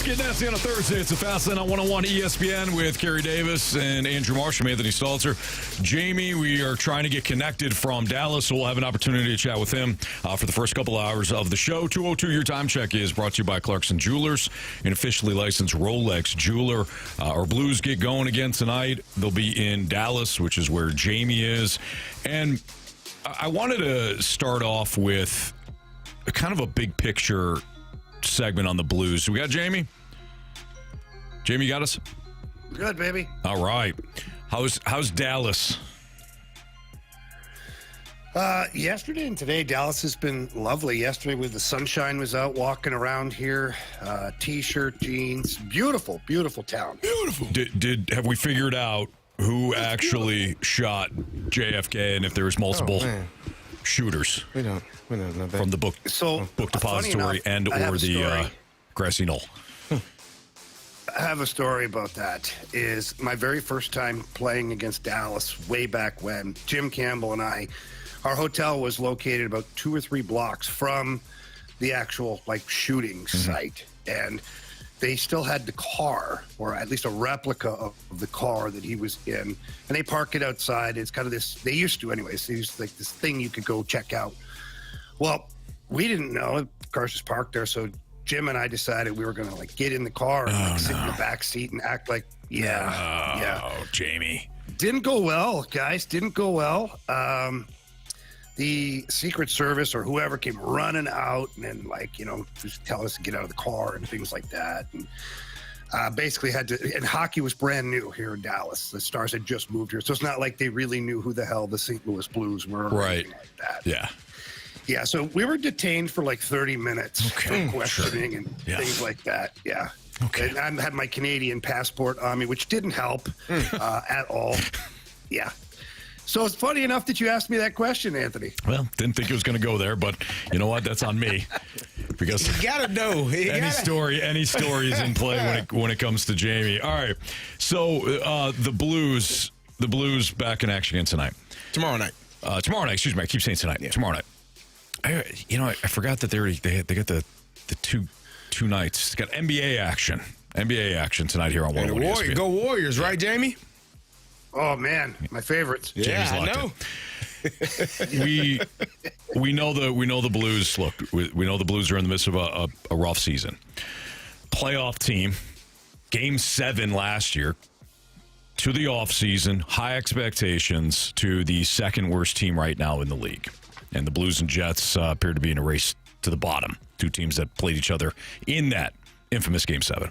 Cignetti on a Thursday. It's a Fast Lane on 101 ESPN with Kerry Davis and Andrew Marsh. I'm Anthony Stalter. Jamie, we are trying to get connected from Dallas, so we'll have an opportunity to chat with him for the first couple hours of the show. 202 Your Time Check is brought to you by Clarkson Jewelers, an officially licensed Rolex jeweler. Our Blues get going again tonight. They'll be in Dallas, which is where Jamie is. And I wanted to start off with a kind of a big picture segment on the Blues. So we got Jamie? Jamie, you got us? Good, baby. All right. How's Dallas? Yesterday and today, Dallas has been lovely. Yesterday, the sunshine was out walking around here. T-shirt, jeans. Beautiful, beautiful town. Beautiful. Have we figured out who actually shot JFK and if there was multiple shooters? We don't know that. From the book depository and or the grassy knoll. I have a story about that. Is my very first time playing against Dallas way back when. Jim Campbell and our hotel was located about 2 or 3 blocks from the actual shooting site, and they still had the car, or at least a replica of the car that he was in, and they park it outside. It's kind of this, they used to anyways, they used to this thing you could go check out. Well, we didn't know. The car's just parked there, so Jim and I decided we were going to get in the car and sit in the back seat and act like, Jamie. Didn't go well, guys. Didn't go well. The Secret Service or whoever came running out and just tell us to get out of the car and things like that. And basically had to, and hockey was brand new here in Dallas. The Stars had just moved here. So it's not like they really knew who the hell the St. Louis Blues were or anything like that. Yeah. Yeah, so we were detained for 30 minutes for questioning and things like that. Yeah. Okay. And I had my Canadian passport on me, which didn't help at all. Yeah. So it's funny enough that you asked me that question, Anthony. Well, didn't think it was going to go there, but you know what? That's on me. Because you gotta know. Any story is in play when it comes to Jamie. All right. So the Blues back in action again tonight. Tomorrow night. Excuse me. I keep saying tonight. Yeah. Tomorrow night. I forgot that they got the two nights. They got NBA action tonight here on 101 ESPN. Go Warriors, right, Jamie? Oh man, my favorites. Yeah, I know. we know the Blues. Look, we know the Blues are in the midst of a rough season. Playoff team, Game 7 last year. To the offseason, high expectations to the second worst team right now in the league. And the Blues and Jets appear to be in a race to the bottom. Two teams that played each other in that infamous Game 7.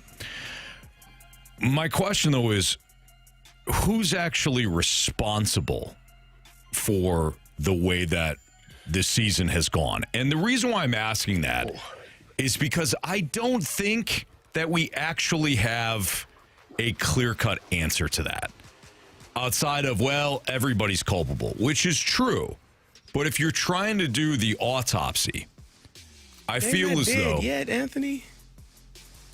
My question, though, is who's actually responsible for the way that this season has gone? And the reason why I'm asking that is because I don't think that we actually have a clear-cut answer to that. Outside of, everybody's culpable, which is true. But if you're trying to do the autopsy, I feel as though... yet, Anthony?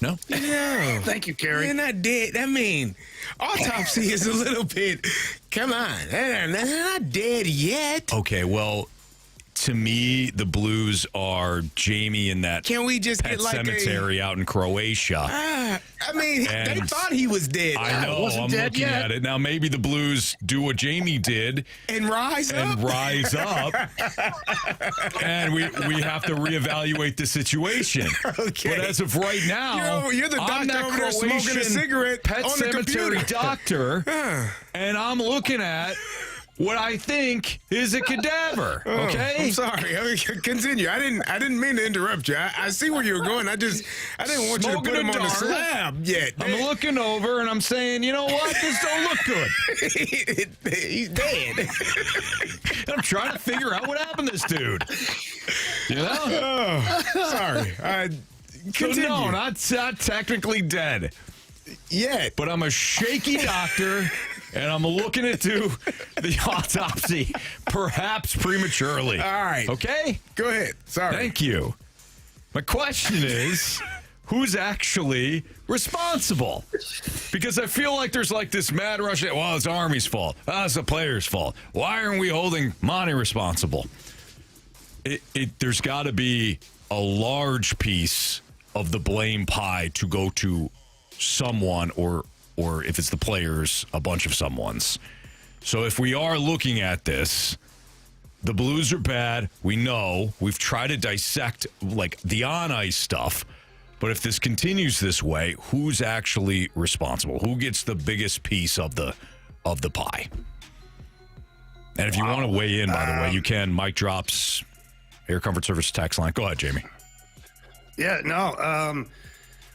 No? No. Thank you, Carey. They're not dead. I mean, autopsy is a little bit... Come on. They're not dead yet. Okay, well, to me, the Blues are Jamie in that Can we just pet get cemetery out in Croatia. They thought he was dead. I know. I'm looking at it. Now, maybe the Blues do what Jamie did. And rise up. And we have to reevaluate the situation. Okay. But as of right now, you're the doctor I'm that over there smoking a Croatian cigarette pet on the cemetery computer. doctor, and I'm looking at what I think is a cadaver. Okay, I'm sorry. Continue. I didn't mean to interrupt you. I see where you were going. I didn't want you to put him on the slab yet. I'm looking over and I'm saying, you know what? This don't look good. He's dead. I'm trying to figure out what happened to this dude. You know? Sorry. Continue. So no, not technically dead yet, but I'm a shaky doctor. And I'm looking into the autopsy, perhaps prematurely. All right. Okay? Go ahead. Sorry. Thank you. My question is, who's actually responsible? Because I feel like there's this mad rush. Well, it's Army's fault. It's the players' fault. Why aren't we holding Monty responsible? There's got to be a large piece of the blame pie to go to someone or if it's the players, a bunch of someone's. So if we are looking at this, the Blues are bad. We know. We've tried to dissect like the on-ice stuff. But if this continues this way, who's actually responsible? Who gets the biggest piece of the pie? And if you want to weigh in, by the way, you can. Mike drops Air Comfort Service text line. Go ahead, Jamie. Yeah, no.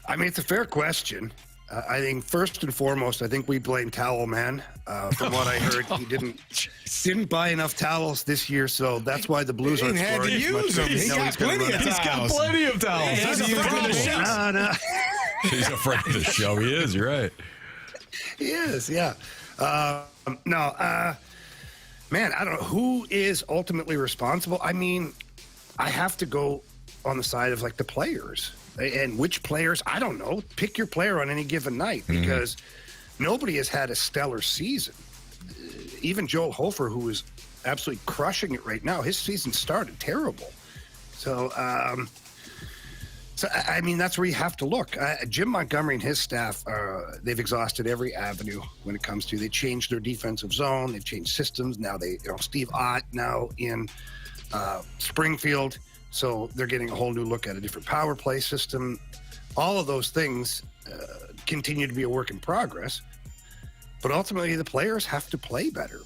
I mean, it's a fair question. I think first and foremost, I think we blame Towel Man. From what I heard, he didn't buy enough towels this year, so that's why the Blues aren't scoring as much. He got plenty of towels. He's got plenty of towels. He's a friend of the show. No. He's a friend of the show. He is. You're right. He is, yeah. Man, I don't know who is ultimately responsible. I mean, I have to go on the side of like the players. And which players, I don't know. Pick your player on any given night because nobody has had a stellar season. Even Joel Hofer, who is absolutely crushing it right now, his season started terrible. So, I mean, that's where you have to look. Jim Montgomery and his staff, they've exhausted every avenue when it comes to. They changed their defensive zone. They've changed systems. Now Steve Ott now in Springfield. So they're getting a whole new look at a different power play system. All of those things continue to be a work in progress. But ultimately, the players have to play better.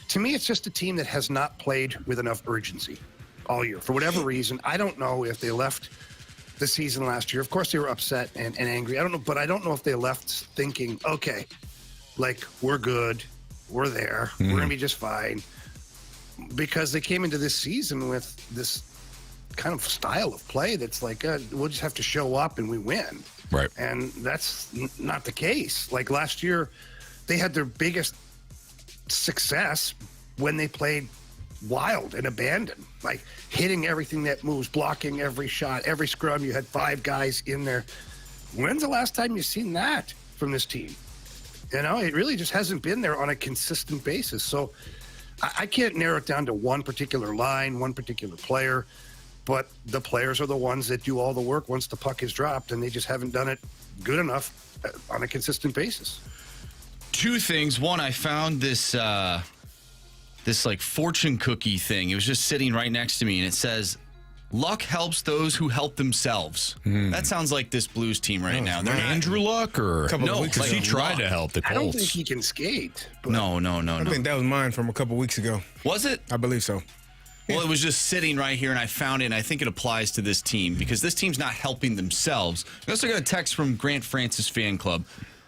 To me, it's just a team that has not played with enough urgency all year. For whatever reason, I don't know if they left the season last year. Of course, they were upset and angry. I don't know, but I don't know if they left thinking, okay, like, we're good, we're there, we're going to be just fine. Because they came into this season with this kind of style of play that's like, we'll just have to show up and we win. Right. And that's not the case. Like last year, they had their biggest success when they played wild and abandoned, like hitting everything that moves, blocking every shot, every scrum. You had 5 guys in there. When's the last time you've seen that from this team? You know, it really just hasn't been there on a consistent basis. So I can't narrow it down to one particular line, one particular player, but the players are the ones that do all the work once the puck is dropped, and they just haven't done it good enough on a consistent basis. 2 things. One, I found this like fortune cookie thing. It was just sitting right next to me, and it says, "Luck helps those who help themselves." That sounds like this Blues team right now. They're Andrew Luck, or No, because he tried to help the Colts. I don't think he can skate. But No. I think that was mine from a couple weeks ago. Was it? I believe so. Well, it was just sitting right here, and I found it, and I think it applies to this team because this team's not helping themselves. We also got a text from Grant Francis Fan Club.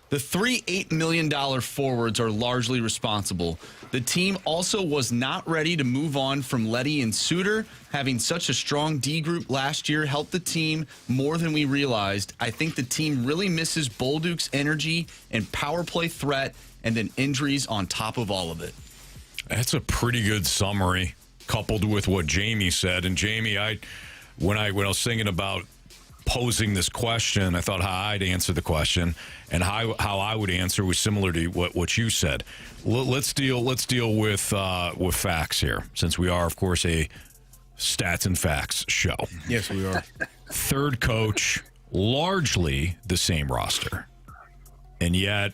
The 3 $8 million forwards are largely responsible. The team also was not ready to move on from Leddy and Suter. Having such a strong D group last year helped the team more than we realized. I think the team really misses Bolduc's energy and power play threat, and then injuries on top of all of it. That's a pretty good summary, coupled with what Jamie said. And Jamie, when I was thinking about posing this question, I thought how I'd answer the question, and how I would answer was similar to what you said. Let's deal with facts here, since we are, of course, a stats and facts show. Yes, we are. Third coach, largely the same roster, and yet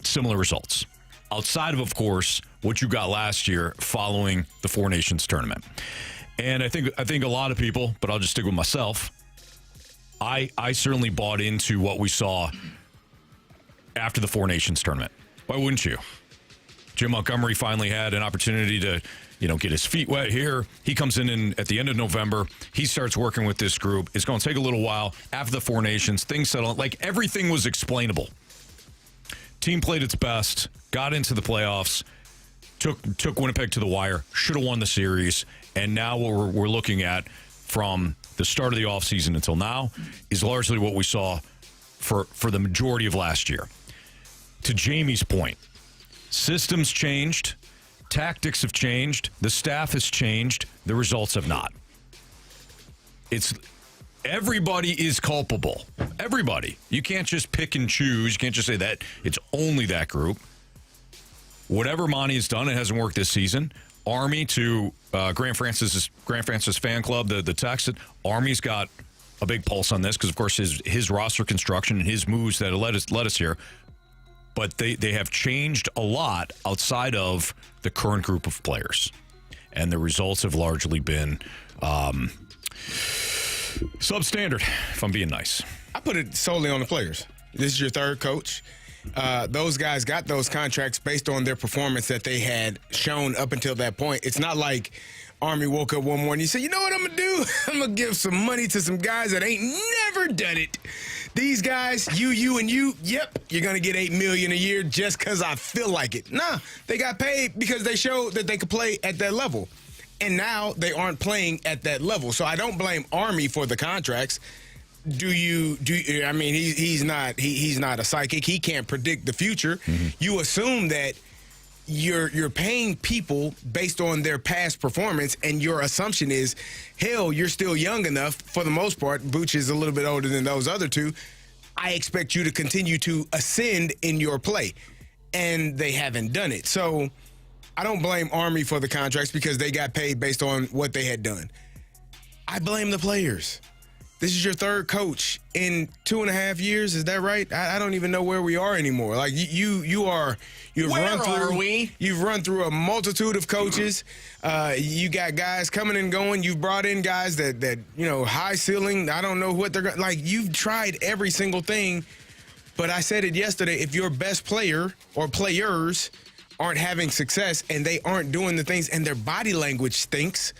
similar results. Outside of course, what you got last year following the Four Nations tournament. And I think a lot of people, but I'll just stick with myself, I certainly bought into what we saw after the Four Nations tournament. Why wouldn't you? Jim Montgomery finally had an opportunity to, get his feet wet here. He comes in at the end of November. He starts working with this group. It's going to take a little while. After the Four Nations, things settle. Like, everything was explainable. Team played its best, got into the playoffs, took Winnipeg to the wire, should have won the series, and now what we're looking at from the start of the offseason until now is largely what we saw for the majority of last year. To Jamie's point, systems changed, tactics have changed, the staff has changed, the results have not. Everybody is culpable. Everybody. You can't just pick and choose. You can't just say that it's only that group. Whatever Monty has done, it hasn't worked this season. Army to Grant Francis Fan Club, the text, Army's got a big pulse on this because, of course, his roster construction and his moves that led us here. But they have changed a lot outside of the current group of players. And the results have largely been substandard, if I'm being nice. I put it solely on the players. This is your third coach. Those guys got those contracts based on their performance that they had shown up until that point. It's not like Army woke up one morning and said, you know what I'm going to do? I'm going to give some money to some guys that ain't never done it. These guys, you, and you, yep, you're going to get $8 million a year just because I feel like it. Nah, they got paid because they showed that they could play at that level. And now they aren't playing at that level. So I don't blame Army for the contracts. I mean, he's not a psychic. He can't predict the future. Mm-hmm. You assume that you're paying people based on their past performance, and your assumption is, hell, you're still young enough. For the most part, Booch is a little bit older than those other two. I expect you to continue to ascend in your play, and they haven't done it. So I don't blame Army for the contracts because they got paid based on what they had done. I blame the players. This is your third coach in 2.5 years. Is that right? I don't even know where we are anymore. Like you've run through a multitude of coaches. You got guys coming and going. You've brought in guys that high ceiling. I don't know what they're going. Like, you've tried every single thing. But I said it yesterday. If your best player or players aren't having success and they aren't doing the things and their body language stinks,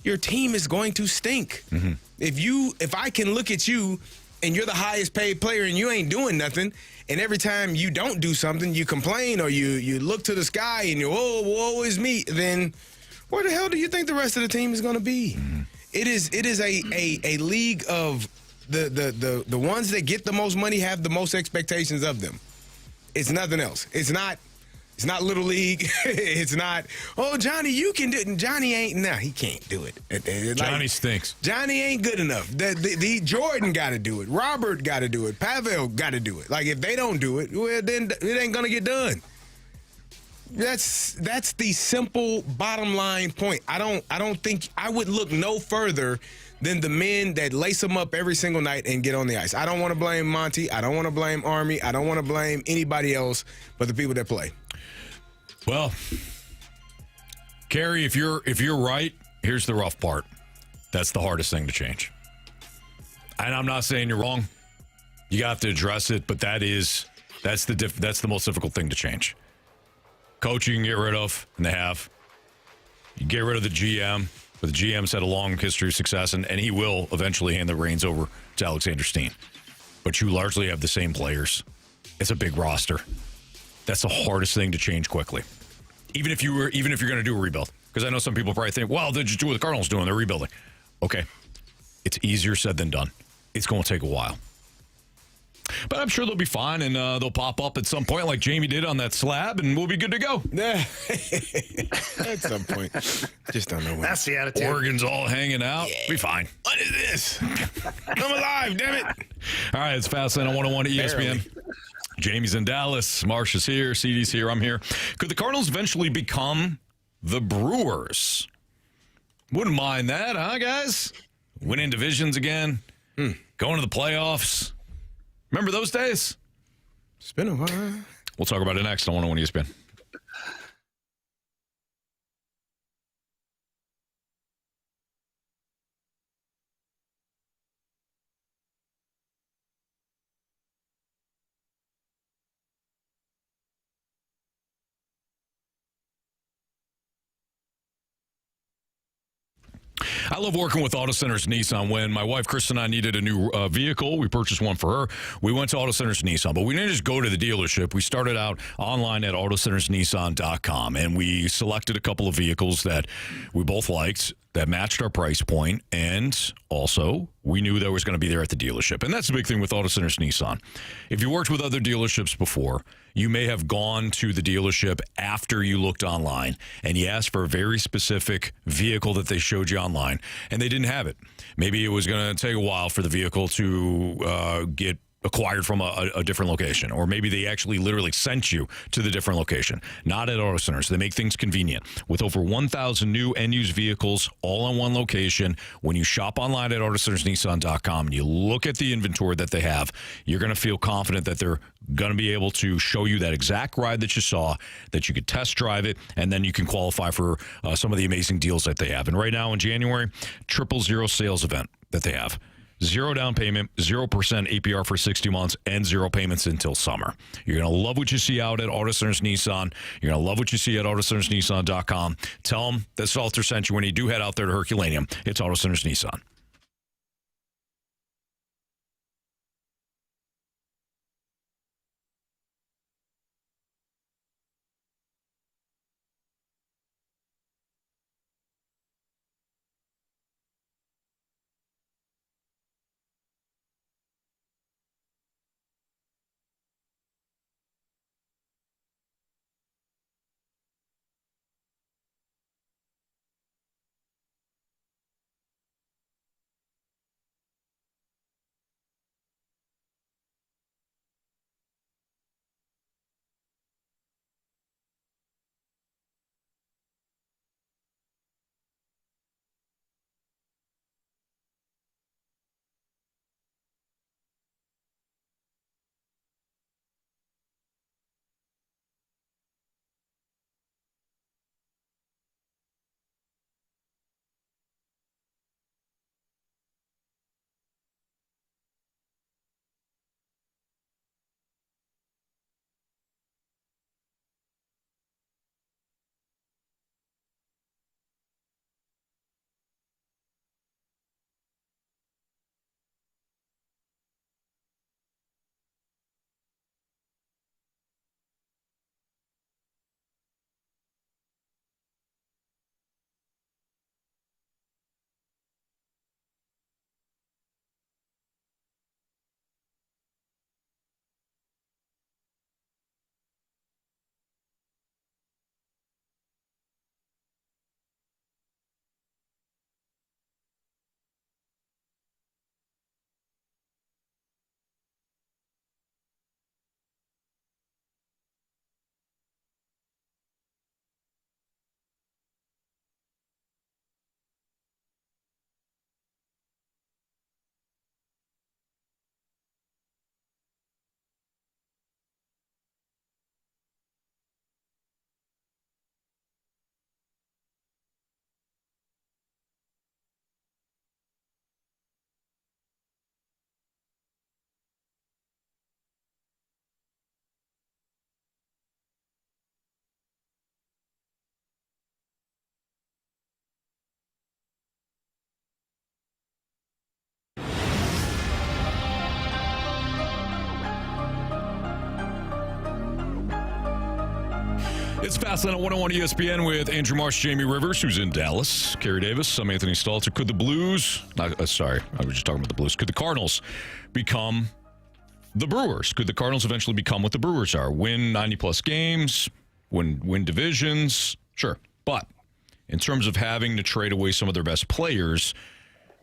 your team is going to stink. Mm-hmm. If I can look at you and you're the highest paid player and you ain't doing nothing, and every time you don't do something, you complain or you look to the sky and you're, oh, woe is me, then where the hell do you think the rest of the team is going to be? Mm-hmm. It is a league of the ones that get the most money have the most expectations of them. It's nothing else. It's not Little League. It's not, oh, Johnny, you can do it. And Johnny ain't, he can't do it. Johnny stinks. Johnny ain't good enough. The Jordan got to do it. Robert got to do it. Pavel got to do it. Like, if they don't do it, well, then it ain't going to get done. That's the simple bottom line point. I don't think I would look no further than the men that lace them up every single night and get on the ice. I don't want to blame Monty. I don't want to blame Army. I don't want to blame anybody else but the people that play. Well, Carey, if you're right, here's the rough part. That's the hardest thing to change. And I'm not saying you're wrong. You have to address it, but that's the most difficult thing to change. Coach you can get rid of, and they have. You get rid of the GM, but the GM's had a long history of success, and he will eventually hand the reins over to Alexander Steen. But you largely have the same players. It's a big roster. That's the hardest thing to change quickly. Even if you're going to do a rebuild. Because I know some people probably think, well, they just do what the Cardinals doing. They're rebuilding. Okay. It's easier said than done. It's going to take a while. But I'm sure they'll be fine, and they'll pop up at some point like Jamie did on that slab, and we'll be good to go. Yeah. At some point. Just don't know when. That's the attitude. Oregon's all hanging out. Yeah. Be fine. What is this? I'm alive, damn it. All right, it's Fastlane on 101 at ESPN. Barely. Jamie's in Dallas. Marsh is here. CD's here. I'm here. Could the Cardinals eventually become the Brewers? Wouldn't mind that, huh, guys? Winning divisions again. Going to the playoffs. Remember those days? It's been a while. We'll talk about it next on 101 ESPN. I love working with Auto Centers Nissan. When my wife, Chris, and I needed a new vehicle, we purchased one for her. We went to Auto Centers Nissan, but we didn't just go to the dealership. We started out online at autocentersnissan.com, and we selected a couple of vehicles that we both liked that matched our price point, and also we knew that was going to be there at the dealership. And that's the big thing with Auto Centers Nissan. If you worked with other dealerships before, you may have gone to the dealership after you looked online and you asked for a very specific vehicle that they showed you online, and they didn't have it. Maybe it was going to take a while for the vehicle to get acquired from a different location, or maybe they actually literally sent you to the different location. Not at Auto Centers. They make things convenient. With over 1,000 new and used vehicles all in one location, when you shop online at AutoCentersNissan.com and you look at the inventory that they have, you're going to feel confident that they're going to be able to show you that exact ride that you saw, that you could test drive it, and then you can qualify for some of the amazing deals that they have. And right now in January, 000 sales event that they have. 0 down payment, 0% APR for 60 months, and 0 payments until summer. You're going to love what you see out at Auto Centers Nissan. You're going to love what you see at AutoCentersNissan.com. Tell them that Stalter sent you when you do head out there to Herculaneum. It's Auto Centers Nissan. It's Fastlane at 101 ESPN with Andrew Marsh, Jamie Rivers, who's in Dallas, Kerry Davis. I'm Anthony Stalter. Could the Blues, sorry, I was just talking about the Blues. Could the Cardinals become the Brewers? Could the Cardinals eventually become what the Brewers are? Win 90-plus games, win divisions? Sure. But in terms of having to trade away some of their best players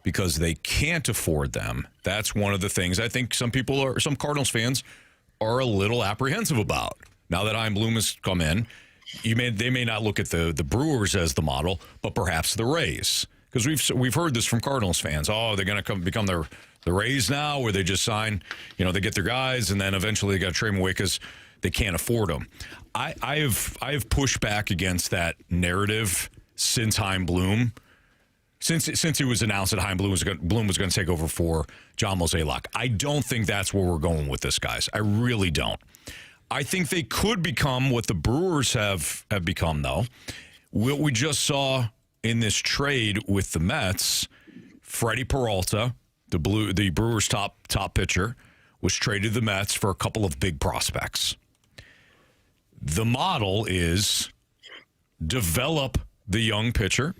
because they can't afford them, that's one of the things I think some Cardinals fans are a little apprehensive about. Now that Chaim Bloom has come in, they may not look at the Brewers as the model, but perhaps the Rays, because we've heard this from Cardinals fans. Oh, they're going to become the Rays now, where they just sign, they get their guys, and then eventually they got to trade them away because they can't afford them. I have pushed back against that narrative since Chaim Bloom, since it was announced that Chaim Bloom was going to take over for John Mozeliak. I don't think that's where we're going with this, guys. I really don't. I think they could become what the Brewers have become, though. What we just saw in this trade with the Mets, Freddie Peralta, the Brewers' top pitcher, was traded to the Mets for a couple of big prospects. The model is develop the young pitcher,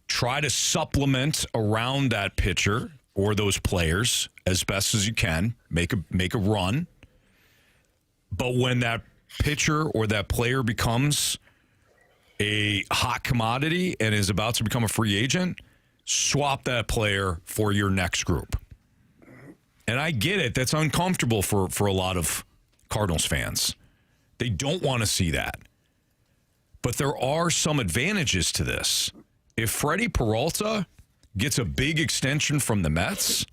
try to supplement around that pitcher or those players as best as you can, make a run. But when that pitcher or that player becomes a hot commodity and is about to become a free agent, swap that player for your next group. And I get it. That's uncomfortable for a lot of Cardinals fans. They don't want to see that. But there are some advantages to this. If Freddie Peralta gets a big extension from the Mets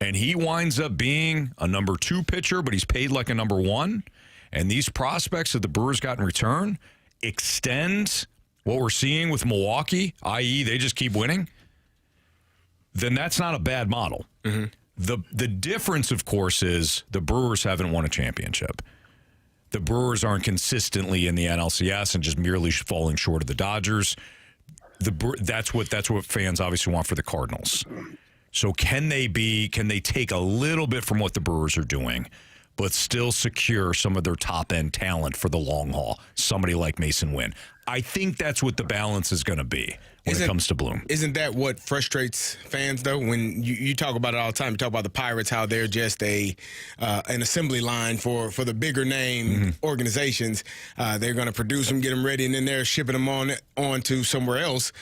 and he winds up being a number 2 pitcher, but he's paid like a number 1, and these prospects that the Brewers got in return extend what we're seeing with Milwaukee, i.e. they just keep winning, then that's not a bad model. Mm-hmm. The difference, of course, is the Brewers haven't won a championship. The Brewers aren't consistently in the NLCS and just merely falling short of the Dodgers. That's what fans obviously want for the Cardinals. So can they take a little bit from what the Brewers are doing, but still secure some of their top-end talent for the long haul? Somebody like Mason Wynn. I think that's what the balance is going to be when it comes to Bloom. Isn't that what frustrates fans, though? When you talk about it all the time, you talk about the Pirates, how they're just an assembly line for the bigger name organizations. They're going to produce them, get them ready, and then they're shipping them on to somewhere else.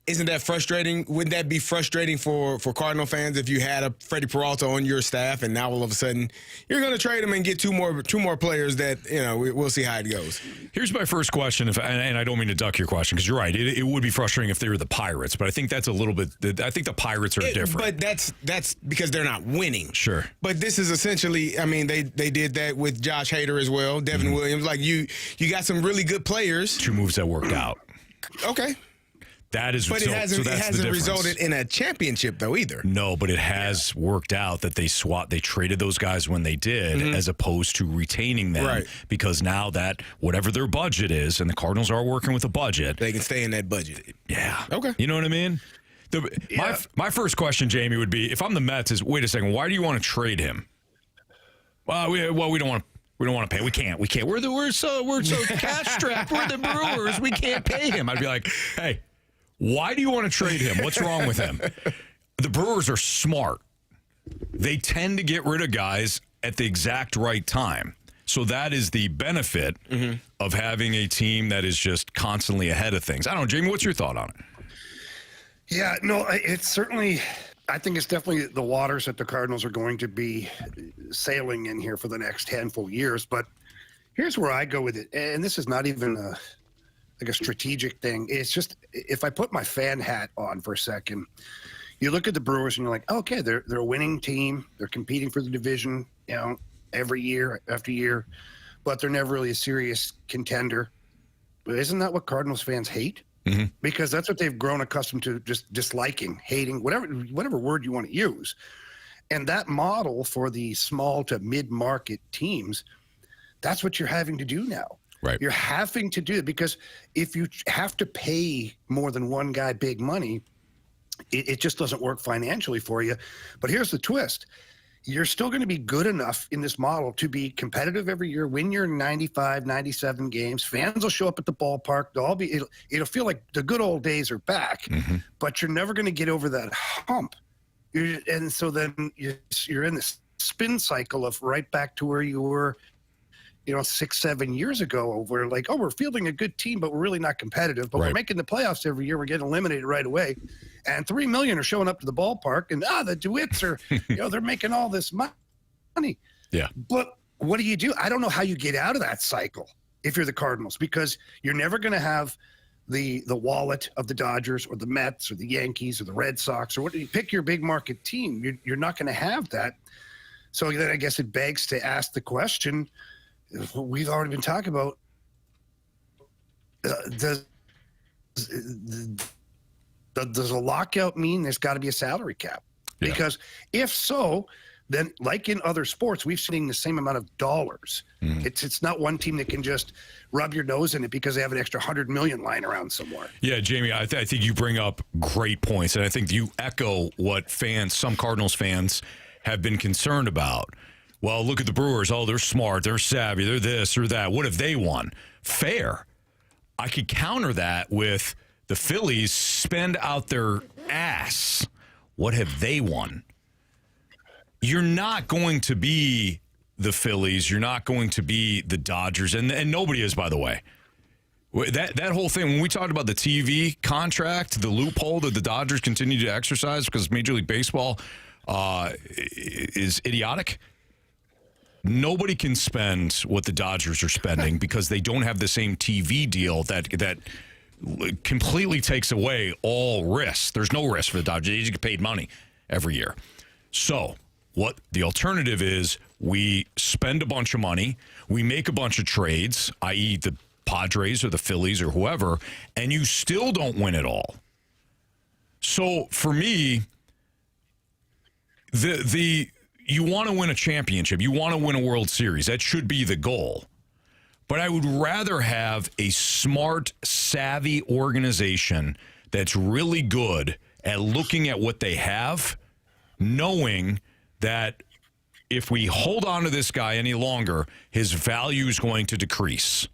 Isn't that frustrating? Wouldn't that be frustrating for Cardinal fans if you had a Freddie Peralta on your staff and now all of a sudden you're going to trade him and get two more players that, we'll see how it goes? Here's my first question, and I don't mean to duck your question because you're right. It would be frustrating if they were the Pirates, but I think that's a little bit. I think the Pirates are different. But that's because they're not winning. Sure. But this is essentially, they did that with Josh Hader as well, Devin Williams. Like you got some really good players. 2 moves that worked out. Okay. But it hasn't resulted in a championship, though, either. No, but it has worked out that they traded those guys when they did, as opposed to retaining them. Right. Because now that whatever their budget is, and the Cardinals are working with a budget. They can stay in that budget. Yeah. Okay. You know what I mean? My first question, Jamie, would be, if I'm the Mets, is, wait a second, why do you want to trade him? Well, we don't want to. We don't want to pay. We can't. We're so cash strapped. We're the Brewers. We can't pay him. I'd be like, hey, why do you want to trade him? What's wrong with him? The Brewers are smart. They tend to get rid of guys at the exact right time. So that is the benefit of having a team that is just constantly ahead of things. I don't know, Jamie, what's your thought on it? Yeah, no, it's certainly, I think it's definitely the waters that the Cardinals are going to be sailing in here for the next handful of years. But here's where I go with it. And this is not even a strategic thing. It's just, if I put my fan hat on for a second, you look at the Brewers and you're like, okay, they're a winning team. They're competing for the division, every year after year, but they're never really a serious contender. But isn't that what Cardinals fans hate? Mm-hmm. Because that's what they've grown accustomed to, just disliking, hating, whatever word you want to use. And that model for the small to mid-market teams, that's what you're having to do now. Right. You're having to do it because if you have to pay more than one guy big money, it just doesn't work financially for you. But here's the twist. You're still going to be good enough in this model to be competitive every year, win your 95, 97 games. Fans will show up at the ballpark. It'll feel like the good old days are back, but you're never going to get over that hump. And so then you're in this spin cycle of right back to where you were 6-7 years ago, where like, we're fielding a good team, but we're really not competitive. But we're making the playoffs every year. We're getting eliminated right away. And 3 million are showing up to the ballpark, and the DeWitts are, they're making all this money. Yeah. But what do? I don't know how you get out of that cycle if you're the Cardinals, because you're never going to have the wallet of the Dodgers or the Mets or the Yankees or the Red Sox or what. You pick your big market team. You're not going to have that. So then I guess it begs to ask the question. We've already been talking about does a lockout mean there's got to be a salary cap? Yeah. Because if so, then like in other sports, we've seen the same amount of dollars. It's not one team that can just rub your nose in it because they have an extra 100 million lying around somewhere. Yeah, Jamie, I think you bring up great points, and I think you echo what some Cardinals fans have been concerned about. Well, look at the Brewers. Oh, they're smart. They're savvy. They're this or that. What have they won? Fair. I could counter that with the Phillies spend out their ass. What have they won? You're not going to be the Phillies. You're not going to be the Dodgers. And nobody is, by the way. That whole thing, when we talked about the TV contract, the loophole that the Dodgers continue to exercise because Major League Baseball is idiotic. Nobody can spend what the Dodgers are spending because they don't have the same TV deal that completely takes away all risk. There's no risk for the Dodgers. They just get paid money every year. So what the alternative is, we spend a bunch of money, we make a bunch of trades, i.e. the Padres or the Phillies or whoever, and you still don't win it all. So for me, you want to win a championship. You want to win a World Series. That should be the goal. But I would rather have a smart, savvy organization that's really good at looking at what they have, knowing that if we hold on to this guy any longer, his value is going to decrease.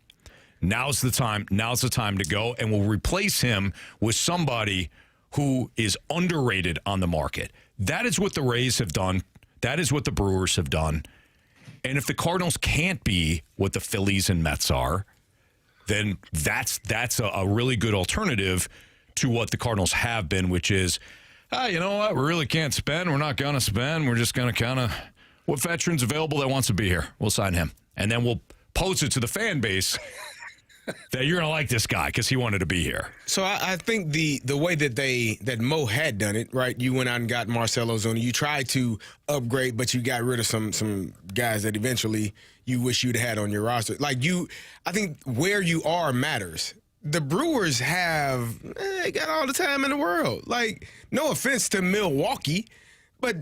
Now's the time to go, and we'll replace him with somebody who is underrated on the market. That is what the Rays have done. That is what the Brewers have done. And if the Cardinals can't be what the Phillies and Mets are, then that's a really good alternative to what the Cardinals have been, which is, you know what, we really can't spend. We're not going to spend. We're just going to kind of, what veteran's available that wants to be here? We'll sign him. And then we'll pose it to the fan base that you're going to like this guy because he wanted to be here. So I think the way that Mo had done it, right? You went out and got Marcell Ozuna. You tried to upgrade, but you got rid of some guys that eventually you wish you'd had on your roster. I think where you are matters. The Brewers got all the time in the world. No offense to Milwaukee, but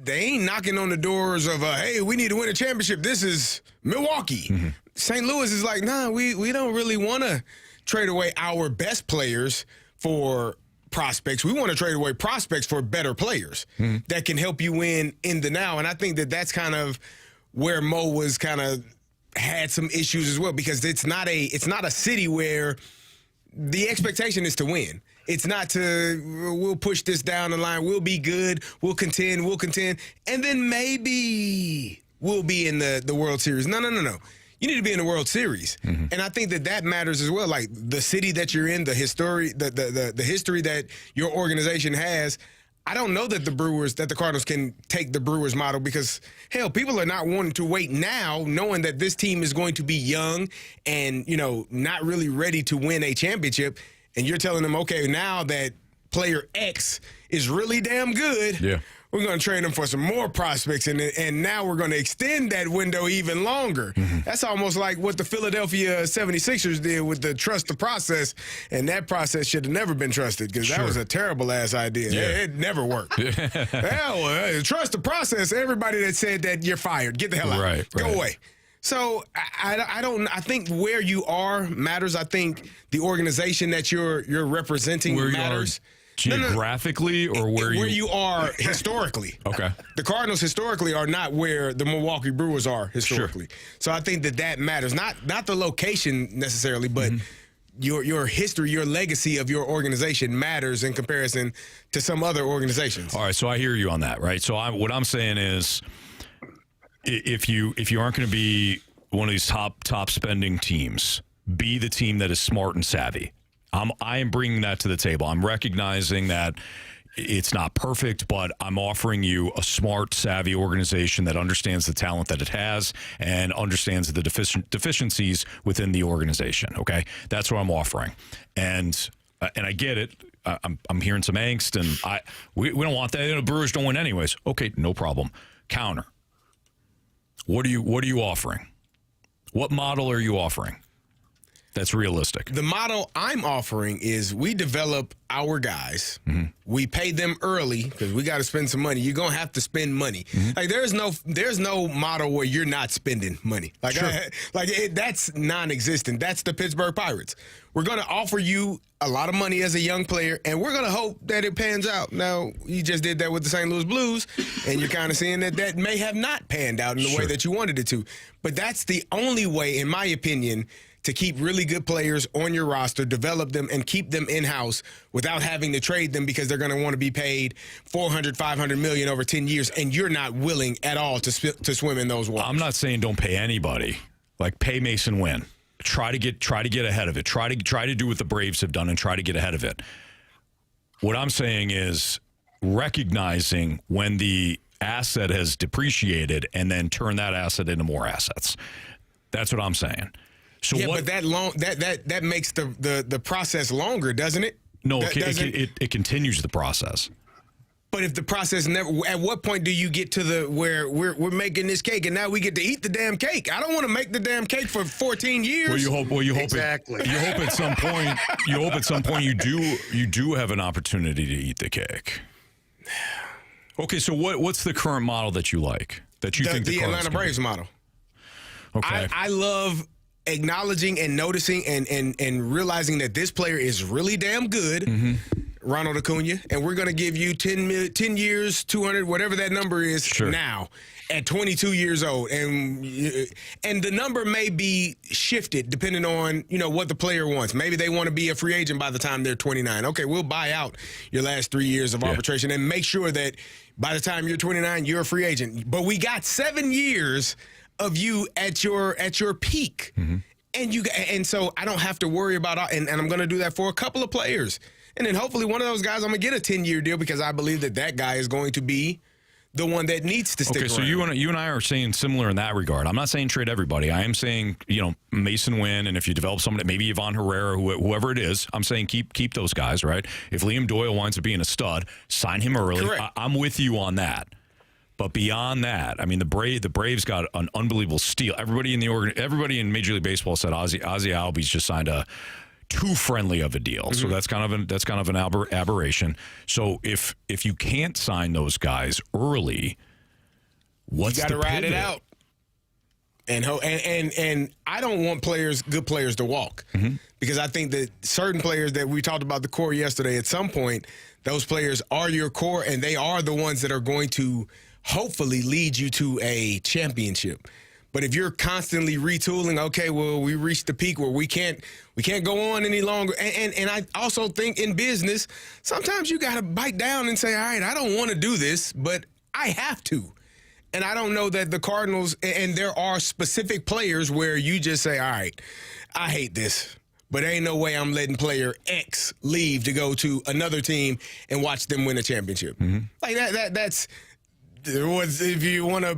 they ain't knocking on the doors of, hey, we need to win a championship. This is Milwaukee. Mm-hmm. St. Louis is like, nah, we don't really want to trade away our best players for prospects. We want to trade away prospects for better players that can help you win in the now. And I think that's kind of where Mo was kind of had some issues as well, because it's not a city where the expectation is to win. It's not we'll push this down the line, we'll be good, we'll contend, and then maybe we'll be in the World Series. No. You need to be in the World Series. Mm-hmm. And I think that matters as well. Like the city that you're in, the history, the history that your organization has. I don't know that the Cardinals can take the Brewers model, because, hell, people are not wanting to wait now knowing that this team is going to be young and, not really ready to win a championship. And you're telling them, okay, now that player X is really damn good, we're going to trade them for some more prospects, and now we're going to extend that window even longer. Mm-hmm. That's almost like what the Philadelphia 76ers did with the trust the process, and that process should have never been trusted, because that was a terrible-ass idea. Yeah. It never worked. Hell, trust the process. Everybody that said that, you're fired. Get the hell out. Go away. So I think where you are matters. I think the organization that you're representing matters. Geographically, or where you are historically. Okay. The Cardinals historically are not where the Milwaukee Brewers are historically. Sure. So I think that matters. Not the location necessarily, but your history, your legacy of your organization matters in comparison to some other organizations. All right, so I hear you on that, right? So what I'm saying is, if you aren't going to be one of these top spending teams, be the team that is smart and savvy. I am bringing that to the table. I'm recognizing that it's not perfect, but I'm offering you a smart, savvy organization that understands the talent that it has and understands the deficiencies within the organization. Okay, that's what I'm offering, and I get it. I'm hearing some angst, and we don't want that. The Brewers don't win anyways. Okay, no problem. Counter. What are you offering? What model are you offering that's realistic? The model I'm offering is we develop our guys. Mm-hmm. We pay them early because we got to spend some money. You're going to have to spend money. Mm-hmm. Like there's no model where you're not spending money. Like, sure. That's non-existent. That's the Pittsburgh Pirates. We're going to offer you a lot of money as a young player, and we're going to hope that it pans out. Now, you just did that with the St. Louis Blues, and you're kind of seeing that may have not panned out in the way that you wanted it to. But that's the only way, in my opinion, to keep really good players on your roster, develop them, and keep them in-house without having to trade them because they're going to want to be paid $400, $500 million over 10 years, and you're not willing at all to swim in those waters. I'm not saying don't pay anybody. Like, pay Mason Wynn. Try to get ahead of it. Try to do what the Braves have done and try to get ahead of it. What I'm saying is, recognizing when the asset has depreciated and then turn that asset into more assets. That's what I'm saying. So yeah, but that makes the process longer, doesn't it? No, it continues the process. But if the process never, at what point do you get to where we're making this cake and now we get to eat the damn cake? I don't want to make the damn cake for 14 years. Well, you hope exactly. You hope at some point. You hope at some point you do have an opportunity to eat the cake. Okay, so what's the current model that you like? That you think the Atlanta Braves model? Okay, I love acknowledging and noticing and realizing that this player is really damn good. Mm-hmm. Ronald Acuna, and we're going to give you 10 years, 200, whatever that number is now at 22 years old. And the number may be shifted depending on, what the player wants. Maybe they want to be a free agent by the time they're 29. Okay, we'll buy out your last 3 years of arbitration and make sure that by the time you're 29, you're a free agent. But we got 7 years of you at your peak. Mm-hmm. And so I don't have to worry about, and I'm going to do that for a couple of players. And then hopefully one of those guys, I'm going to get a 10-year deal because I believe that guy is going to be the one that needs to stick around. Okay, so you and I are saying similar in that regard. I'm not saying trade everybody. I am saying, Mason Wynn, and if you develop somebody, maybe Ivan Herrera, whoever it is, I'm saying keep those guys, right? If Liam Doyle winds up being a stud, sign him early. I'm with you on that. But beyond that, I mean, the Braves got an unbelievable steal. Everybody in Major League Baseball said Ozzie Albies just signed a too friendly of a deal. Mm-hmm. So that's kind of an aberration. So if you can't sign those guys early, what's you got to ride it out. And I don't want good players to walk, mm-hmm. because I think that certain players that we talked about the core yesterday, at some point, those players are your core, and they are the ones that are going to hopefully lead you to a championship. But if you're constantly retooling, okay, well, we reached the peak where we can't go on any longer. And I also think in business, sometimes you got to bite down and say, all right, I don't want to do this, but I have to. And I don't know that the Cardinals, and there are specific players where you just say, all right, I hate this, but ain't no way I'm letting player X leave to go to another team and watch them win a championship. Mm-hmm. Like that's. If you want a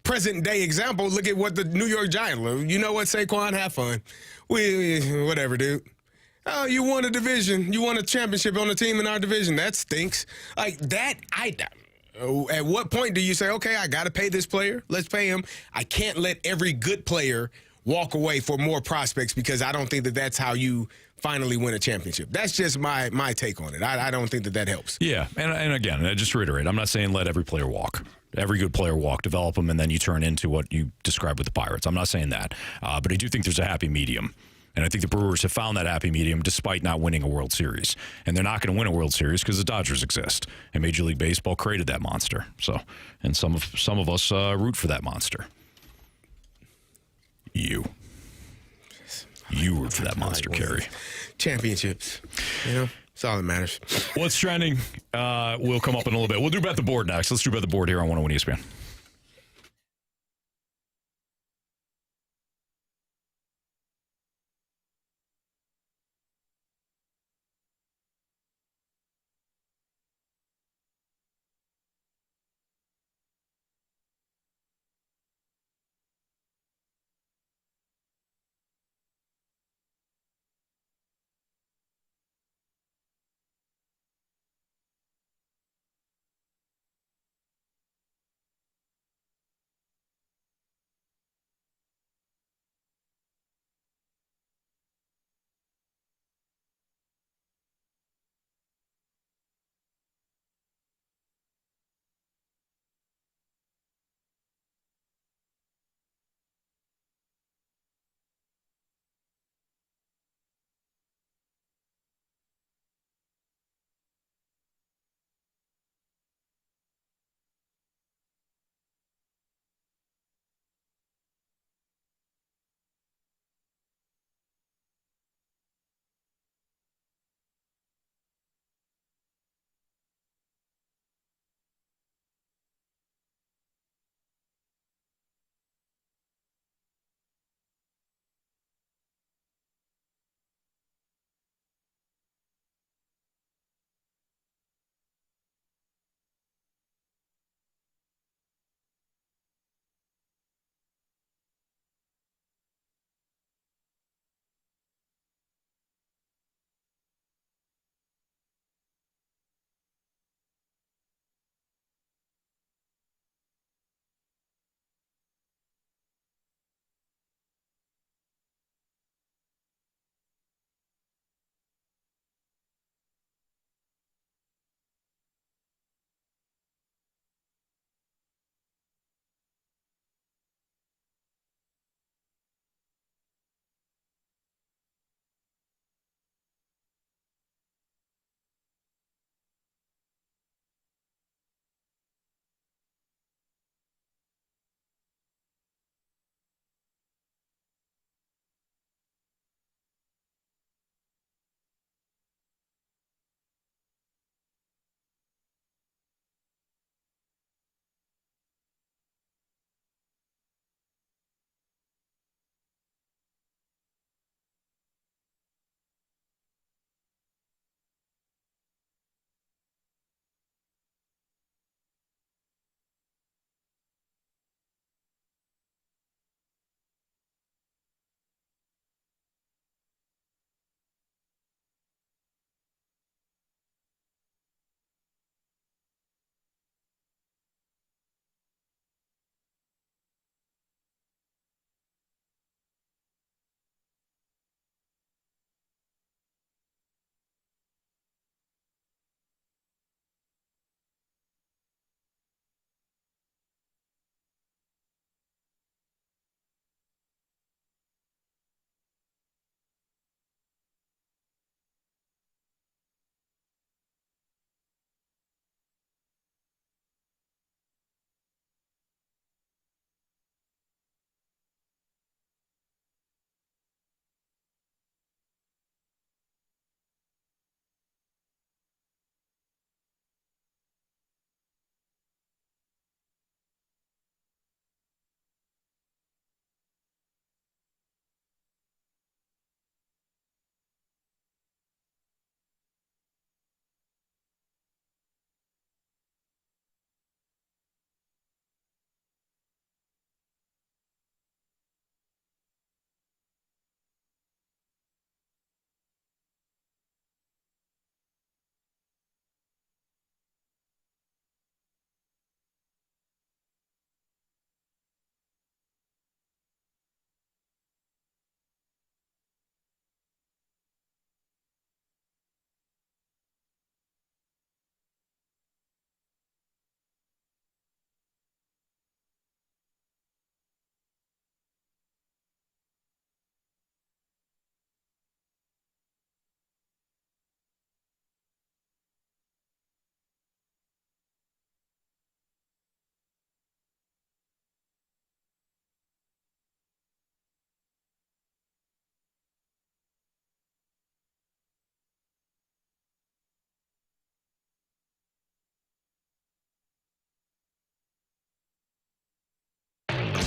present-day example, look at what the New York Giants. You know what, Saquon? Have fun. Whatever, dude. Oh, you won a division. You won a championship on a team in our division. That stinks. Like that, at what point do you say, okay, I got to pay this player. Let's pay him. I can't let every good player walk away for more prospects because I don't think that that's how you finally win a championship. That's just my take on it. I don't think that helps. Yeah, and again, I just reiterate, I'm not saying let every player walk. Every good player walk, develop them, and then you turn into what you described with the Pirates. I'm not saying that. But I do think there's a happy medium. And I think the Brewers have found that happy medium despite not winning a World Series. And they're not going to win a World Series because the Dodgers exist. And Major League Baseball created that monster. So, and some of us root for that monster. You root for that monster, Carey. Championships. That's all that matters. What's trending? We'll come up in a little bit. We'll do Bet the Board next. Let's do Bet the Board here on 101 ESPN.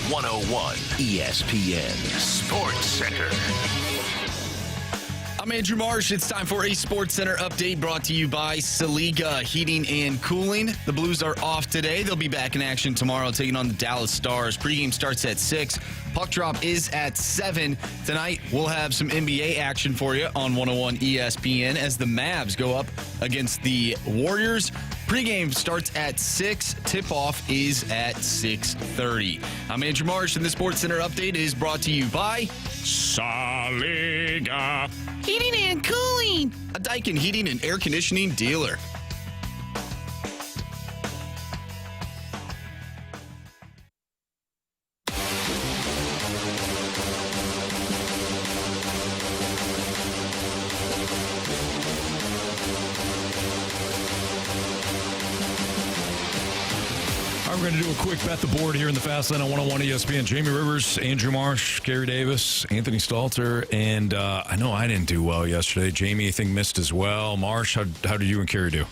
101 ESPN Sports Center. I'm Andrew Marsh. It's time for a Sports Center update brought to you by Saliga Heating and Cooling. The Blues are off today. They'll be back in action tomorrow taking on the Dallas Stars. Pregame starts at 6. Puck drop is at 7. Tonight, we'll have some NBA action for you on 101 ESPN as the Mavs go up against the Warriors. Pregame starts at 6. Tip-off is at 6:30. I'm Andrew Marsh, and the Sports Center update is brought to you by Saliga Heating and Cooling, a Daikin heating and air conditioning dealer. We're going to do a quick bet the board here in the Fast Lane on 101 ESPN. Jamie Rivers, Andrew Marsh, Kerry Davis, Anthony Stalter, and I know I didn't do well yesterday. Jamie, I think, missed as well. Marsh, how did you and Kerry do?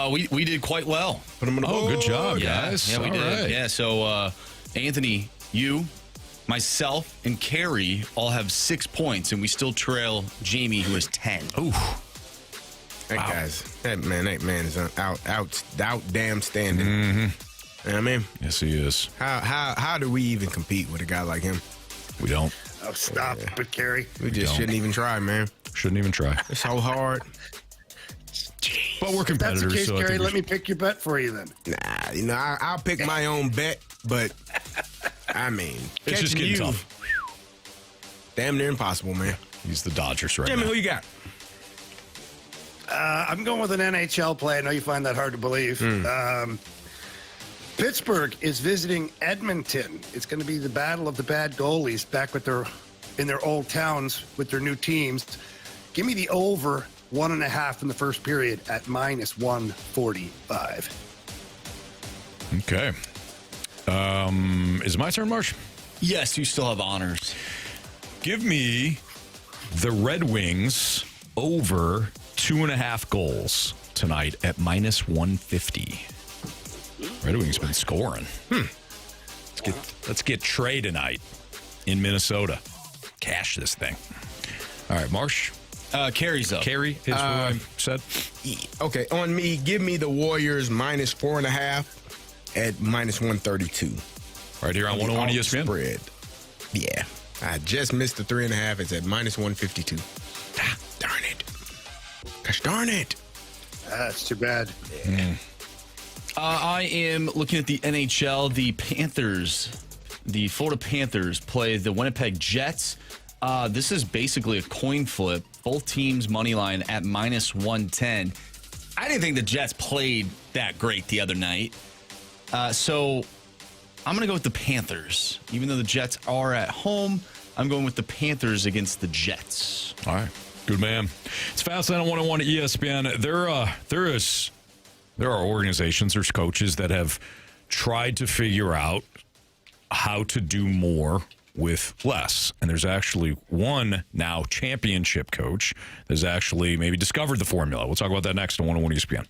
We did quite well. Put them on the board. Good job, guys. Yeah, we All did. right. Yeah, so Anthony, you, myself, and Carey all have 6 points, and we still trail Jamie, who has 10. Ooh. Hey, guys, that man is out damn standing. Mm-hmm. You know what I mean? Yes, he is. How do we even compete with a guy like him? We don't. Oh, stop it, Kerry. We just shouldn't even try, man. Shouldn't even try. It's so hard. But we're If that's competitors. the case, so I Kerry, think we let me pick your bet for you then. Nah, I'll pick my own bet, but I mean, It's just catching getting you, tough. damn near impossible, man. He's the Dodgers right Jimmy, now. who you got? I'm going with an NHL play. I know you find that hard to believe. Pittsburgh is visiting Edmonton. It's going to be the battle of the bad goalies back with in their old towns with their new teams. Give me the over 1.5 in the first period at -145. Okay. Is it my turn, Marsh? Yes, you still have honors. Give me the Red Wings over 2.5 goals tonight at -150. Red Wings been scoring. Let's get Trey tonight in Minnesota. Cash this thing. All right, Marsh. Carey's up. Carey is who I said. Okay, on me, give me the Warriors -4.5 at -132. Right here on 101 ESPN. Spread. Yeah. I just missed the 3.5. It's at -152. Darn it. Gosh darn it. That's too bad. I am looking at the NHL. The Panthers, the Florida Panthers, play the Winnipeg Jets. This is basically a coin flip. Both teams' money line at -110. I didn't think the Jets played that great the other night. So I'm going to go with the Panthers. Even though the Jets are at home, I'm going with the Panthers against the Jets. All right. Good man. It's Fastlane on 101 ESPN. There are organizations, there's coaches that have tried to figure out how to do more with less. And there's actually one now championship coach that's actually maybe discovered the formula. We'll talk about that next on 101 ESPN.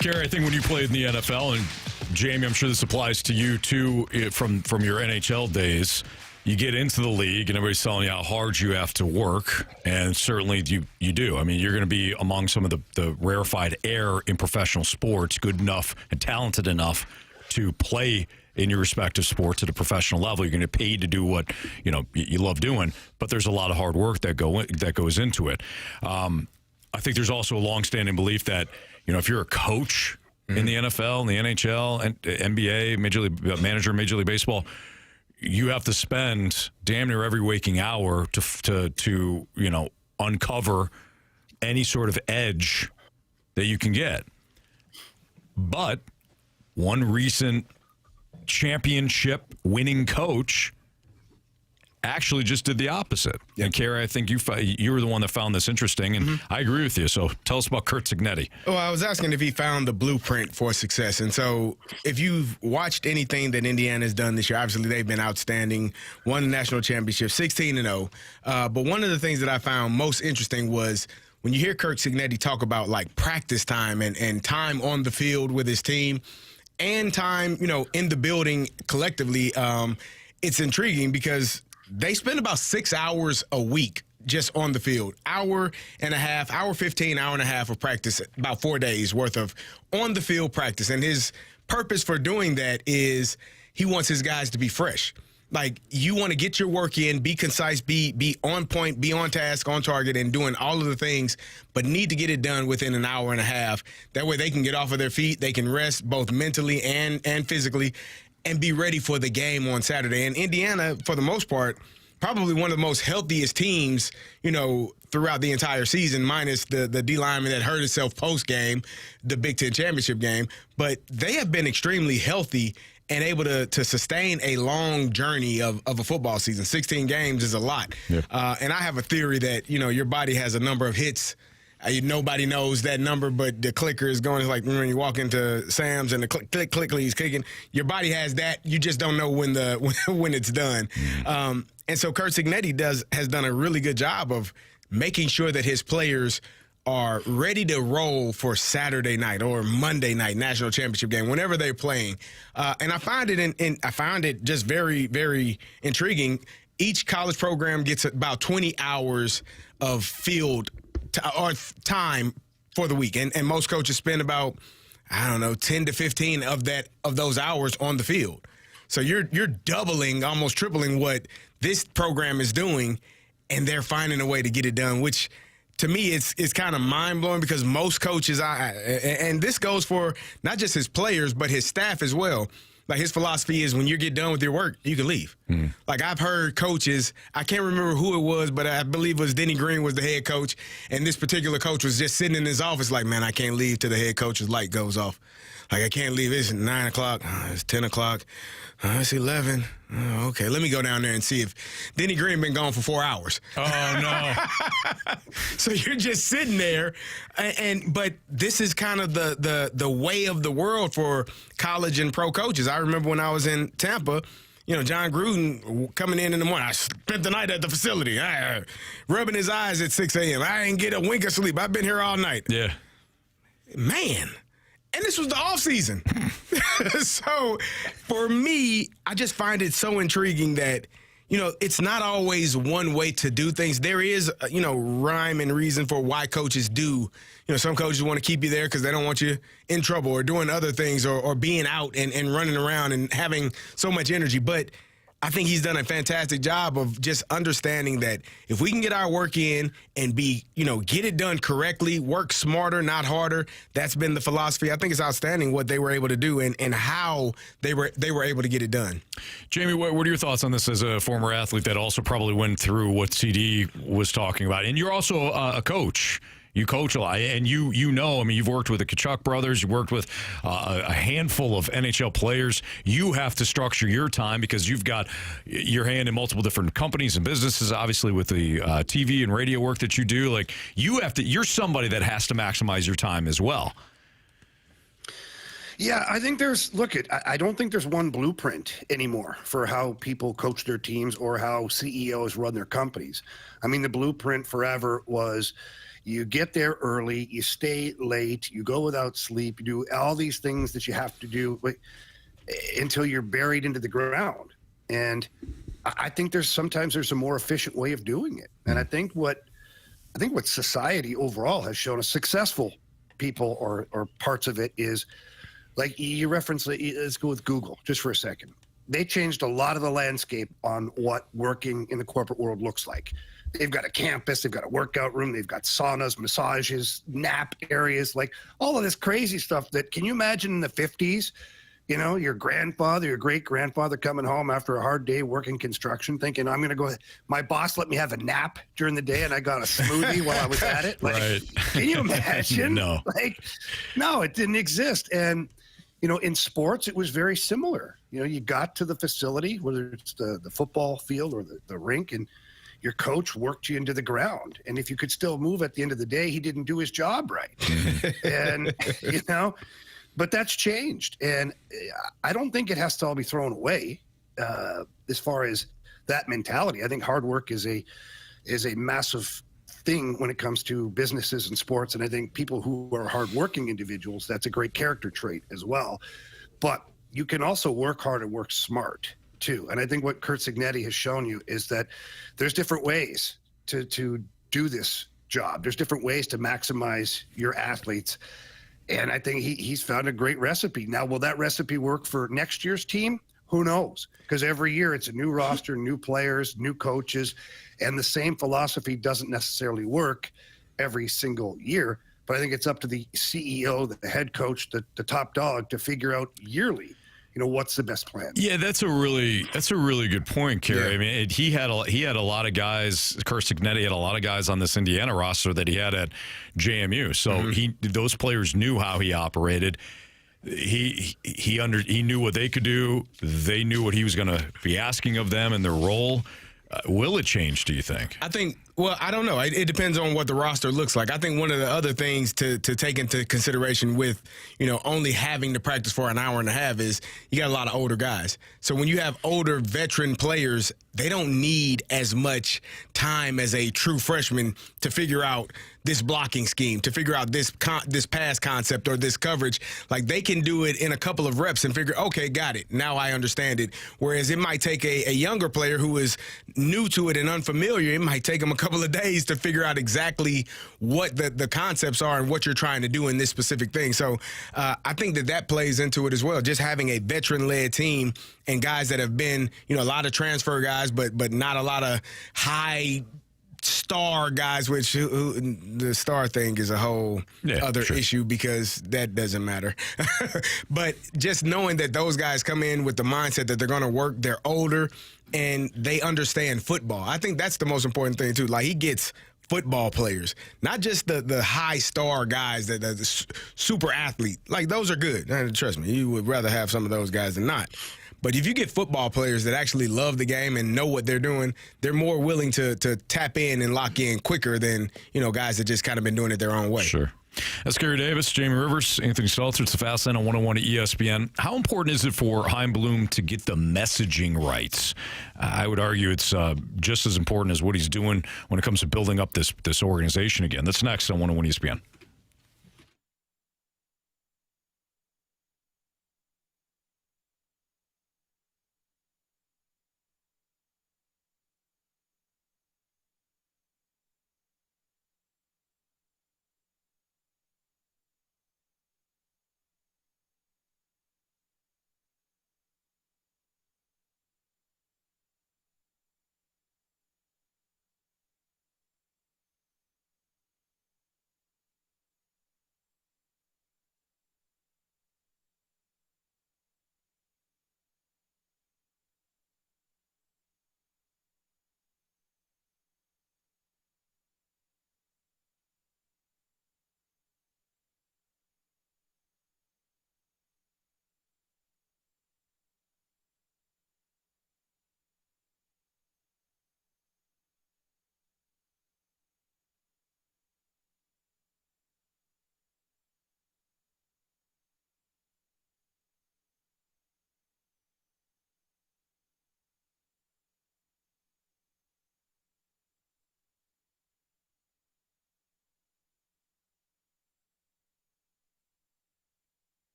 Kerry, I think when you played in the NFL, and Jamie, I'm sure this applies to you too from your NHL days, you get into the league and everybody's telling you how hard you have to work, and certainly you do. I mean, you're going to be among some of the rarefied air in professional sports, good enough and talented enough to play in your respective sports at a professional level. You're going to get paid to do what you love doing, but there's a lot of hard work that goes into it. I think there's also a longstanding belief that if you're a coach in the NFL, in the NHL, and NBA, Major League manager, Major League Baseball, you have to spend damn near every waking hour to uncover any sort of edge that you can get. But one recent championship winning coach actually just did the opposite. Yep. And Kerry, I think you were the one that found this interesting, and I agree with you. So tell us about Curt Cignetti. Well, I was asking if he found the blueprint for success. And so if you've watched anything that Indiana's done this year, obviously they've been outstanding, won the national championship, 16-0. But one of the things that I found most interesting was when you hear Curt Cignetti talk about like practice time and time on the field with his team and time, in the building collectively, it's intriguing because they spend about 6 hours a week just on the field. Hour and a half, hour 15, hour and a half of practice, about 4 days worth of on the field practice. And his purpose for doing that is he wants his guys to be fresh. Like, you want to get your work in, be concise, be on point, be on task, on target, and doing all of the things, but need to get it done within an hour and a half. That way they can get off of their feet, they can rest both mentally and physically, and be ready for the game on Saturday. And Indiana, for the most part, probably one of the most healthiest teams, throughout the entire season, minus the D lineman that hurt himself post-game, the Big Ten championship game. But they have been extremely healthy and able to sustain a long journey of a football season. 16 games is a lot. Yeah. And I have a theory that, your body has a number of hits. Nobody knows that number, but the clicker is going. It's like when you walk into Sam's and the click, he's clicking. Your body has that. You just don't know when it's done. And so Curt Cignetti has done a really good job of making sure that his players are ready to roll for Saturday night or Monday night national championship game, whenever they're playing. And I find it just very, very intriguing. Each college program gets about 20 hours of field or time for the week. And most coaches spend about, 10 to 15 of those hours on the field. So you're doubling, almost tripling what this program is doing, and they're finding a way to get it done, which to me it's kind of mind-blowing because most coaches, and this goes for not just his players, but his staff as well. Like, his philosophy is when you get done with your work, you can leave. Like, I've heard coaches, I can't remember who it was, but I believe it was Denny Green was the head coach, and this particular coach was just sitting in his office like, man, I can't leave till the head coach's light goes off. Like, I can't leave. It's 9 o'clock. It's 10 o'clock. It's 11. Okay, let me go down there and see if Denny Green been gone for 4 hours. Oh, no. So you're just sitting there, but this is kind of the way of the world for college and pro coaches. I remember when I was in Tampa, John Gruden coming in the morning. I spent the night at the facility, rubbing his eyes at 6 a.m. I didn't get a wink of sleep. I've been here all night. Yeah. Man. And this was the off season. So for me, I just find it so intriguing that, it's not always one way to do things. There is, rhyme and reason for why coaches do. Some coaches want to keep you there because they don't want you in trouble or doing other things or being out and running around and having so much energy. But I think he's done a fantastic job of just understanding that if we can get our work in and get it done correctly, work smarter, not harder, that's been the philosophy. I think it's outstanding what they were able to do and how they were able to get it done. Jamie, what are your thoughts on this as a former athlete that also probably went through what CD was talking about? And you're also a coach. You coach a lot, and you've worked with the Kachuk brothers, you've worked with a handful of NHL players. You have to structure your time because you've got your hand in multiple different companies and businesses, obviously with the TV and radio work that you do. Like, you're somebody that has to maximize your time as well. Yeah, I think I don't think there's one blueprint anymore for how people coach their teams or how CEOs run their companies. I mean, the blueprint forever was, You get there early, you stay late, you go without sleep, you do all these things that you have to do until you're buried into the ground. And I think sometimes there's a more efficient way of doing it. And I think what society overall has shown us, successful people or parts of it, is like you referenced. Let's go with Google just for a second. They changed a lot of the landscape on what working in the corporate world looks like. They've got a campus, they've got a workout room, they've got saunas, massages, nap areas, like all of this crazy stuff that, can you imagine in the 50s, you know, your grandfather, your great grandfather coming home after a hard day working construction thinking, I'm going to go, my boss let me have a nap during the day and I got a smoothie while I was at it. Like, Right. Can you imagine? No. Like, no, it didn't exist. And, you know, in sports, it was very similar. You know, you got to the facility, whether it's the football field or the rink, and your coach worked you into the ground. And if you could still move at the end of the day, he didn't do his job right. And, you know, but that's changed. And I don't think it has to all be thrown away as far as that mentality. I think hard work is a massive thing when it comes to businesses and sports. And I think people who are hardworking individuals, that's a great character trait as well. But you can also work hard and work smart too. And I think what Curt Cignetti has shown you is that there's different ways to do this job. There's different ways to maximize your athletes. And I think he's found a great recipe. Now, will that recipe work for next year's team? Who knows? Because every year it's a new roster, new players, new coaches, and the same philosophy doesn't necessarily work every single year. But I think it's up to the CEO, the head coach, the top dog to figure out yearly, you know, what's the best plan. Yeah, that's a really good point, Kerry. Yeah. I mean, he had a lot of guys. Curt Cignetti had a lot of guys on this Indiana roster that he had at JMU. So those players knew how he operated. He knew what they could do. They knew what he was going to be asking of them and their role. Will it change, do you think? I think, well, I don't know. It depends on what the roster looks like. I think one of the other things to take into consideration with, you know, only having to practice for an hour and a half is you got a lot of older guys. So when you have older veteran players, they don't need as much time as a true freshman to figure out this blocking scheme, to figure out this pass concept or this coverage. Like, they can do it in a couple of reps and figure, okay, got it. Now I understand it. Whereas it might take a younger player who is new to it and unfamiliar, it might take them a couple of days to figure out exactly what the concepts are and what you're trying to do in this specific thing. So I think that plays into it as well. Just having a veteran-led team and guys that have been, you know, a lot of transfer guys, but not a lot of high star guys, which the star thing is a whole other issue because that doesn't matter. But just knowing that those guys come in with the mindset that they're going to work, they're older, and they understand football. I think that's the most important thing, too. Like, he gets football players, not just the high star guys, the super athlete. Like, those are good. Trust me, you would rather have some of those guys than not. But if you get football players that actually love the game and know what they're doing, they're more willing to tap in and lock in quicker than, you know, guys that just kind of been doing it their own way. Sure. That's Kerry Davis, Jamie Rivers, Anthony Stalter. It's the Fast Lane on 101 at ESPN. How important is it for Chaim Bloom to get the messaging right? I would argue it's just as important as what he's doing when it comes to building up this organization again. That's next on 101 ESPN.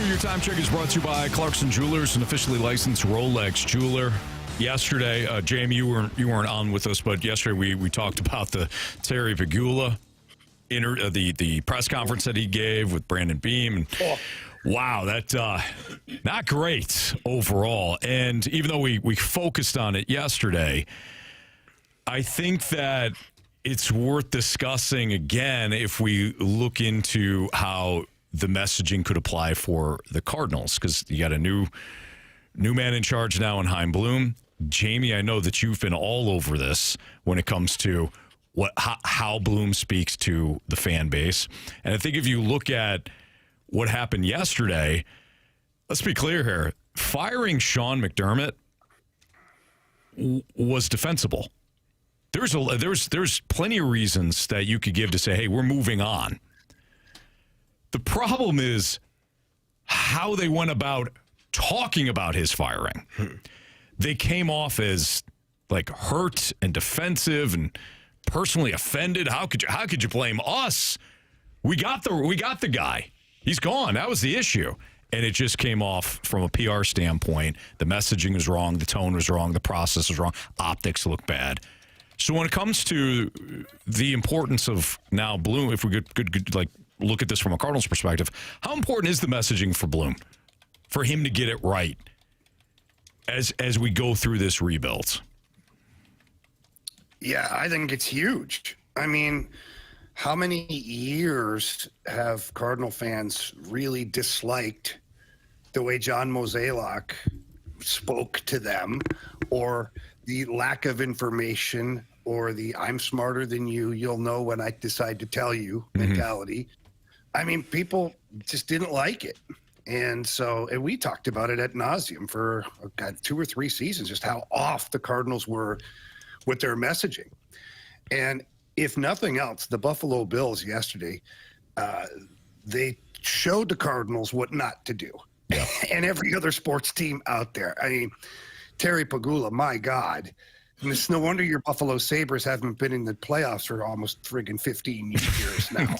Your time check is brought to you by Clarkson Jewelers, an officially licensed Rolex jeweler. Yesterday, Jamie, you weren't on with us, but yesterday we talked about the Terry Pegula the press conference that he gave with Brandon Beam. And wow, that not great overall. And even though we focused on it yesterday, I think that it's worth discussing again if we look into how the messaging could apply for the Cardinals, because you got a new man in charge now in Chaim Bloom. Jamie, I know that you've been all over this when it comes to how Bloom speaks to the fan base. And I think if you look at what happened yesterday, let's be clear here. Firing Sean McDermott was defensible. There's plenty of reasons that you could give to say, hey, we're moving on. The problem is how they went about talking about his firing. They came off as like hurt and defensive and personally offended. How could you blame us? We got the guy. He's gone. That was the issue. And it just came off from a PR standpoint. The messaging was wrong. The tone was wrong. The process was wrong. Optics look bad. So when it comes to the importance of now Bloom, if we could like look at this from a Cardinals perspective, how important is the messaging for Bloom, for him to get it right as we go through this rebuild? Yeah, I think it's huge. I mean, how many years have Cardinal fans really disliked the way John Mozeliak spoke to them, or the lack of information, or the I'm smarter than you, you'll know when I decide to tell you mentality? I mean, people just didn't like it. And we talked about it ad nauseum for 2 or 3 seasons, just how off the Cardinals were with their messaging. And if nothing else, the Buffalo Bills yesterday, they showed the Cardinals what not to do. Yeah. And every other sports team out there. I mean, Terry Pegula, my God. And it's no wonder your Buffalo Sabres haven't been in the playoffs for almost friggin' 15 years now.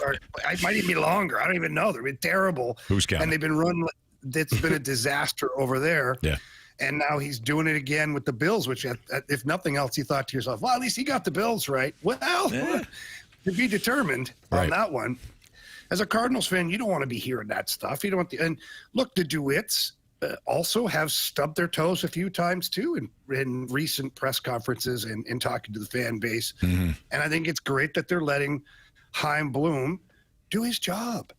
Or it might even be longer. I don't even know. They've been terrible. Who's counting? And they've been run. It's been a disaster over there. Yeah. And now he's doing it again with the Bills, which, if nothing else, you thought to yourself, well, at least he got the Bills right. Well, to be determined on that one. As a Cardinals fan, you don't want to be hearing that stuff. You don't want and look, the DeWitts also have stubbed their toes a few times too in recent press conferences and talking to the fan base. Mm-hmm. And I think it's great that they're letting Chaim Bloom do his job.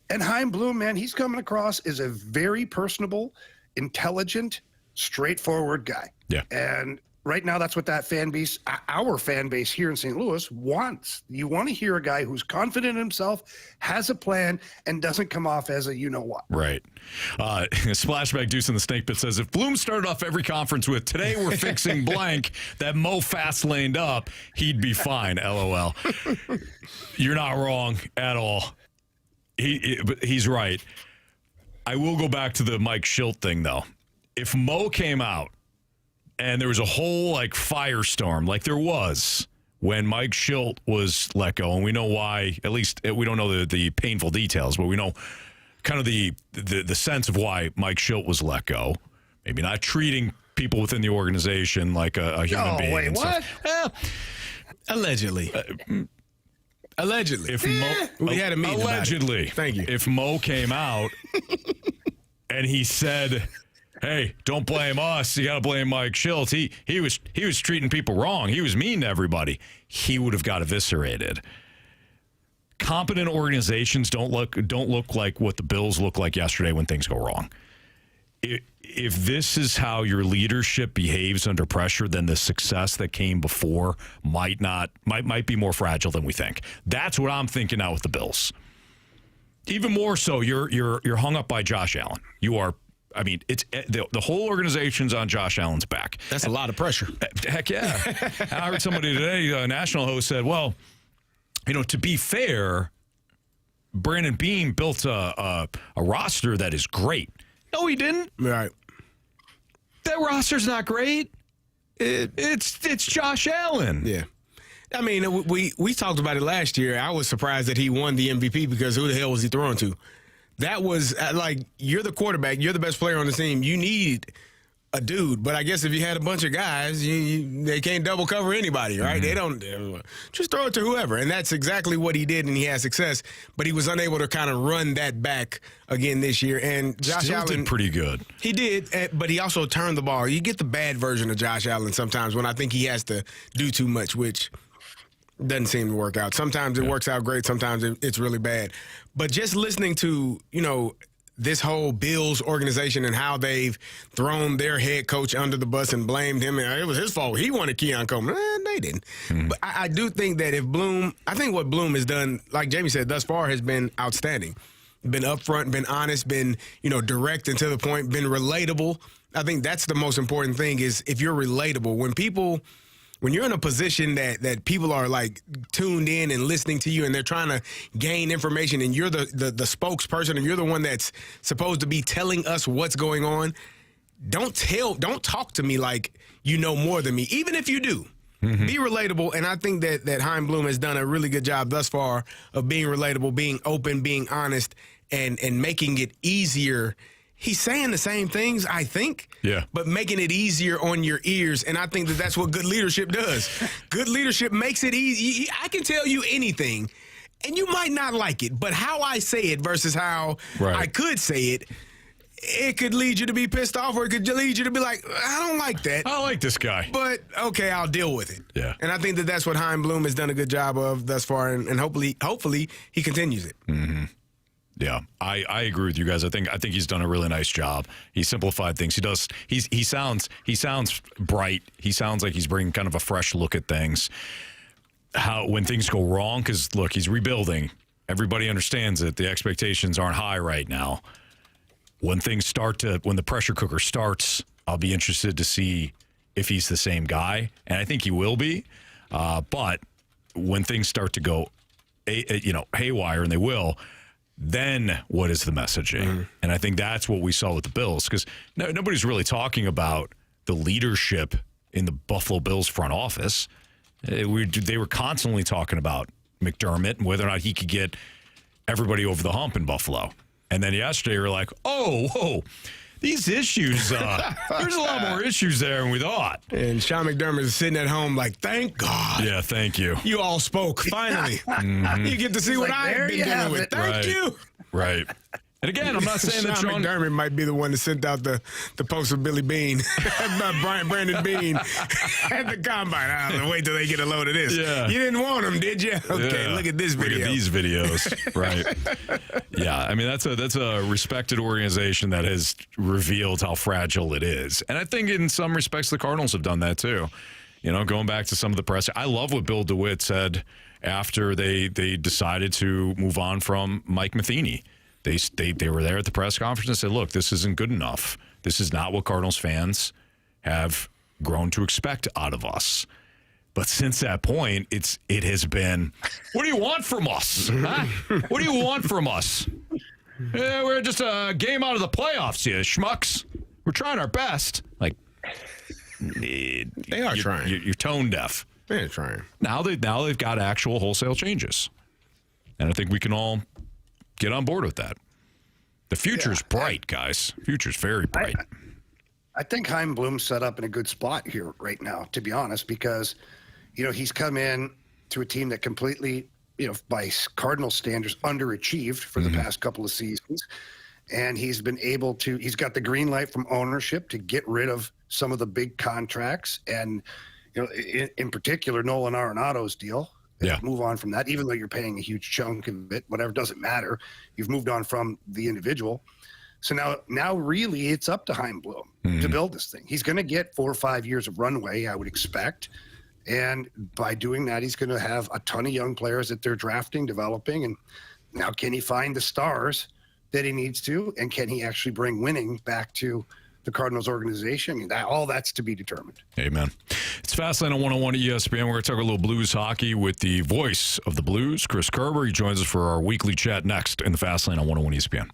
And Chaim Bloom, man, he's coming across as a very personable, intelligent, straightforward guy. Yeah. And right now, that's what that fan base, our fan base here in St. Louis, wants. You want to hear a guy who's confident in himself, has a plan, and doesn't come off as a you-know-what. Right. Splashback Deuce in the Snake Pit says, if Bloom started off every conference with, today we're fixing blank, that Mo fast-laned up, he'd be fine, LOL. You're not wrong at all. He's right. I will go back to the Mike Schilt thing, though. If Mo came out, and there was a whole firestorm like there was when Mike Schilt was let go, and we know why. At least we don't know the painful details, but we know kind of the sense of why Mike Schilt was let go. Maybe not treating people within the organization like a human being. Wait, what? Allegedly. Allegedly. If Mo, we had a meeting. Allegedly. About it. Thank you. If Mo came out and he said, hey, don't blame us. You got to blame Mike Schilt. He was treating people wrong. He was mean to everybody. He would have got eviscerated. Competent organizations don't look like what the Bills looked like yesterday when things go wrong. If this is how your leadership behaves under pressure, then the success that came before might be more fragile than we think. That's what I'm thinking now with the Bills. Even more so, you're hung up by Josh Allen. You are. I mean, it's the whole organization's on Josh Allen's back. That's a lot of pressure. Heck yeah. I heard somebody today, a national host said, well, to be fair, Brandon Beam built a roster that is great. No, he didn't. Right. That roster's not great. It's Josh Allen. Yeah. I mean, we talked about it last year. I was surprised that he won the MVP because who the hell was he throwing to? that was like, you're the quarterback, you're the best player on the team. You need a dude, but I guess if you had a bunch of guys, they can't double cover anybody, right? They don't just throw it to whoever, and that's exactly what he did, and he had success. But he was unable to kind of run that back again this year. And Josh Still Allen did pretty good. He did, but he also turned the ball. You get the bad version of Josh Allen sometimes when I think he has to do too much, which doesn't seem to work out. Sometimes it works out great. Sometimes it's really bad. But just listening to this whole Bills organization and how they've thrown their head coach under the bus and blamed him. And it was his fault. He wanted Keon Coleman. They didn't. But I do think that I think what Bloom has done, like Jamie said, thus far has been outstanding. Been upfront, been honest, been, direct and to the point, been relatable. I think that's the most important thing is if you're relatable. When you're in a position that people are like tuned in and listening to you and they're trying to gain information and you're the spokesperson and you're the one that's supposed to be telling us what's going on, don't talk to me like you know more than me, even if you do. Be relatable, and I think that Chaim Bloom has done a really good job thus far of being relatable, being open, being honest, and making it easier. He's saying the same things, I think, but making it easier on your ears, and I think that's what good leadership does. Good leadership makes it easy. I can tell you anything, and you might not like it, but how I say it versus how I could say it could lead you to be pissed off, or it could lead you to be like, I don't like that. I like this guy. But, okay, I'll deal with it. Yeah. And I think that's what Chaim Bloom has done a good job of thus far, and hopefully he continues it. Yeah, I agree with you guys. I think he's done a really nice job. He simplified things. He sounds bright. He sounds like he's bringing kind of a fresh look at things. When things go wrong, because look, he's rebuilding. Everybody understands it. The expectations aren't high right now. When the pressure cooker starts, I'll be interested to see if he's the same guy, and I think he will be. But when things start to go, haywire, and they will. Then what is the messaging? And I think that's what we saw with the Bills, because nobody's really talking about the leadership in the Buffalo Bills front office. They were constantly talking about McDermott and whether or not he could get everybody over the hump in Buffalo. And then yesterday we're like, whoa, these issues, there's a lot more issues there than we thought. And Sean McDermott is sitting at home like, thank God. Yeah, thank you. You all spoke, finally. You get to see what I've been dealing with. Thank you. Right. And again, I'm not saying that Sean McDermott might be the one that sent out the post of Billy Bean, Brandon Bean at the combine. I'll wait till they get a load of this. Yeah. You didn't want them, did you? Okay, look at this video. Look at these videos. Right. Yeah, I mean, that's a respected organization that has revealed how fragile it is. And I think in some respects the Cardinals have done that too. Going back to some of the press. I love what Bill DeWitt said after they decided to move on from Mike Matheny. They were there at the press conference and said, look, this isn't good enough. This is not what Cardinals fans have grown to expect out of us. But since that point, it has been, what do you want from us? Huh? What do you want from us? We're just a game out of the playoffs, you schmucks. We're trying our best. Like, they are trying. You're tone deaf. They're trying. Now they've got actual wholesale changes. And I think we can all get on board with that. The future's bright, guys. Future's very bright. I think Chaim Bloom's set up in a good spot here right now, to be honest, because, he's come in to a team that completely, by Cardinal standards, underachieved for the past couple of seasons. And he's been able to, he's got the green light from ownership to get rid of some of the big contracts. And, in particular, Nolan Arenado's deal. Yeah. Move on from that, even though you're paying a huge chunk of it, whatever, doesn't matter. You've moved on from the individual. So now really it's up to Chaim Bloom to build this thing. He's going to get 4 or 5 years of runway, I would expect. And by doing that, he's going to have a ton of young players that they're drafting, developing. And now can he find the stars that he needs to? And can he actually bring winning back to the Cardinals organization? I mean, all that's to be determined. Amen. It's Fastlane on 101 at ESPN. We're going to talk a little Blues hockey with the voice of the Blues, Chris Kerber. He joins us for our weekly chat next in the Fastlane on 101 ESPN.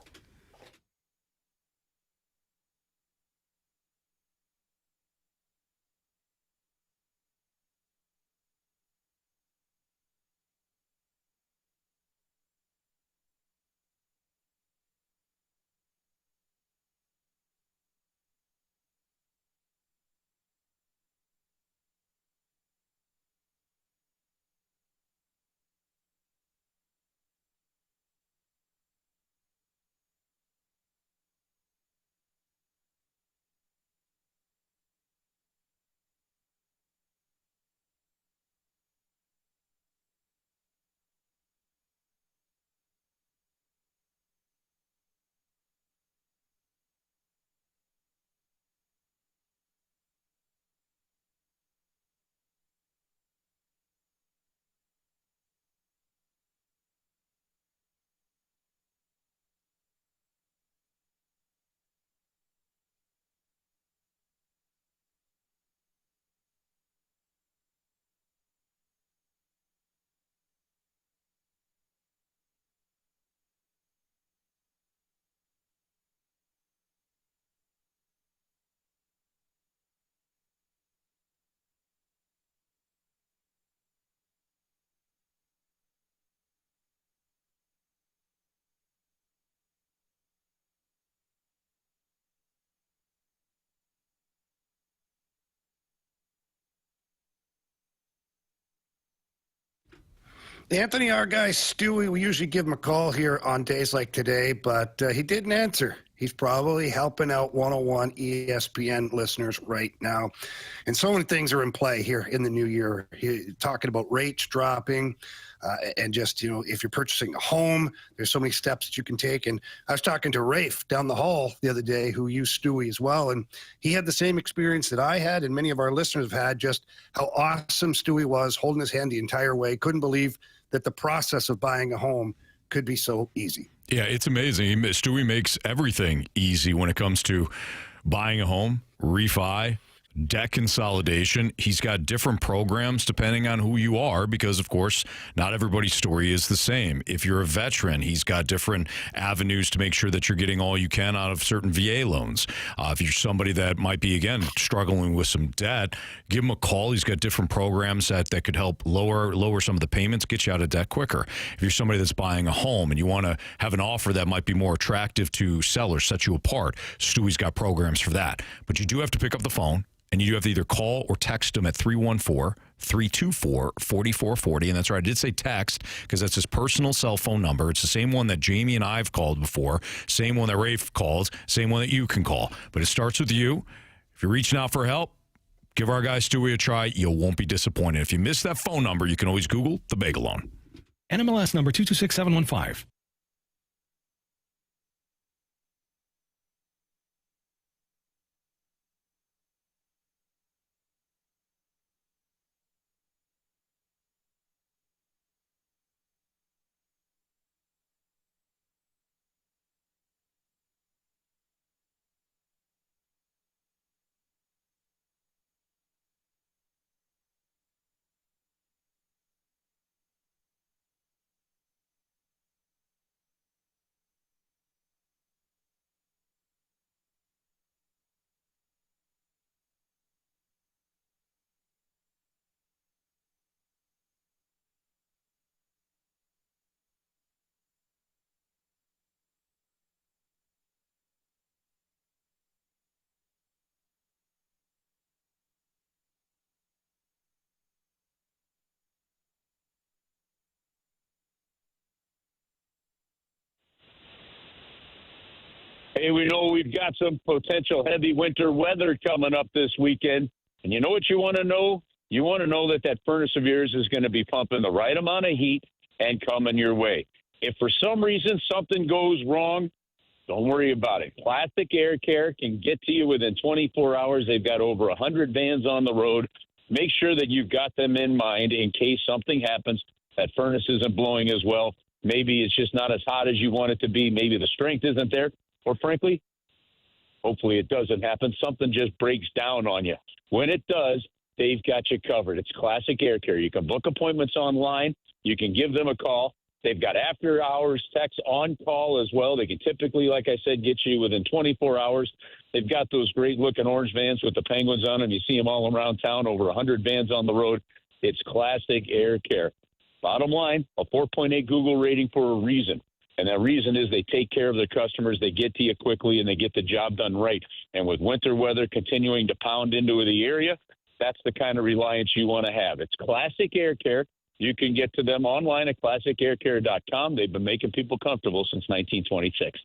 Anthony, our guy Stewie, we usually give him a call here on days like today, but he didn't answer. He's probably helping out 101 ESPN listeners right now. And so many things are in play here in the new year. Talking about rates dropping and just, if you're purchasing a home, there's so many steps that you can take. And I was talking to Rafe down the hall the other day who used Stewie as well. And he had the same experience that I had and many of our listeners have had, just how awesome Stewie was, holding his hand the entire way. Couldn't believe that the process of buying a home could be so easy. Yeah, it's amazing. Stewie makes everything easy when it comes to buying a home, refi, debt consolidation. He's got different programs depending on who you are because, of course, not everybody's story is the same. If you're a veteran, he's got different avenues to make sure that you're getting all you can out of certain VA loans. If you're somebody that might be, again, struggling with some debt, give him a call. He's got different programs that could help lower some of the payments, get you out of debt quicker. If you're somebody that's buying a home and you want to have an offer that might be more attractive to sellers, set you apart, Stewie's got programs for that. But you do have to pick up the phone. And you do have to either call or text him at 314-324-4440. And that's right, I did say text because that's his personal cell phone number. It's the same one that Jamie and I have called before, same one that Rafe calls, same one that you can call. But it starts with you. If you're reaching out for help, give our guy Stewie a try. You won't be disappointed. If you miss that phone number, you can always Google the Bagel Loan. NMLS number 226715. Hey, we know we've got some potential heavy winter weather coming up this weekend. And you know what you want to know? You want to know that furnace of yours is going to be pumping the right amount of heat and coming your way. If for some reason something goes wrong, don't worry about it. Classic Air Care can get to you within 24 hours. They've got over 100 vans on the road. Make sure that you've got them in mind in case something happens. That furnace isn't blowing as well. Maybe it's just not as hot as you want it to be. Maybe the strength isn't there. Or frankly, hopefully it doesn't happen. Something just breaks down on you. When it does, they've got you covered. It's Classic Air Care. You can book appointments online. You can give them a call. They've got after-hours techs on call as well. They can typically, like I said, get you within 24 hours. They've got those great-looking orange vans with the penguins on them. You see them all around town, over 100 vans on the road. It's Classic Air Care. Bottom line, a 4.8 Google rating for a reason. And that reason is they take care of their customers, they get to you quickly, and they get the job done right. And with winter weather continuing to pound into the area, that's the kind of reliance you want to have. It's Classic Air Care. You can get to them online at classicaircare.com. They've been making people comfortable since 1926.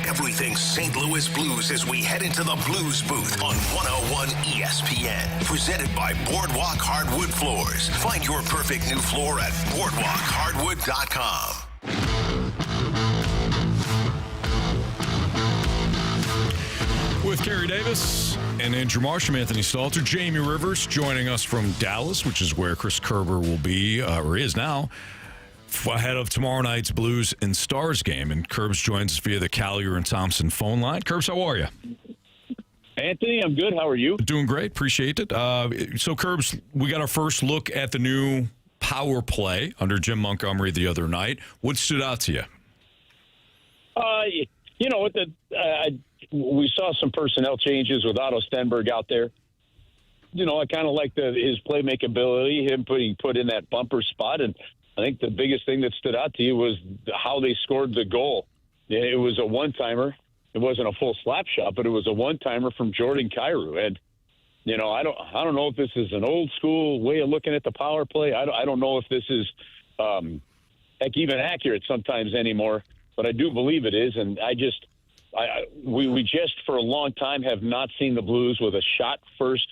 Everything St. Louis Blues as we head into the Blues booth on 101 ESPN. Presented by Boardwalk Hardwood Floors. Find your perfect new floor at boardwalkhardwood.com. With Kerry Davis and Andrew Marsham, Anthony Stalter, Jamie Rivers joining us from Dallas, which is where Chris Kerber will be, or is now, ahead of tomorrow night's Blues and Stars game. And Curbs joins us via the Collier and Thompson phone line. Curbs, how are you? Anthony, I'm good. How are you? Doing great. Appreciate it. So, Curbs, we got our first look at the new power play under Jim Montgomery the other night. What stood out to you? you know, we saw some personnel changes with Otto Stenberg out there. You know, I kind of like his playmaking ability, him being put in that bumper spot. And I think the biggest thing that stood out to you was how they scored the goal. It was a one-timer. It wasn't a full slap shot, but it was a one-timer from Jordan Kyrou. And, you know, I don't know if this is an old school way of looking at the power play. I don't know if this is even accurate sometimes anymore, but I do believe it is. And we just for a long time have not seen the Blues with a shot first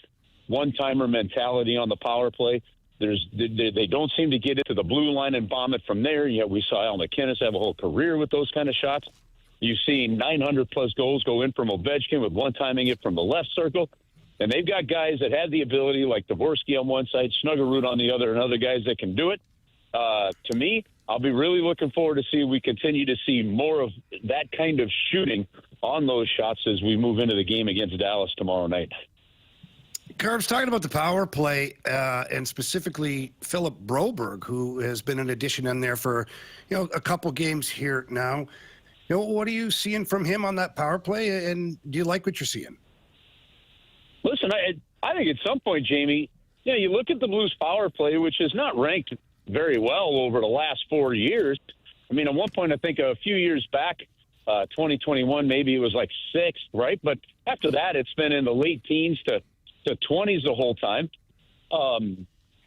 one-timer mentality on the power play. They don't seem to get it to the blue line and bomb it from there. Yet we saw Al McInnes have a whole career with those kind of shots. You've seen 900-plus goals go in from Ovechkin with one-timing it from the left circle. And they've got guys that have the ability, like Dvorsky on one side, Snuggerud on the other, and other guys that can do it. To me, I'll be really looking forward to see we continue to see more of that kind of shooting on those shots as we move into the game against Dallas tomorrow night. Kerb's talking about the power play, and specifically Philip Broberg, who has been an addition in there for, a couple games here now. What are you seeing from him on that power play, and do you like what you're seeing? Listen, I think at some point, Jamie, you look at the Blues power play, which is not ranked very well over the last 4 years. I mean, at one point, I think a few years back, 2021, maybe it was like sixth, right? But after that, it's been in the late teens to 20s the whole time.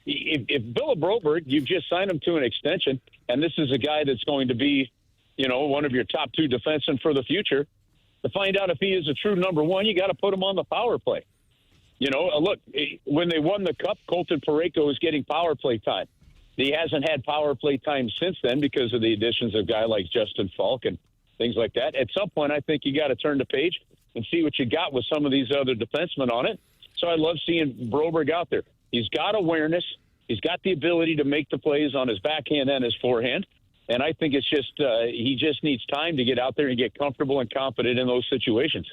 If Philip Broberg, you've just signed him to an extension, and this is a guy that's going to be, one of your top two defensemen for the future. To find out if he is a true number one, you got to put him on the power play. Look, when they won the Cup, Colton Parayko is getting power play time. He hasn't had power play time since then because of the additions of a guy like Justin Falk and things like that. At some point, I think you got to turn the page and see what you got with some of these other defensemen on it. So I love seeing Broberg out there. He's got awareness. He's got the ability to make the plays on his backhand and his forehand. And I think it's just he just needs time to get out there and get comfortable and confident in those situations.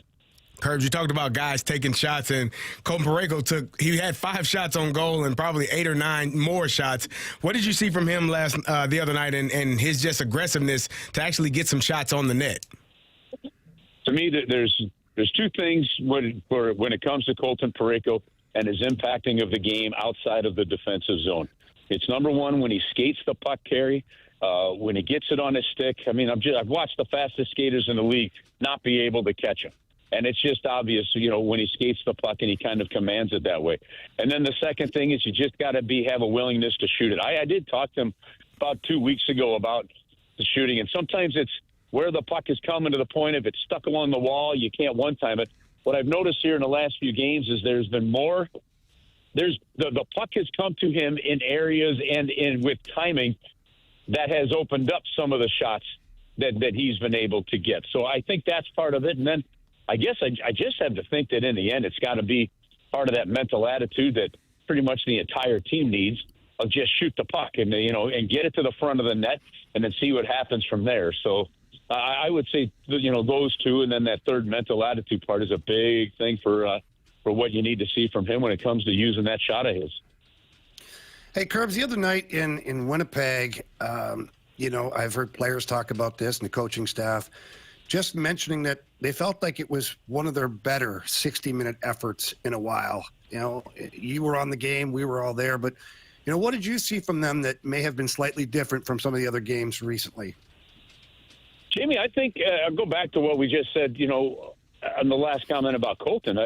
Curbs, you talked about guys taking shots, and Colton Parayko he had 5 shots on goal and probably 8 or 9 more shots. What did you see from him the other night and his just aggressiveness to actually get some shots on the net? To me, there's two things when it comes to Colton Parayko and his impacting of the game outside of the defensive zone. It's number one when he skates the puck carry, when he gets it on his stick. I mean, I've watched the fastest skaters in the league not be able to catch him. And it's just obvious, when he skates the puck and he kind of commands it that way. And then the second thing is you just got to have a willingness to shoot it. I did talk to him about 2 weeks ago about the shooting, and sometimes it's where the puck is coming to the point. If it's stuck along the wall, you can't one-time it. What I've noticed here in the last few games is there's been more. The puck has come to him in areas and with timing that has opened up some of the shots that he's been able to get. So I think that's part of it. And then I guess I just have to think that in the end, it's got to be part of that mental attitude that pretty much the entire team needs of just shoot the puck and, and get it to the front of the net and then see what happens from there. So I would say, those two, and then that third mental attitude part is a big thing for what you need to see from him when it comes to using that shot of his. Hey, Curbs, the other night in Winnipeg, I've heard players talk about this and the coaching staff just mentioning that they felt like it was one of their better 60-minute efforts in a while. You were on the game, we were all there, but, what did you see from them that may have been slightly different from some of the other games recently? Jamie, I think I'll go back to what we just said, on the last comment about Colton.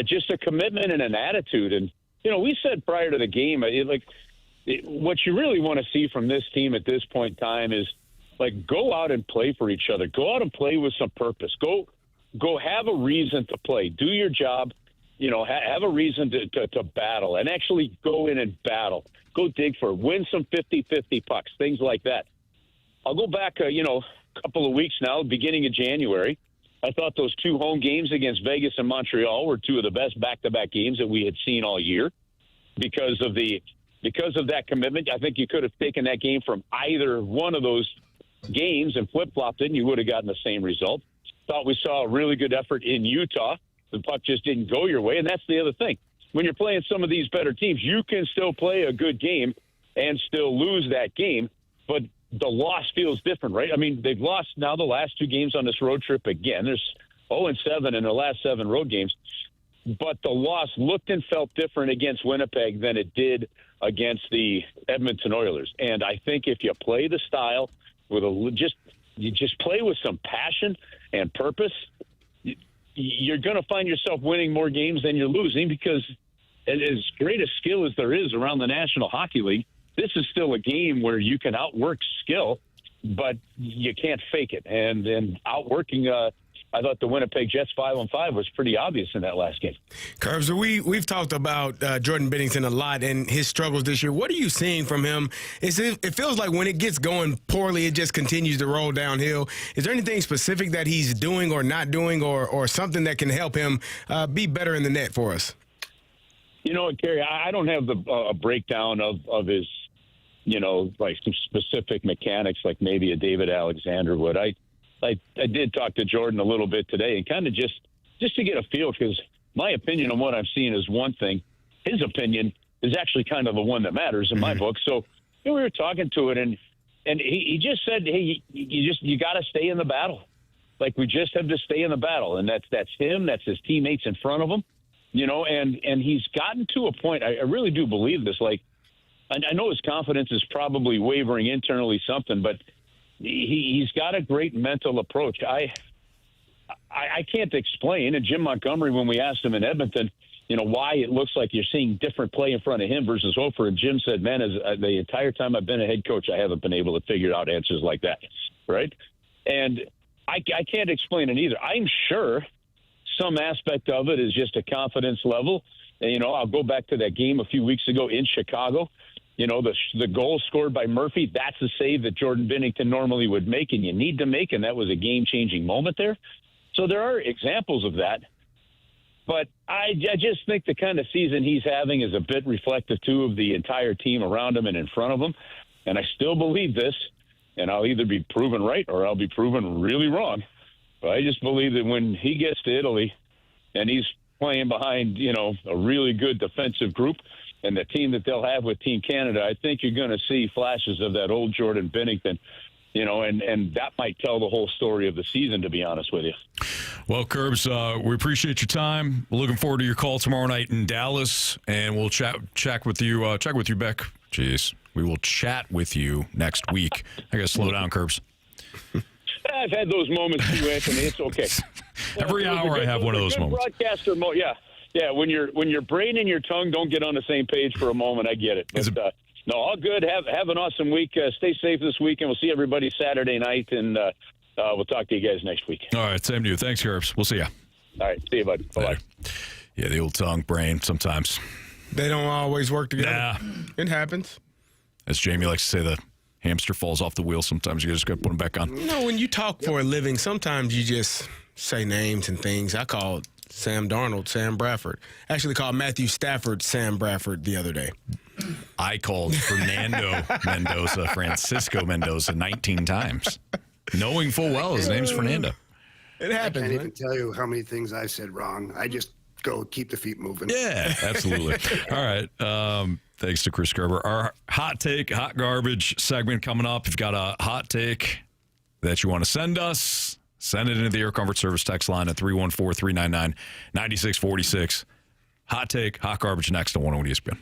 Just a commitment and an attitude. And, we said prior to the game, what you really want to see from this team at this point in time is, go out and play for each other. Go out and play with some purpose. Go have a reason to play. Do your job. Have a reason to battle and actually go in and battle. Go dig for it. Win some 50-50 pucks, things like that. I'll go back, a couple of weeks now, beginning of January. I thought those 2 home games against Vegas and Montreal were 2 of the best back-to-back games that we had seen all year because of that commitment. I think you could have taken that game from either one of those games and flip-flopped it, and you would have gotten the same result. Thought we saw a really good effort in Utah. The puck just didn't go your way, and that's the other thing. When you're playing some of these better teams, you can still play a good game and still lose that game, but the loss feels different, right? I mean, they've lost now the last 2 games on this road trip again. There's 0-7 in the last 7 road games. But the loss looked and felt different against Winnipeg than it did against the Edmonton Oilers. And I think if you play the style with you just play with some passion and purpose, you're going to find yourself winning more games than you're losing, because as great a skill as there is around the National Hockey League, this is still a game where you can outwork skill, but you can't fake it. And outworking, I thought the Winnipeg Jets 5-on-5 was pretty obvious in that last game. Curbs, we've talked about Jordan Binnington a lot and his struggles this year. What are you seeing from him? It feels like when it gets going poorly, it just continues to roll downhill. Is there anything specific that he's doing or not doing, or something that can help him be better in the net for us? You know, Kerry, I don't have a breakdown of his, like some specific mechanics like maybe a David Alexander would. I did talk to Jordan a little bit today, and kind of just to get a feel, because my opinion on what I'm seeing is one thing. His opinion is actually kind of the one that matters in my book. So we were talking to it, and he just said, hey, you got to stay in the battle. Like, we just have to stay in the battle, and that's him. That's his teammates in front of him, and he's gotten to a point. I really do believe this. Like, I know his confidence is probably wavering internally something, but he's got a great mental approach. I can't explain. And Jim Montgomery, when we asked him in Edmonton, why it looks like you're seeing different play in front of him versus Hofer, and Jim said, man, the entire time I've been a head coach, I haven't been able to figure out answers like that, right? And I can't explain it either. I'm sure some aspect of it is just a confidence level. And, I'll go back to that game a few weeks ago in Chicago. The goal scored by Murphy, that's a save that Jordan Binnington normally would make and you need to make, and that was a game-changing moment there. So there are examples of that. But I just think the kind of season he's having is a bit reflective, too, of the entire team around him and in front of him. And I still believe this, and I'll either be proven right or I'll be proven really wrong. But I just believe that when he gets to Italy and he's playing behind, a really good defensive group, and the team that they'll have with Team Canada, I think you're going to see flashes of that old Jordan Binnington, and that might tell the whole story of the season, to be honest with you. Well, Curbs, we appreciate your time. We're looking forward to your call tomorrow night in Dallas, and we'll chat with you. Check with you, Beck. Jeez, we will chat with you next week. I got to slow down, Curbs. I've had those moments too, Anthony. It's okay. Every hour I have one of those moments. Broadcaster Yeah, when your brain and your tongue don't get on the same page for a moment, I get it. But, no, all good. Have an awesome week. Stay safe this week, and we'll see everybody Saturday night, and we'll talk to you guys next week. All right, same to you. Thanks, Curbs. We'll see you. All right, see you, bud. Bye-bye. Yeah, the old tongue, brain, sometimes. They don't always work together. Yeah. It happens. As Jamie likes to say, the hamster falls off the wheel. Sometimes you just got to put them back on. When you talk for a living, sometimes you just say names and things. I called Sam Darnold Sam Bradford. Actually called Matthew Stafford Sam Bradford the other day. I called Fernando Mendoza, Francisco Mendoza 19 times, knowing full well his name's Fernando. It happens. I can't even tell you how many things I said wrong. I just go keep the feet moving. Yeah, absolutely. All right. Thanks to Chris Kerber. Our hot take, hot garbage segment coming up. If you've got a hot take that you want to send us, send it into the Air Comfort Service text line at 314-399-9646. Hot take, hot garbage next on 101 ESPN.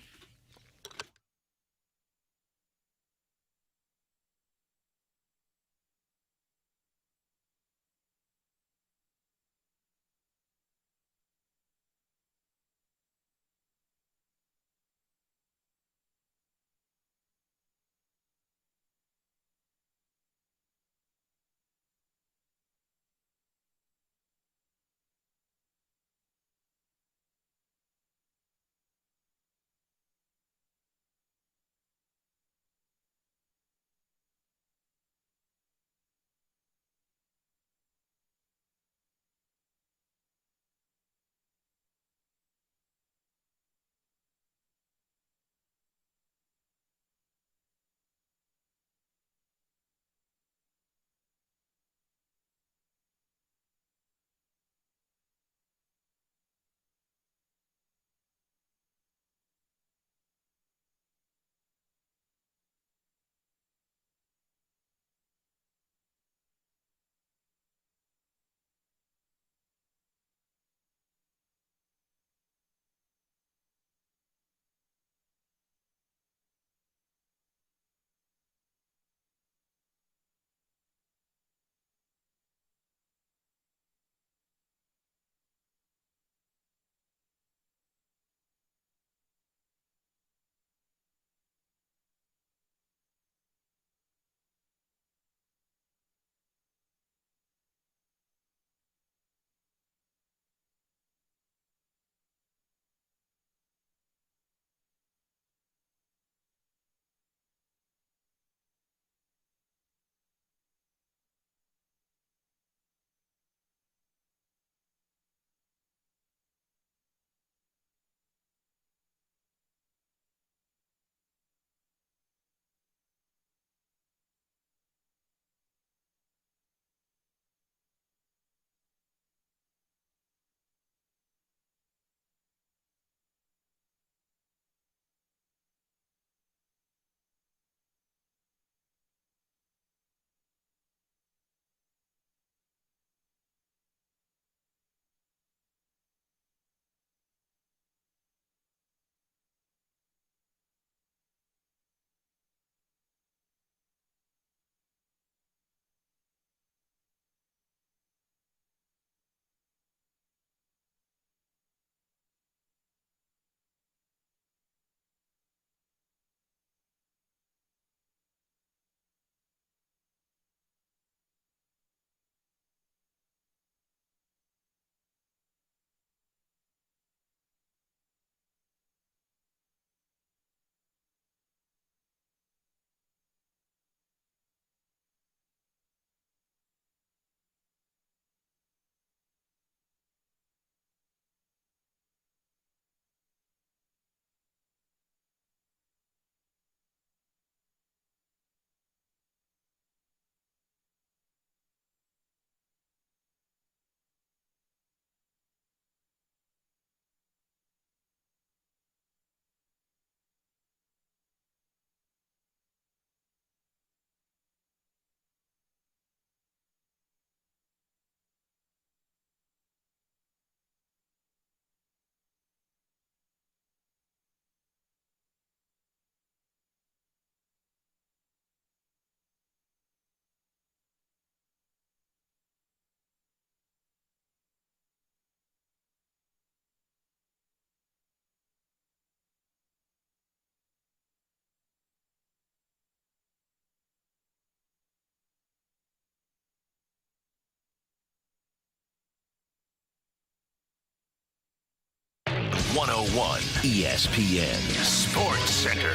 101 ESPN Sports Center.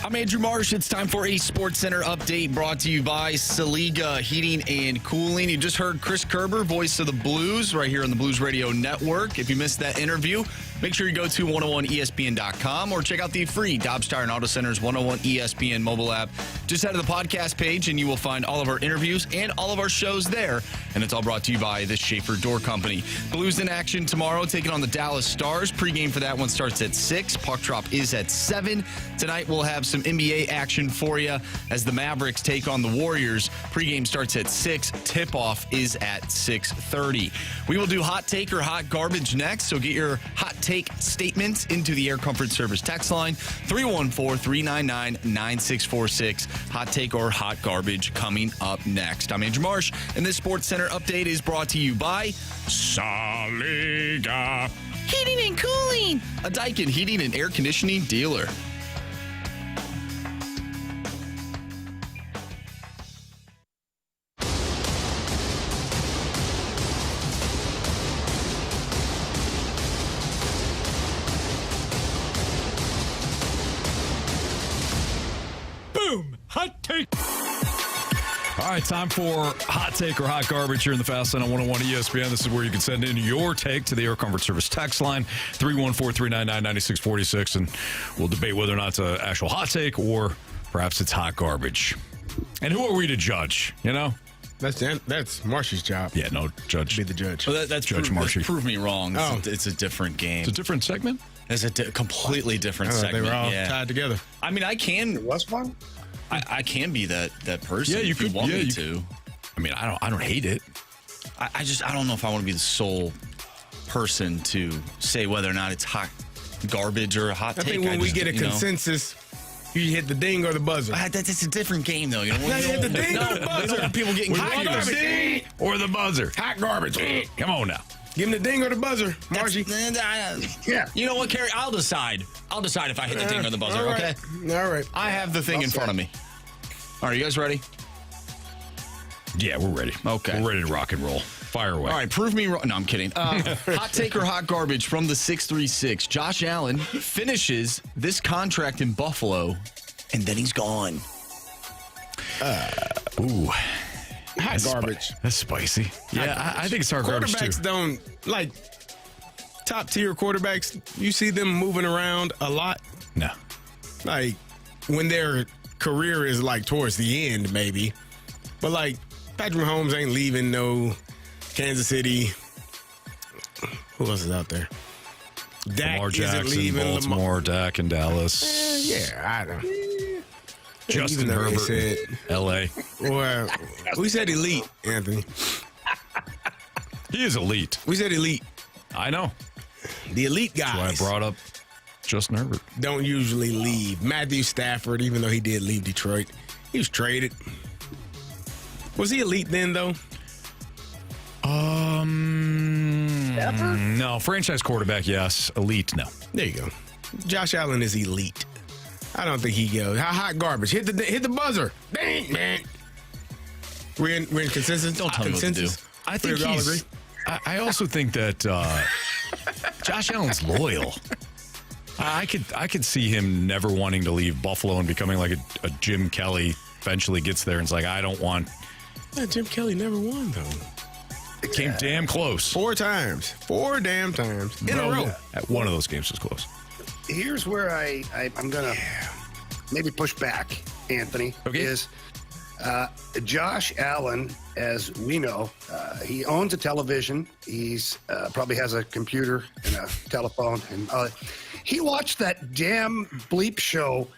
I'm Andrew Marsh. It's time for a Sports Center update brought to you by Saliga Heating and Cooling. You just heard Chris Kerber, voice of the Blues, right here on the Blues Radio Network. If you missed that interview, make sure you go to 101ESPN.com or check out the free Dobbs Tire and Auto Center's 101 ESPN mobile app. Just head to the podcast page and you will find all of our interviews and all of our shows there. And it's all brought to you by the Schaefer Door Company. Blues in action tomorrow, taking on the Dallas Stars. Pregame for that one starts at 6. Puck drop is at 7. Tonight we'll have some NBA action for you as the Mavericks take on the Warriors. Pregame starts at 6. Tip-off is at 6:30. We will do hot take or hot garbage next, so get your hot take statements into the Air Comfort Service text line, 314-399-9646. Hot take or hot garbage coming up next. I'm Andrew Marsh, and this Sports Center update is brought to you by Saliga Heating and Cooling, a Daikin heating and air conditioning dealer. Hot take. All right, time for hot take or hot garbage here in the Fast Lane on 101 ESPN. This is where you can send in your take to the Air Comfort Service text line, 314-399-9646, and we'll debate whether or not it's an actual hot take or perhaps it's hot garbage. And who are we to judge, you know? That's Marshy's job. Yeah, no, judge. Be the judge. Well, that's Judge Marshy. Prove me wrong. It's a different game. It's a different segment? It's a completely different segment. They were all tied together. I mean, I can. It was fun. I can be that person. Yeah, you if could. you want Yeah, me you to. I mean, I don't hate it. I don't know if I want to be the sole person to say whether or not it's hot garbage or a hot I take. think when we get a consensus, you hit the ding or the buzzer. That's a different game, though. You know, No, you hit the ding or the buzzer. we don't want people getting Hot confused. garbage. Or the buzzer. Hot garbage. Come on now. Give him the ding or the buzzer, Marshy. Yeah. You know what, Carey? I'll decide. I'll decide if I hit the ding or the buzzer. All right. Okay. All right. I have the thing in front of me. All right, you guys ready? Yeah, we're ready. Okay. We're ready to rock and roll. Fire away. All right, prove me wrong. No, I'm kidding. Hot take or hot garbage from the 636. Josh Allen finishes this contract in Buffalo, and then he's gone. Ooh. Hot garbage. That's spicy. Yeah, I think it's hard garbage too. Quarterbacks don't, like, top tier quarterbacks, you see them moving around a lot. No. Like, when their career is, like, towards the end, maybe. But, like, Patrick Mahomes ain't leaving no Kansas City. Who else is out there? Dak Lamar isn't Jackson, leaving. Baltimore, Dak in Dallas. Yeah, I don't. Justin Even though they Herbert, said, L.A. well, we said elite, Anthony. He is elite. We said elite. I know. The elite That's why I guys brought up Justin Herbert. don't usually leave. Matthew Stafford, even though he did leave Detroit, he was traded. Was he elite then, though? No, franchise quarterback, yes. Elite, no. There you go. Josh Allen is elite. I don't think he goes. Hot garbage. Hit the buzzer. Dang, man. We're in consensus. Don't tell me what to do. I think We all he's. agree? I also think that Josh Allen's loyal. I could see him never wanting to leave Buffalo and becoming like a Jim Kelly. Eventually gets there and it's like, I don't want. Yeah, Jim Kelly never won, though. It came damn close. 4 times. 4 damn times. In a row. At one of those games was close. Here's where I'm going to maybe push back, Anthony, Okay. is Josh Allen, as we know, he owns a television. He's probably has a computer and a telephone. And he watched that damn bleep show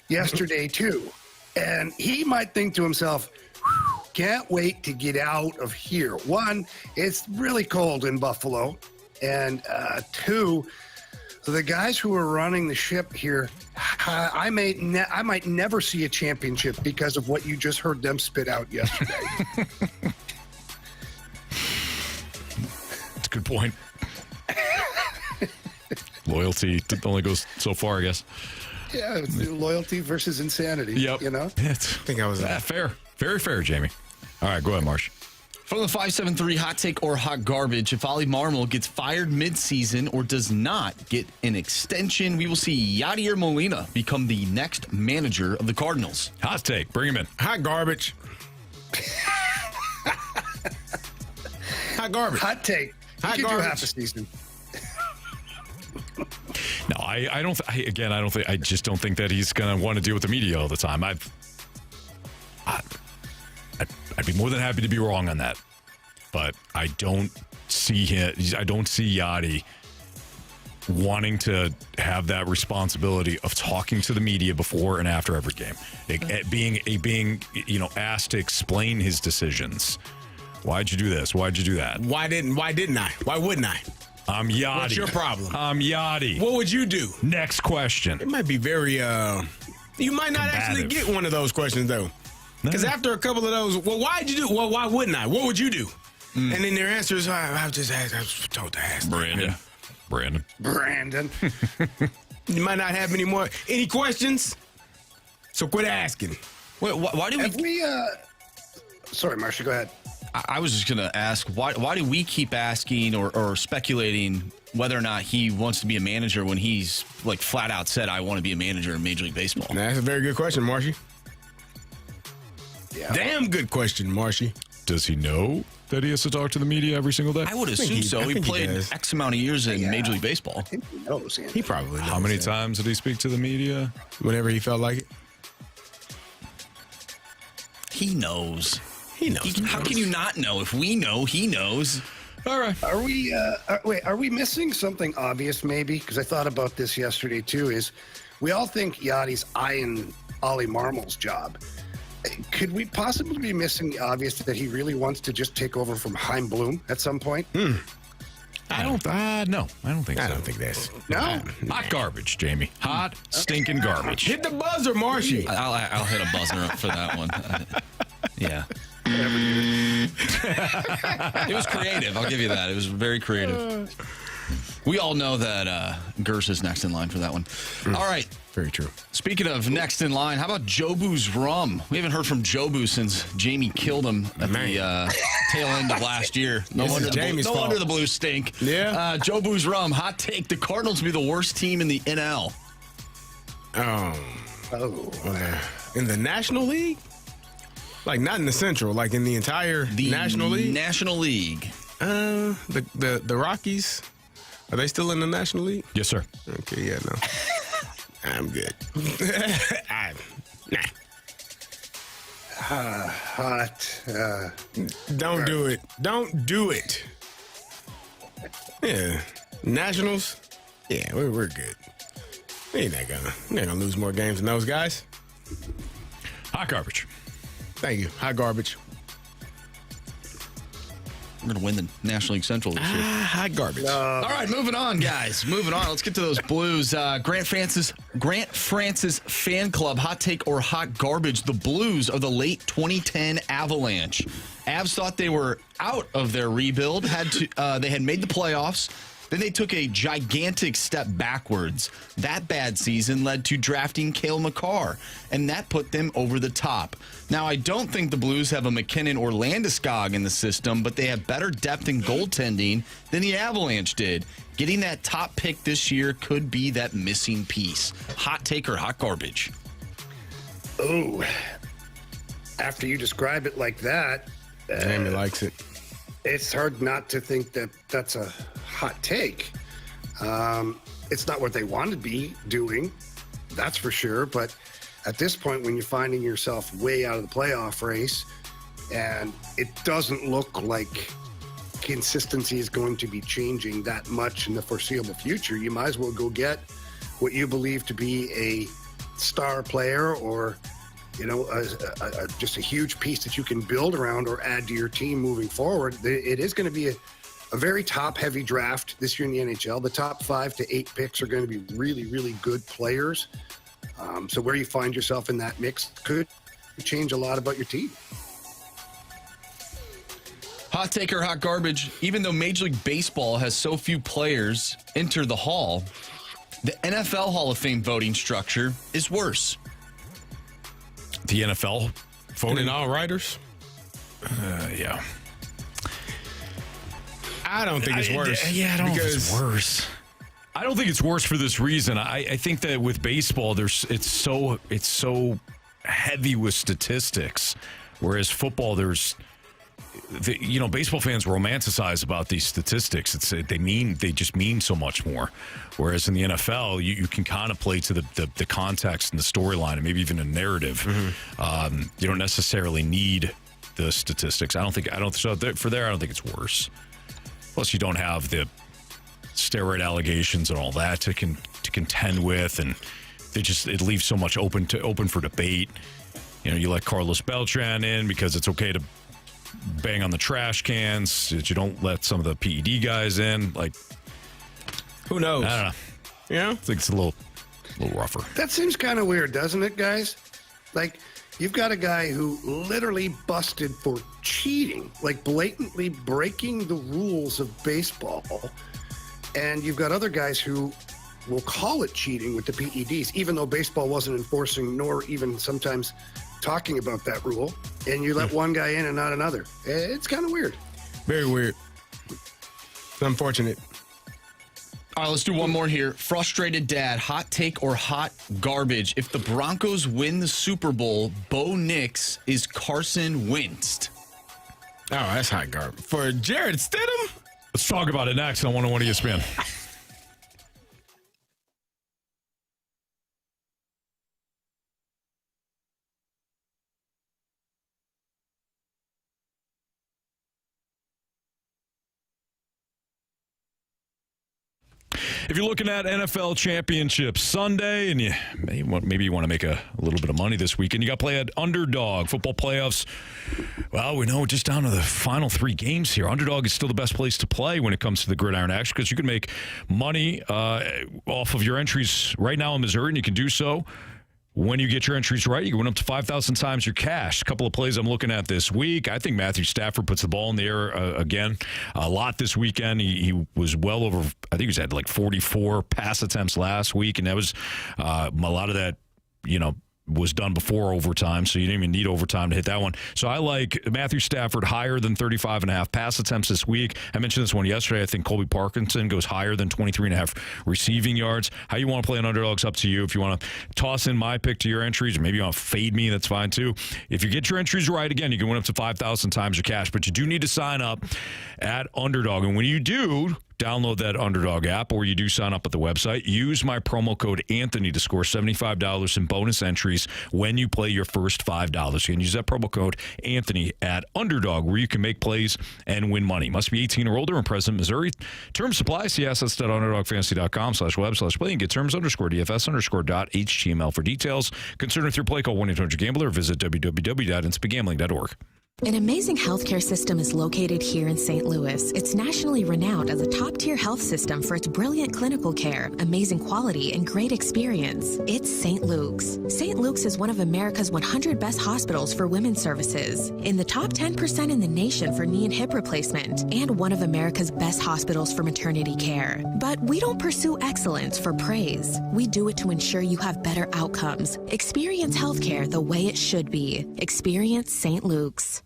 yesterday, too. And he might think to himself, can't wait to get out of here. 1, it's really cold in Buffalo. And 2, the guys who are running the ship here, I might never see a championship because of what you just heard them spit out yesterday. That's a good point. Loyalty only goes so far, I guess. Yeah, it's loyalty versus insanity. Yep. You know? I think I was fair. Very fair, Jamie. All right, go ahead, Marsh. From the 573 hot take or hot garbage, if Ollie Marmol gets fired midseason or does not get an extension, we will see Yadier Molina become the next manager of the Cardinals. Hot take. Bring him in. Hot garbage. Hot garbage. Hot take. Hot You could do garbage. half a season. No, I don't. I just don't think that he's going to want to deal with the media all the time. I'd be more than happy to be wrong on that, but I don't see him. I don't see Yachty wanting to have that responsibility of talking to the media before and after every game, being asked to explain his decisions. Why'd you do this? Why'd you do that? Why didn't I? Why wouldn't I? I'm Yachty. What's your problem? I'm Yachty. What would you do? Next question. It might be very, you might not actually Combative. get one of those questions, though. Because after a couple of those, well, why'd you do? Well, why wouldn't I? What would you do? And then their answer is, I was told to ask. Brandon. You might not have any questions, so quit asking. Wait, why do we... Have we, sorry, Marcia, go ahead. I was just going to ask, why do we keep asking or speculating whether or not he wants to be a manager when he's like flat out said, I want to be a manager in Major League Baseball? That's a very good question, Marshy. Yeah. Damn good question, Marshy. Does he know that he has to talk to the media every single day? I would assume he- so. I He think he played does. X amount of years in Yeah. Major League Baseball. I think he knows, Andy. He probably knows How many that. times did he speak to the media? Whenever he felt like it. He knows. He knows. How can you not know? If we know, he knows. All right. Are we, are we missing something obvious maybe? Because I thought about this yesterday too, is we all think Yachty's eyeing Ollie Marmol's job. Could we possibly be missing the obvious that he really wants to just take over from Chaim Bloom at some point? I don't. No, I don't think so. I don't think that's. No? Hot garbage, Jamie. Hot, stinking garbage. Hit the buzzer, Marshy. I'll hit a buzzer up for that one. Yeah. It was creative. I'll give you that. It was very creative. We all know that Gers is next in line for that one. All right. Very true. Speaking of next in line, how about Jobu's rum? We haven't heard from Jobu since Jamie killed him at the tail end of last year. No This wonder is Jamie's no fault. wonder the Blues stink. Yeah. Jobu's rum. Hot take. The Cardinals will be the worst team in the NL. In the National League? Like not in the Central, like in the entire The National League? National League. The Rockies, are they still in the National League? Yes, sir. Okay, yeah, no. I'm good. Nah. Hot. Don't do it. Don't do it. Yeah. Nationals? Yeah, we're good. We're not gonna lose more games than those guys. Hot garbage. Thank you. Hot garbage. We're going to win the National League Central this year. Hot garbage. All right, moving on, guys. Moving on. Let's get to those Blues. Grant Francis fan club. Hot take or hot garbage. The Blues are the late 2010 Avalanche. Avs thought they were out of their rebuild. They had made the playoffs. Then they took a gigantic step backwards. That bad season led to drafting Cale Makar, and that put them over the top. Now, I don't think the Blues have a McKinnon or Landeskog in the system, but they have better depth in goaltending than the Avalanche did. Getting that top pick this year could be that missing piece. Hot take or hot garbage? Oh, after you describe it like that, Jamie likes it. it's hard not to think that that's a hot take. It's not what they want to be doing, that's for sure. But at this point, when you're finding yourself way out of the playoff race, and it doesn't look like consistency is going to be changing that much in the foreseeable future, you might as well go get what you believe to be a star player or just a huge piece that you can build around or add to your team moving forward. It is going to be a very top-heavy draft this year in the NHL. The top 5 to 8 picks are going to be really, really good players. So where you find yourself in that mix could change a lot about your team. Hot take or hot garbage? Even though Major League Baseball has so few players enter the Hall, the NFL Hall of Fame voting structure is worse. The NFL voting? And all writers? Yeah. I don't think it's worse. I don't know if it's worse. I don't think it's worse for this reason. I think that with baseball, it's so heavy with statistics, whereas football, baseball fans romanticize about these statistics. They just mean so much more. Whereas in the NFL, you can kind of play to the context and the storyline and maybe even a narrative. Mm-hmm. You don't necessarily need the statistics. I don't think it's worse. Plus, you don't have the steroid allegations and all that to contend with, and it leaves so much open for debate. You let Carlos Beltran in because it's okay to bang on the trash cans. That you don't let some of the PED guys in. Like, who knows? I don't know. Yeah, I think it's a little rougher. That seems kind of weird, doesn't it, guys? Like, you've got a guy who literally busted for cheating, like blatantly breaking the rules of baseball. And you've got other guys who will call it cheating with the PEDs, even though baseball wasn't enforcing nor even sometimes talking about that rule. And you let one guy in and not another. It's kind of weird. Very weird. It's unfortunate. All right, let's do one more here. Frustrated dad, hot take or hot garbage. If the Broncos win the Super Bowl, Bo Nix is Carson Wentz. Oh, that's hot garbage. For Jared Stidham? Let's talk about it next on 101 ESPN. If you're looking at NFL Championship Sunday and you maybe you want to make a little bit of money this weekend, you got to play at Underdog. Football playoffs, well, we know just down to the final 3 games here. Underdog is still the best place to play when it comes to the gridiron action because you can make money off of your entries right now in Missouri, and you can do so when you get your entries right. You can win up to 5,000 times your cash. A couple of plays I'm looking at this week. I think Matthew Stafford puts the ball in the air again a lot this weekend. He was well over, I think he was at like 44 pass attempts last week, and that was a lot of that, was done before overtime, so you didn't even need overtime to hit that one. So I like Matthew Stafford higher than 35.5 pass attempts this week. I mentioned this one yesterday. I think Colby Parkinson goes higher than 23.5 receiving yards. How you want to play an Underdog's up to you. If you want to toss in my pick to your entries, or maybe you want to fade me, that's fine too. If you get your entries right, again, you can win up to 5,000 times your cash, but you do need to sign up at Underdog. And when you do, download that Underdog app, or you do sign up at the website, use my promo code Anthony to score $75 in bonus entries when you play your first $5. You can use that promo code Anthony at Underdog, where you can make plays and win money. Must be 18 or older and present in Missouri. Terms apply. See assets at underdogfantasy.com/web/play and get terms_DFS_.html for details. Concerned with your play, call 1-800-GAMBLER or visit www.inspigambling.org. An amazing healthcare system is located here in St. Louis. It's nationally renowned as a top-tier health system for its brilliant clinical care, amazing quality, and great experience. It's St. Luke's. St. Luke's is one of America's 100 best hospitals for women's services, in the top 10% in the nation for knee and hip replacement, and one of America's best hospitals for maternity care. But we don't pursue excellence for praise. We do it to ensure you have better outcomes. Experience healthcare the way it should be. Experience St. Luke's.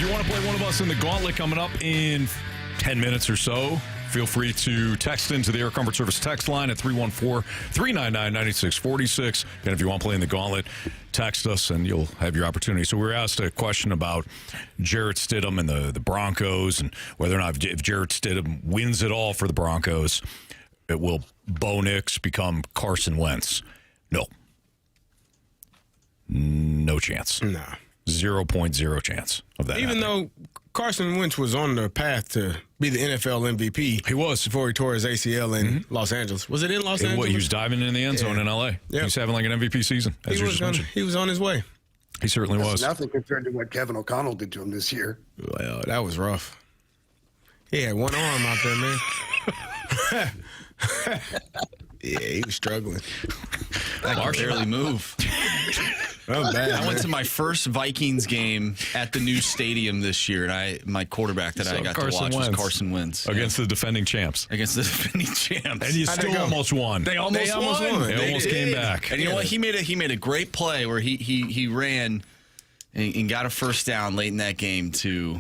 If you want to play one of us in the Gauntlet coming up in 10 minutes or so, feel free to text into the Air Comfort Service text line at 314-399-9646. And if you want to play in the Gauntlet, text us and you'll have your opportunity. So we were asked a question about Jarrett Stidham and the Broncos and whether or not if Jarrett Stidham wins it all for the Broncos, it will Bo Nix become Carson Wentz. No chance. Nah. 0.0 chance of that. Even though Carson Wentz was on the path to be the NFL MVP. He was. Before he tore his ACL in Los Angeles. Was it in Los Angeles? He was diving in the end zone in L.A. Yeah. He's having like an MVP season, as you just mentioned. He was on his way. He certainly was. Nothing compared to what Kevin O'Connell did to him this year. Well, that was rough. He had one arm out there, man. Yeah, he was struggling. I could barely move. That was bad, I went man. to my first Vikings game at the new stadium this year, and my quarterback that I got to watch was Carson Wentz. Against the defending champs. Against the defending champs. And you still almost won. They almost won. They almost came back. And you know what? He made a great play where he ran and got a first down late in that game to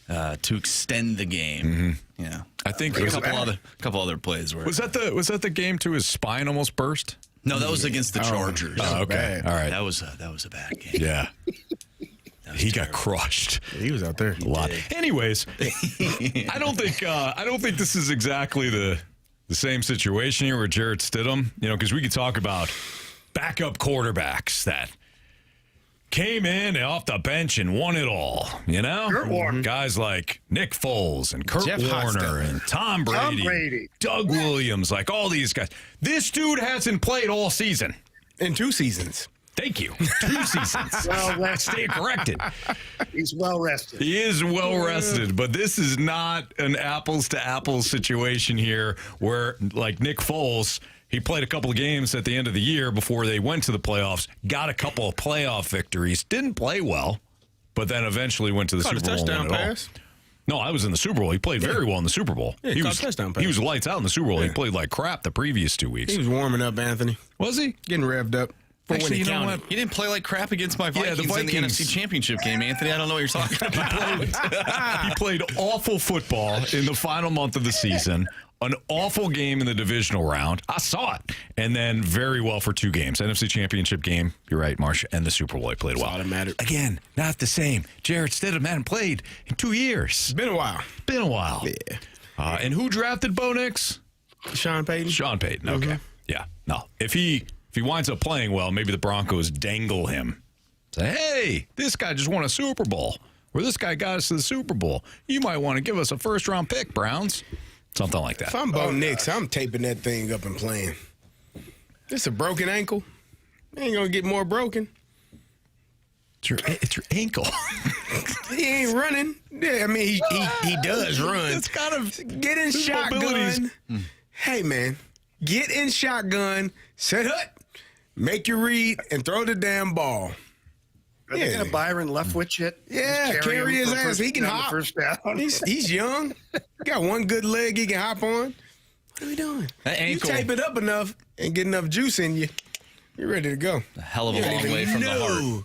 extend the game. Mm-hmm. Yeah, I think a couple other plays where was that the game to his spine almost burst? No, that was against the Chargers. Oh, okay. Bad. All right. That was a bad game. Yeah. He got crushed. He was out there. A lot. Anyways, I don't think this is exactly the same situation here with Jarrett Stidham, because we could talk about backup quarterbacks that came in off the bench and won it all, Guys like Nick Foles and Kurt Jeff Warner Hostetler. and Tom Brady, Doug Williams, like all these guys. This dude hasn't played all season. In 2 seasons. Thank you. 2 seasons. Well, stay corrected. He's well rested. He is well rested, but this is not an apples to apples situation here where, like Nick Foles, he played a couple of games at the end of the year before they went to the playoffs, got a couple of playoff victories, didn't play well, but then eventually went to the Super Bowl. Touchdown and won it all. pass. No, I was in the Super Bowl. He played very well in the Super Bowl. Yeah, he caught was a touchdown pass. He was lights out in the Super Bowl. He played like crap the previous 2 weeks. He was warming up, Anthony. Was he? Getting revved up. For Actually, when you it know counted. what? He didn't play like crap against my Vikings, the in the Vikings. NFC Championship game, Anthony. I don't know what you're talking about. He played awful football in the final month of the season. An awful game in the divisional round. I saw it. And then very well for 2 games. NFC Championship game, you're right, Marsh, and the Super Bowl he played well. all that mattered. Again, not the same. Jarrett Stidham hadn't played in 2 years. It's been a while. Been a while. Yeah. And who drafted Bo Nix? Sean Payton. Sean Payton. Okay. Yeah. No. If he winds up playing well, maybe the Broncos dangle him. Say, hey, this guy just won a Super Bowl. Or this guy got us to the Super Bowl. You might want to give us a first-round pick, Browns. Something like that. If I'm Bo Nix, I'm taping that thing up and playing. It's a broken ankle. Ain't gonna get more broken. It's your ankle. He ain't running. Yeah, I mean, he does run. It's kind of Get in his shotgun. Hey, man. Get in shotgun. Set up. Make your read and throw the damn ball. Are they going to Byron Leftwich it? Yeah, Just carry him his for ass. first- He can down the hop. First down. He's young. Got one good leg he can hop on. What are we doing? That ankle- You tape it up enough and get enough juice in you, you're ready to go. A hell of a long way from the heart.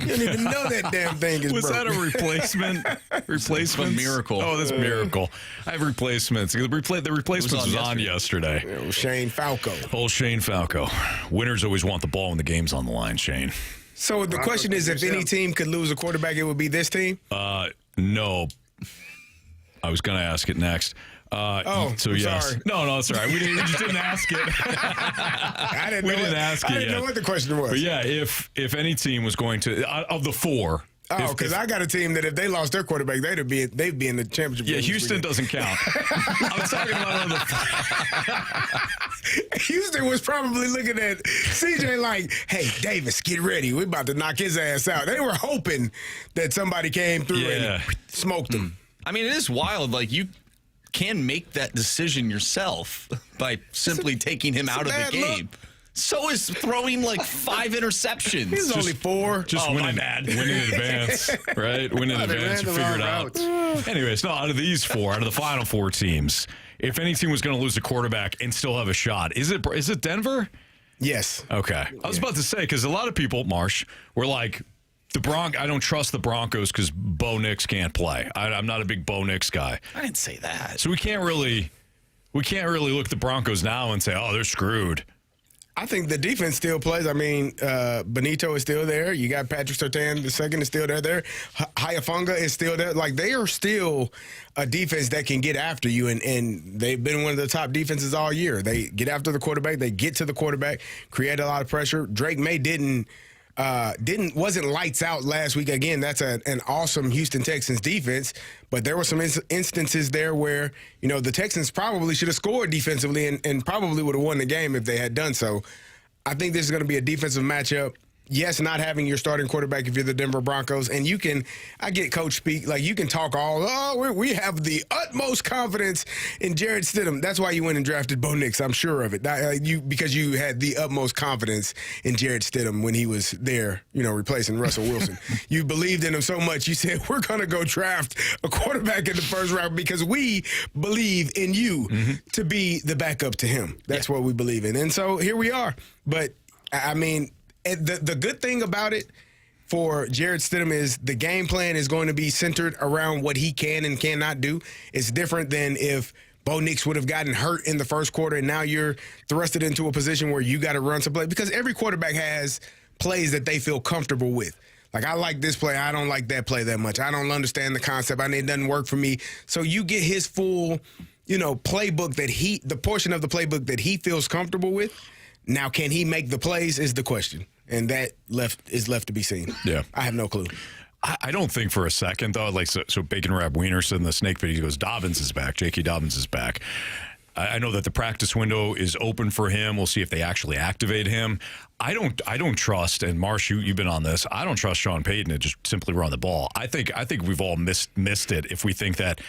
You don't even know that damn thing is Was broke. that a replacement? Replacement? Miracle. Oh, that's Miracle. I have replacements. The replacements was on yesterday. It was Shane Falco. Old Shane Falco. Winners always want the ball when the game's on the line, Shane. So the question is, if any team could lose a quarterback, it would be this team? No. I was going to ask it next. So I'm yes. sorry. No, it's all right. We just didn't ask it. I didn't We know didn't what, ask I it didn't yet. know what the question was. But yeah, if any team was going to of the 4. Oh, because I got a team that if they lost their quarterback, they'd be in the championship. Yeah, game. Houston doesn't count. I was talking about on the. Houston was probably looking at CJ like, hey, Davis, get ready. We're about to knock his ass out. They were hoping that somebody came through and smoked him. I mean, it is wild. Like, you can make that decision yourself by simply taking him out of the bad game. luck. So is throwing like 5 interceptions. He's only 4. Just Oh, win my in, bad. win in advance, right? Win in they advance, ran you the figure it wrong out. Anyways, no, out of these 4, out of the final 4 teams, if any team was going to lose a quarterback and still have a shot, is it Denver? Yes. Okay. I was about to say, because a lot of people, Marsh, were like, I don't trust the Broncos because Bo Nix can't play. I'm not a big Bo Nix guy. I didn't say that. So we can't really look at the Broncos now and say, oh, they're screwed. I think the defense still plays. I mean, Benito is still there. You got Patrick Surtain, the second is still there. Hyafunga is still there. Like, they are still a defense that can get after you, and they've been one of the top defenses all year. They get after the quarterback. They get to the quarterback, create a lot of pressure. Drake May wasn't lights out last week. Again, that's an awesome Houston Texans defense, but there were some instances there where, you know, the Texans probably should have scored defensively and probably would have won the game if they had done so. I think this is going to be a defensive matchup. Yes, not having your starting quarterback if you're the Denver Broncos. And I get coach speak, like, you can talk we have the utmost confidence in Jarrett Stidham. That's why you went and drafted Bo Nix, I'm sure of it. Because you had the utmost confidence in Jarrett Stidham when he was there, you know, replacing Russell Wilson. You believed in him so much, you said, we're going to go draft a quarterback in the first round because we believe in you to be the backup to him. That's what we believe in. And so here we are. But, I mean, the good thing about it for Jarrett Stidham is the game plan is going to be centered around what he can and cannot do. It's different than if Bo Nix would have gotten hurt in the first quarter and now you're thrusted into a position where you got to run some play. Because every quarterback has plays that they feel comfortable with. Like, I like this play. I don't like that play that much. I don't understand the concept. It doesn't work for me. So you get his full, you know, playbook the portion of the playbook that he feels comfortable with. Now, can he make the plays is the question, and that is left to be seen. Yeah. I have no clue. I don't think for a second, though, like, so Bacon Rab Wiener said in the snake pit, he goes, Dobbins is back. J.K. Dobbins is back. I know that the practice window is open for him. We'll see if they actually activate him. I don't trust, and Marsh, you've been on this, I don't trust Sean Payton to just simply run the ball. I think we've all missed it if we think that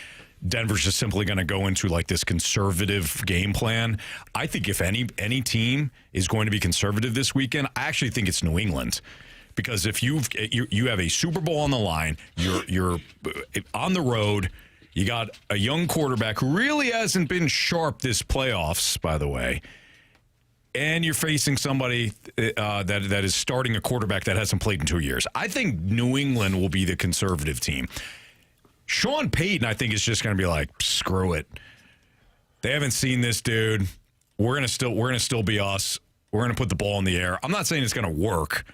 Denver's just simply going to go into like this conservative game plan. I think if any team is going to be conservative this weekend, I actually think it's New England. Because if you have a Super Bowl on the line, you're on the road, you got a young quarterback who really hasn't been sharp this playoffs, by the way, and you're facing somebody that is starting a quarterback that hasn't played in 2 years. I think New England will be the conservative team. Sean Payton, I think, is just going to be like, screw it. They haven't seen this dude. We're gonna still be us. We're going to put the ball in the air. I'm not saying it's going to work,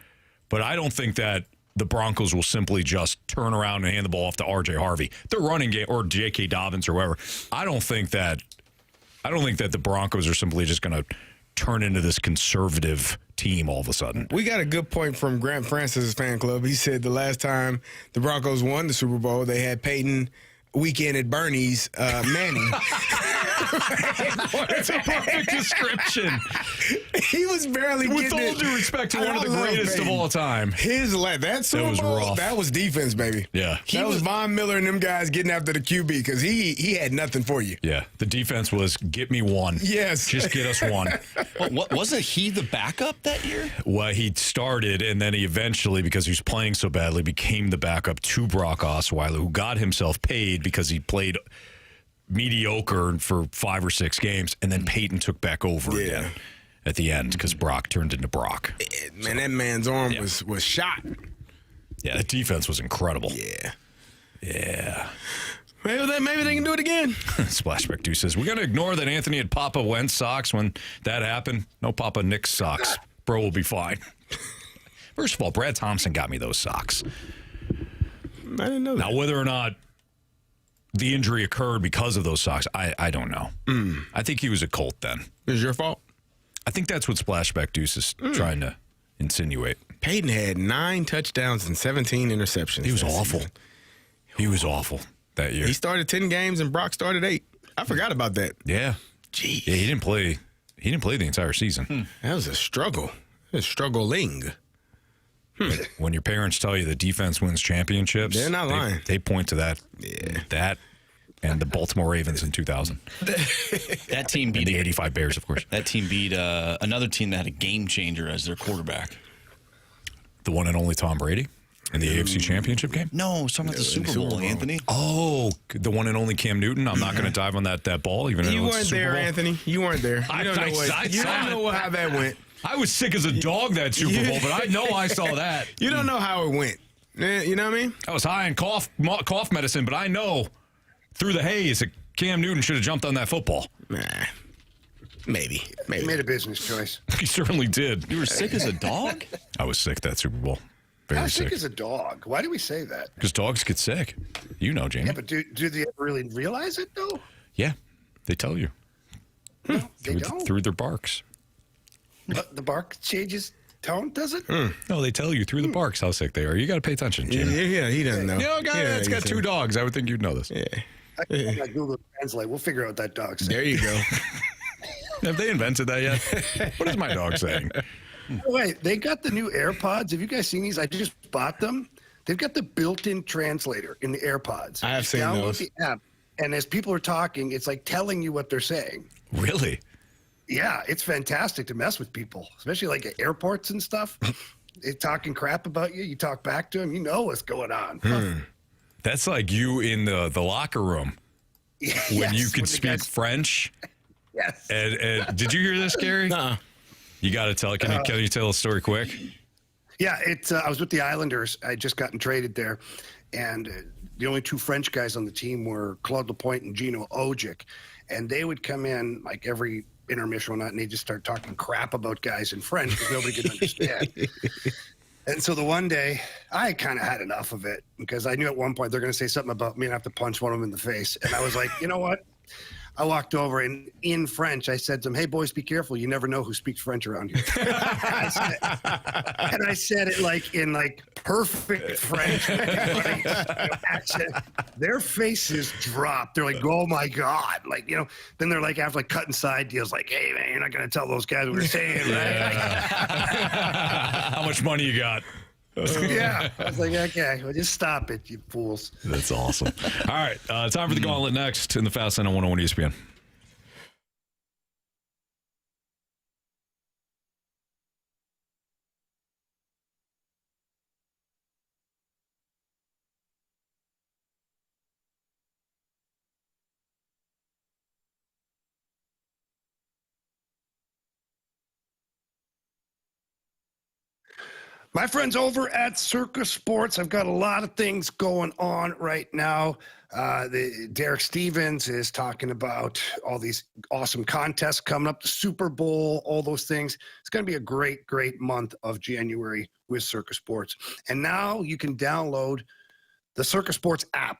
but I don't think that the Broncos will simply just turn around and hand the ball off to R.J. Harvey, the running game, or J.K. Dobbins or whoever. I don't think that the Broncos are simply just going to turn into this conservative team all of a sudden. We got a good point from Grant Francis' fan club. He said the last time the Broncos won the Super Bowl, they had Peyton weekend at Bernie's Manning. It's a perfect description. He was barely with getting all due respect to one of the greatest Peyton. of all time. That Super was Bowl, rough. that was defense, baby. Yeah. That was Von Miller and them guys getting after the QB because he had nothing for you. Yeah. The defense was, get me one. Yes. Just get us one. What wasn't he the backup that year? Well, he started, and then he eventually, because he was playing so badly, became the backup to Brock Osweiler, who got himself paid because he played mediocre for 5 or 6 games, and then Peyton took back over again at the end because Brock turned into Brock. Man, that man's arm was shot. Yeah, the defense was incredible. Yeah. Maybe they can do it again. Splashback Deuce says, we're going to ignore that Anthony had Papa Wentz socks when that happened. No Papa Nick socks. Bro will be fine. First of all, Brad Thompson got me those socks. I didn't know that. Now, whether or not the injury occurred because of those socks, I don't know. I think he was a Colt then. It was your fault? I think that's what Splashback Deuce is trying to insinuate. Peyton had 9 touchdowns and 17 interceptions. He was awful. He was awful that year. He started 10 games and Brock started 8. I forgot about that. Yeah. Jeez. Yeah, he didn't play the entire season. That was a struggle. It was struggling. When your parents tell you the defense wins championships, they're not lying. They point to that. Yeah. That and the Baltimore Ravens in 2000. That team beat and the 85 Bears, of course. That team beat another team that had a game changer as their quarterback. The one and only Tom Brady in the AFC Championship game? No, I was talking about the Super Bowl, Anthony. Oh, the one and only Cam Newton. I'm not going to dive on that ball, even though You it's weren't Super there, Bowl. Anthony. You weren't there. You don't know how that went. I was sick as a dog that Super Bowl, but I know I saw that. You don't know how it went. You know what I mean? I was high on cough medicine, but I know through the haze that Cam Newton should have jumped on that football. Nah. Maybe. He made a business choice. He certainly did. You were sick as a dog? I was sick that Super Bowl. Very How sick. sick is a dog? Why do we say that? Because dogs get sick. You know, Jamie. Yeah, but do they ever really realize it, though? Yeah, they tell you. No, they don't. Through their barks. But the bark changes tone, does it? No, they tell you through the barks how sick they are. You got to pay attention, Jamie. Yeah, he doesn't know. You know, a guy that's got two dogs. I would think you'd know this. Yeah. I can Google Translate. We'll figure out what that dog says. There you go. Have they invented that yet? What is my dog saying? Wait, they got the new AirPods. Have you guys seen these? I just bought them. They've got the built-in translator in the AirPods. I have Just seen download those. the app, and as people are talking, it's like telling you what they're saying. Really? Yeah, it's fantastic to mess with people, especially like at airports and stuff. They're talking crap about you. You talk back to them. You know what's going on. That's like you in the locker room when you could speak French. Yes. And did you hear this, Gary? Nuh-uh. You got to tell. Can you tell a story quick? Yeah, it's. I was with the Islanders. I just gotten traded there, and the only two French guys on the team were Claude Lapointe and Gino Ojic, and they would come in like every intermission or not, and they just start talking crap about guys in French because nobody could understand. And so the one day, I kind of had enough of it because I knew at one point they're going to say something about me and I have to punch one of them in the face. And I was like, you know what? I walked over and in French, I said to them, "Hey, boys, be careful. You never know who speaks French around here." I said it like in like perfect French accent. Their faces dropped. They're like, "Oh my God." Like, you know, then they're like, after like cutting side deals, like, "Hey man, you're not going to tell those guys what we're saying, right?" How much money you got? Yeah. I was like, okay, well, just stop it, you fools. That's awesome. All right. Time for the Gauntlet next in the Fast Lane on 101 ESPN. My friends over at Circus Sports, I've got a lot of things going on right now. Derek Stevens is talking about all these awesome contests coming up, the Super Bowl, all those things. It's going to be a great, great month of January with Circus Sports. And now you can download the Circus Sports app.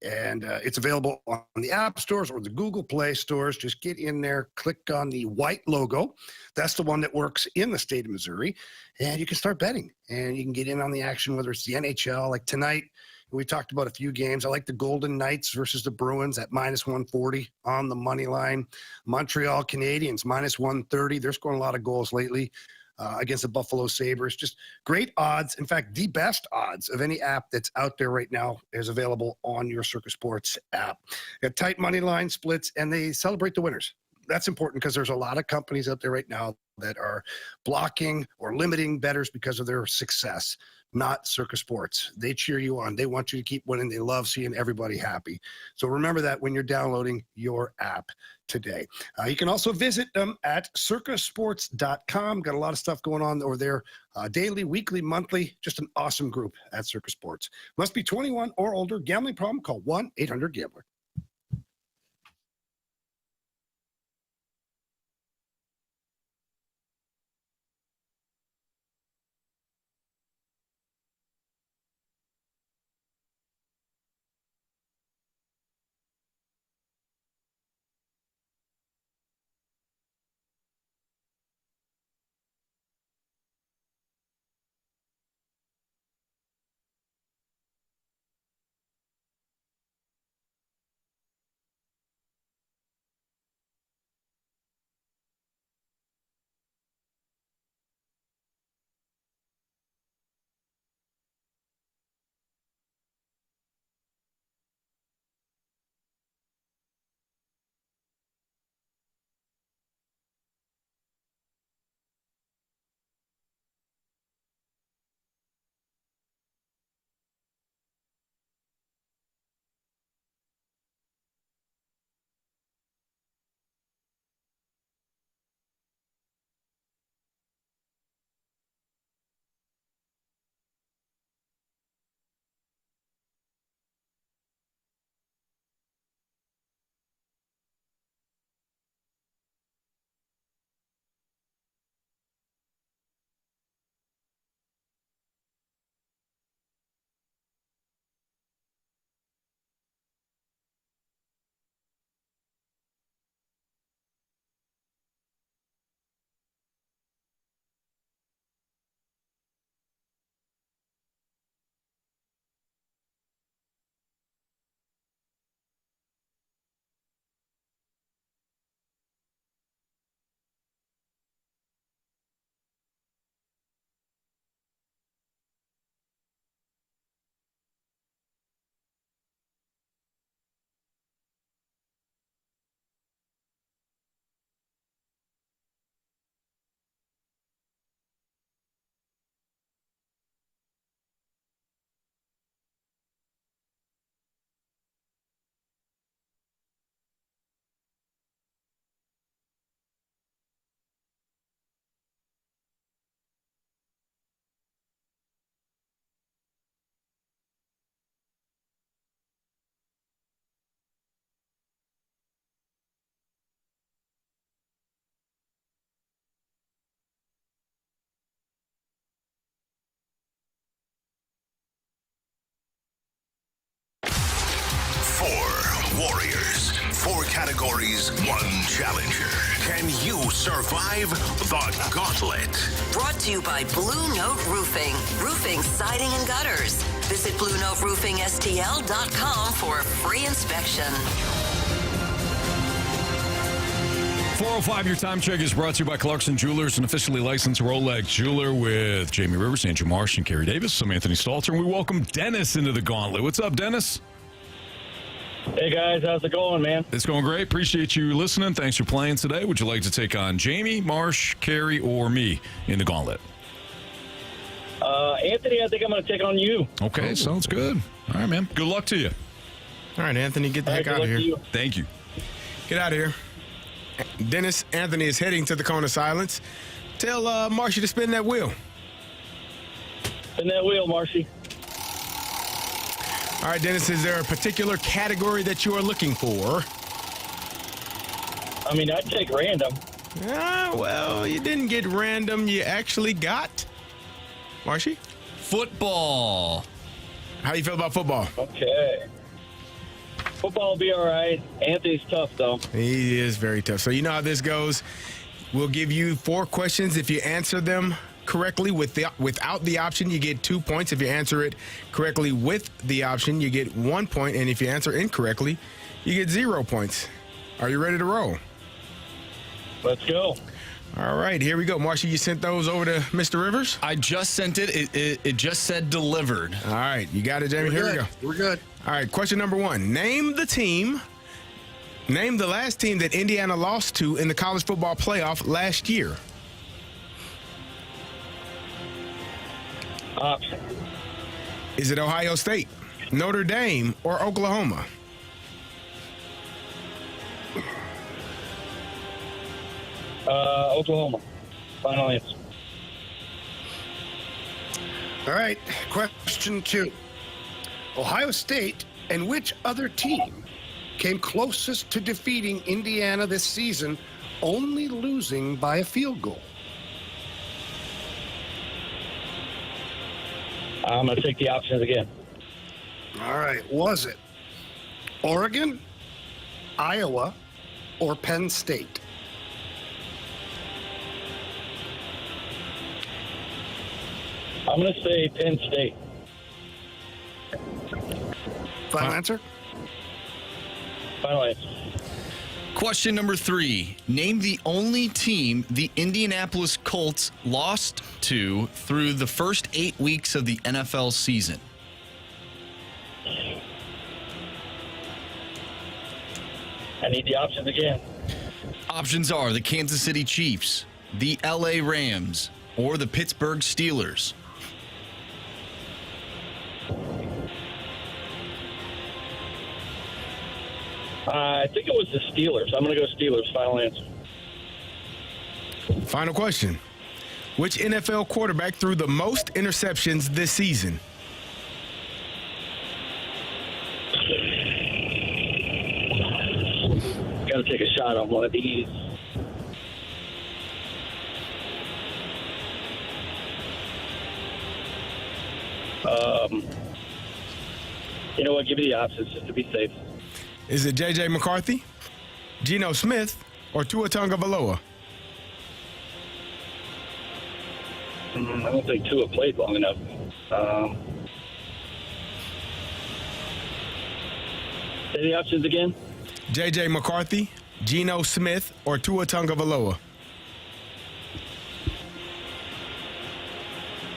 And it's available on the app stores or the Google Play stores. Just get in there, click on the white logo. That's the one that works in the state of Missouri. And you can start betting. And you can get in on the action, whether it's the NHL. Like tonight, we talked about a few games. I like the Golden Knights versus the Bruins at -140 on the money line. Montreal Canadiens -130. They're scoring a lot of goals lately. Against the Buffalo Sabres. Just great odds. In fact, the best odds of any app that's out there right now is available on your Circus Sports app. Got tight money line splits, and they celebrate the winners. That's important because there's a lot of companies out there right now that are blocking or limiting bettors because of their success, not Circus Sports. They cheer you on. They want you to keep winning. They love seeing everybody happy. So remember that when you're downloading your app today. You can also visit them at circusports.com. Got a lot of stuff going on over there. Daily, weekly, monthly. Just an awesome group at Circus Sports. Must be 21 or older. Gambling problem? Call 1-800-GAMBLER. categories, one challenger. Can you survive the Gauntlet? Brought to you by Blue Note Roofing. Roofing, siding, and gutters. Visit BlueNoteRoofingSTL.com for a free inspection. 4:05, your time check is brought to you by Clarkson Jewelers, an officially licensed Rolex jeweler with Jamie Rivers, Andrew Marsh, and Kerry Davis. I'm Anthony Stalter, and we welcome Dennis into the Gauntlet. What's up, Dennis? Hey, guys. How's it going, man? It's going great. Appreciate you listening. Thanks for playing today. Would you like to take on Jamie, Marsh, Kerry, or me in the Gauntlet? Anthony, I think I'm going to take on you. Okay, sounds good. All right, man. Good luck to you. All right, Anthony, get the heck Good out of luck to here. you. Thank you. Get out of here. Dennis, Anthony is heading to the cone of silence. Tell Marcy to spin that wheel. Spin that wheel, Marcy. All right, Dennis, is there a particular category that you are looking for? I mean, I'd take random. Well, you didn't get random. You actually got Marshy? Football. How you feel about football? Okay. Football will be all right. Anthony's tough, though. He is very tough. So you know how this goes. We'll give you 4 questions. If you answer them correctly without the option, you get 2 points. If you answer it correctly with the option, you get 1 point. And if you answer incorrectly, you get 0 points. Are you ready to roll? Let's go. All right, here we go. Marcia, you sent those over to Mr. Rivers? I just sent it. It just said delivered. All right, you got it, Jamie. Here we go. We're good. All right, question number 1. Name the last team that Indiana lost to in the college football playoff last year. Option. Is it Ohio State, Notre Dame, or Oklahoma? Oklahoma. Final answer. All right, question 2. Ohio State and which other team came closest to defeating Indiana this season, only losing by a field goal? I'm going to take the options again. All right, was it Oregon, Iowa, or Penn State? I'm going to say Penn State. Final answer? Final answer. Question number 3. Name the only team the Indianapolis Colts lost to through the first 8 weeks of the NFL season. I need the options again. Options are the Kansas City Chiefs, the LA Rams, or the Pittsburgh Steelers. I think it was the Steelers. I'm going to go Steelers. Final answer. Final question. Which NFL quarterback threw the most interceptions this season? Got to take a shot on one of these. You know what? Give me the options just to be safe. Is it J.J. McCarthy, Geno Smith, or Tua Tagovailoa? I don't think Tua played long enough. Say the options again. J.J. McCarthy, Geno Smith, or Tua Tagovailoa?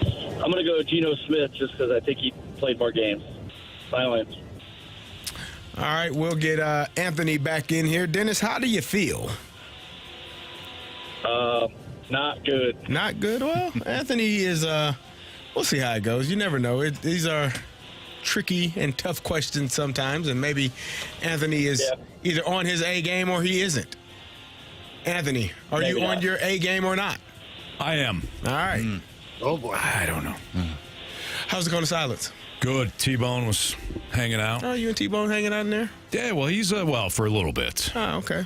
I'm going to go Geno Smith just because I think he played more games. Final answer. All right, we'll get Anthony back in here. Dennis, how do you feel? Not good. Not good? Well, Anthony is, we'll see how it goes. You never know. These are tricky and tough questions sometimes, and maybe Anthony is either on his A game or he isn't. Anthony, are Maybe you not. on your A game or not? I am. All right. Oh, boy. I don't know. How's it going to silence? Good. T-Bone was hanging out. Oh, you and T-Bone hanging out in there? Yeah, well, he's for a little bit. Oh, okay.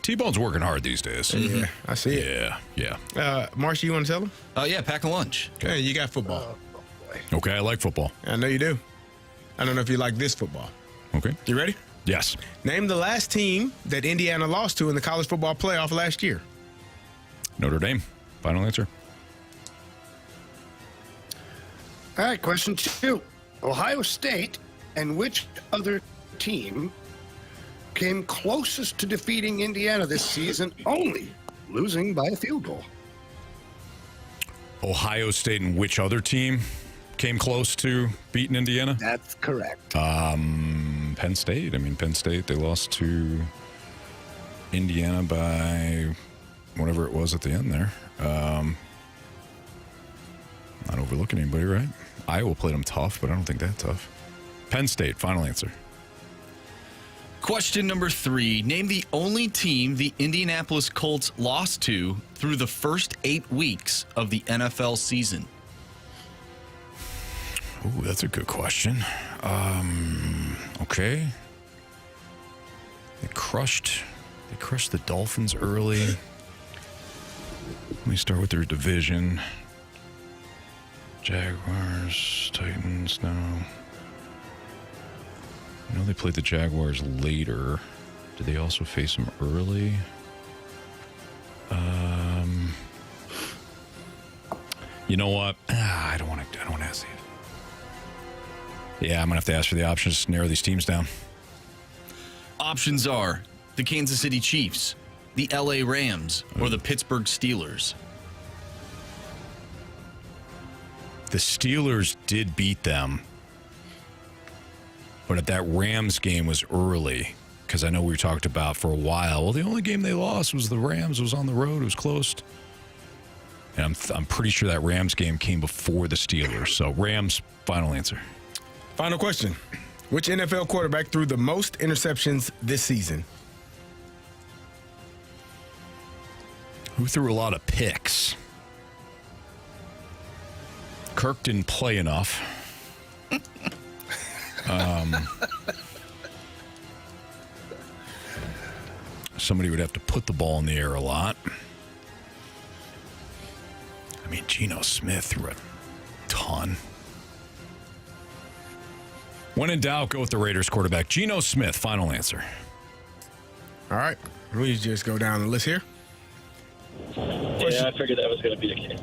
T-Bone's working hard these days. Yeah, I see it. Yeah. Marcia, you want to tell him? Yeah, pack a lunch. Okay, you got football. Okay, I like football. I know you do. I don't know if you like this football. Okay. You ready? Yes. Name the last team that Indiana lost to in the college football playoff last year. Notre Dame. Final answer. All right, question 2. Ohio State and which other team came closest to defeating Indiana this season, only losing by a field goal? Ohio State and which other team came close to beating Indiana? That's correct. Penn State. I mean, Penn State, they lost to Indiana by whatever it was at the end there. Not overlooking anybody, right? Iowa played them tough, but I don't think that tough. Penn State, final answer. Question number 3. Name the only team the Indianapolis Colts lost to through the first 8 weeks of the NFL season. Ooh, that's a good question. Okay. They crushed the Dolphins early. Let me start with their division. Jaguars, Titans, no. I know they played the Jaguars later. Did they also face them early? You know what? I don't want to ask you. Yeah, I'm going to have to ask for the options to narrow these teams down. Options are the Kansas City Chiefs, the LA Rams, or the Pittsburgh Steelers. The Steelers did beat them, but that Rams game was early because I know we talked about for a while. Well, the only game they lost was the Rams. It was on the road. It was close. And I'm pretty sure that Rams game came before the Steelers. So Rams, final answer. Final question. Which NFL quarterback threw the most interceptions this season? Who threw a lot of picks? Kirk didn't play enough. Somebody would have to put the ball in the air a lot. I mean, Geno Smith threw a ton. When in doubt, go with the Raiders quarterback. Geno Smith, final answer. All right. We just go down the list here. Yeah, I figured that was going to be the case.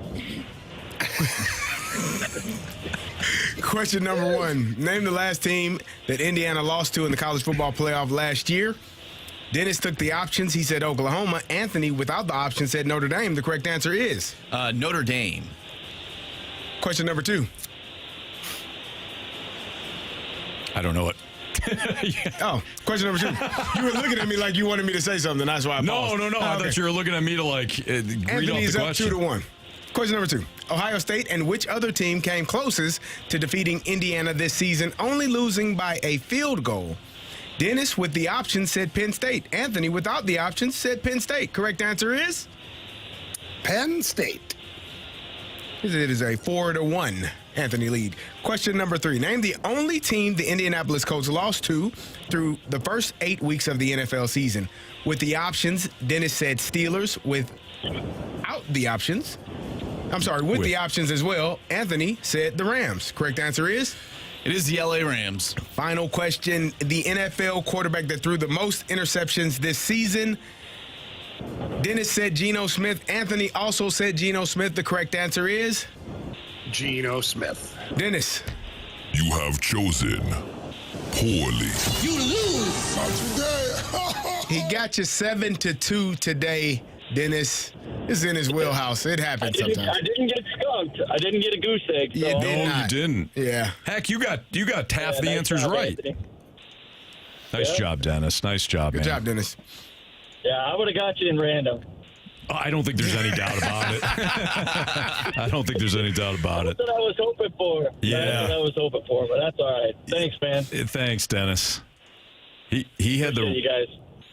Question number 1. Name the last team that Indiana lost to in the college football playoff last year. Dennis took the options. He said Oklahoma. Anthony, without the option, said Notre Dame. The correct answer is? Notre Dame. Question number 2. I don't know it. Oh, question number 2. You were looking at me like you wanted me to say something. That's why I paused. No. I thought you were looking at me to read off Anthony is the up question. 2-1. Question number 2. Ohio State and which other team came closest to defeating Indiana this season, only losing by a field goal? Dennis, with the option, said Penn State. Anthony, without the option, said Penn State. Correct answer is? Penn State. It is a 4-1 Anthony lead. Question number 3. Name the only team the Indianapolis Colts lost to through the first 8 weeks of the NFL season. With the options, Dennis said Steelers. Without the options, with the options as well, Anthony said the Rams. Correct answer is? It is the LA Rams. Final question. The NFL quarterback that threw the most interceptions this season. Dennis said Geno Smith. Anthony also said Geno Smith. The correct answer is? Geno Smith. Dennis. You have chosen poorly. You lose. Not today. He got you 7-2 today, Dennis. It's in his wheelhouse. It happens sometimes. I didn't get skunked. I didn't get a goose egg. So. You did No, not. you didn't. Yeah. Heck, you got half the nice answers job, right. Anthony. Nice job, Dennis. Nice job, Good man. job, Dennis. Yeah, I would have got you in random. I don't think there's any doubt about it. I don't think there's any doubt about it. That's what I was hoping for. Yeah. That's what I was hoping for, but that's all right. Thanks, man. Thanks, Dennis. He had Appreciate you guys.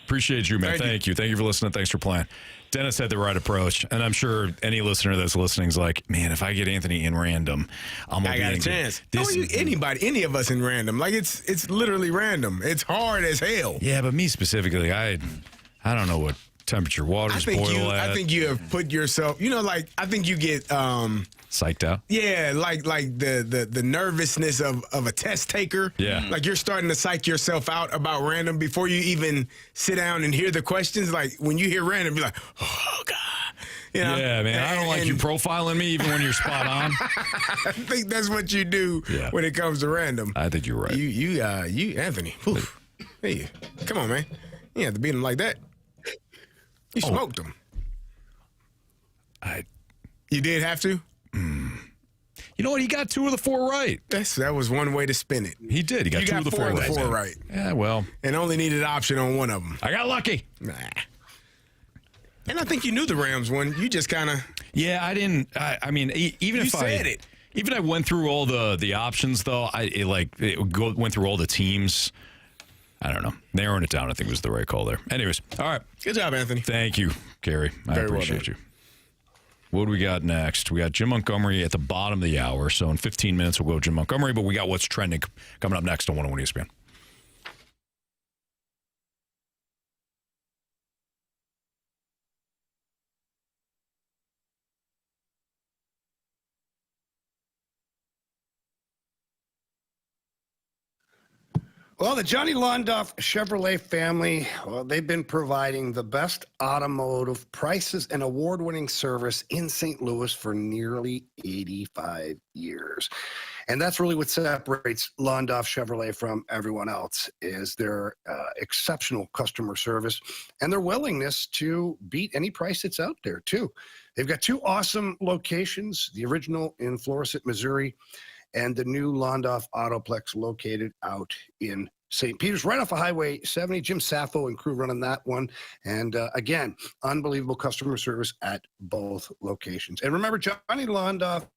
Appreciate you, man. Thank you. Thank you for listening. Thanks for playing. Dennis had the right approach, and I'm sure any listener that's listening is like, man, if I get Anthony in random, I got a chance. Any of us in random. Like, it's literally random. It's hard as hell. Yeah, but me specifically, I don't know what temperature waters, boil that. I think you have put yourself, like, I think you get psyched out. Yeah, like the nervousness of a test taker. Yeah. Like you're starting to psych yourself out about random before you even sit down and hear the questions. Like when you hear random, you're like, oh God. Yeah, man. I don't like you profiling me even when you're spot on. I think that's what you do when it comes to random. I think you're right. You Anthony. Oof. Hey, come on, man. You have to beat him like that. You smoked him. You did have to? You know what? He got 2 of the 4 right. That was one way to spin it. He did. He got 2 of the 4 right. 4 right. Yeah, well. And only needed an option on one of them. I got lucky. Nah. And I think you knew the Rams one. You just kind of. Yeah, I didn't. I mean, even if I went through all the options, though, went through all the teams. I don't know. Narrowing it down, I think, was the right call there. Anyways, all right. Good job, Anthony. Thank you, Carey. I appreciate you. What do we got next? We got Jim Montgomery at the bottom of the hour. So in 15 minutes, we'll go Jim Montgomery, but we got what's trending coming up next on 101 ESPN. Well, the Johnny Londoff Chevrolet family, they've been providing the best automotive prices and award-winning service in St. Louis for nearly 85 years. And that's really what separates Londoff Chevrolet from everyone else is their exceptional customer service and their willingness to beat any price that's out there, too. They've got 2 awesome locations, the original in Florissant, Missouri, and the new Londoff Autoplex located out in St. Peter's, right off of Highway 70. Jim Sappho and crew running that one. And again, unbelievable customer service at both locations. And remember, Johnny Londoff,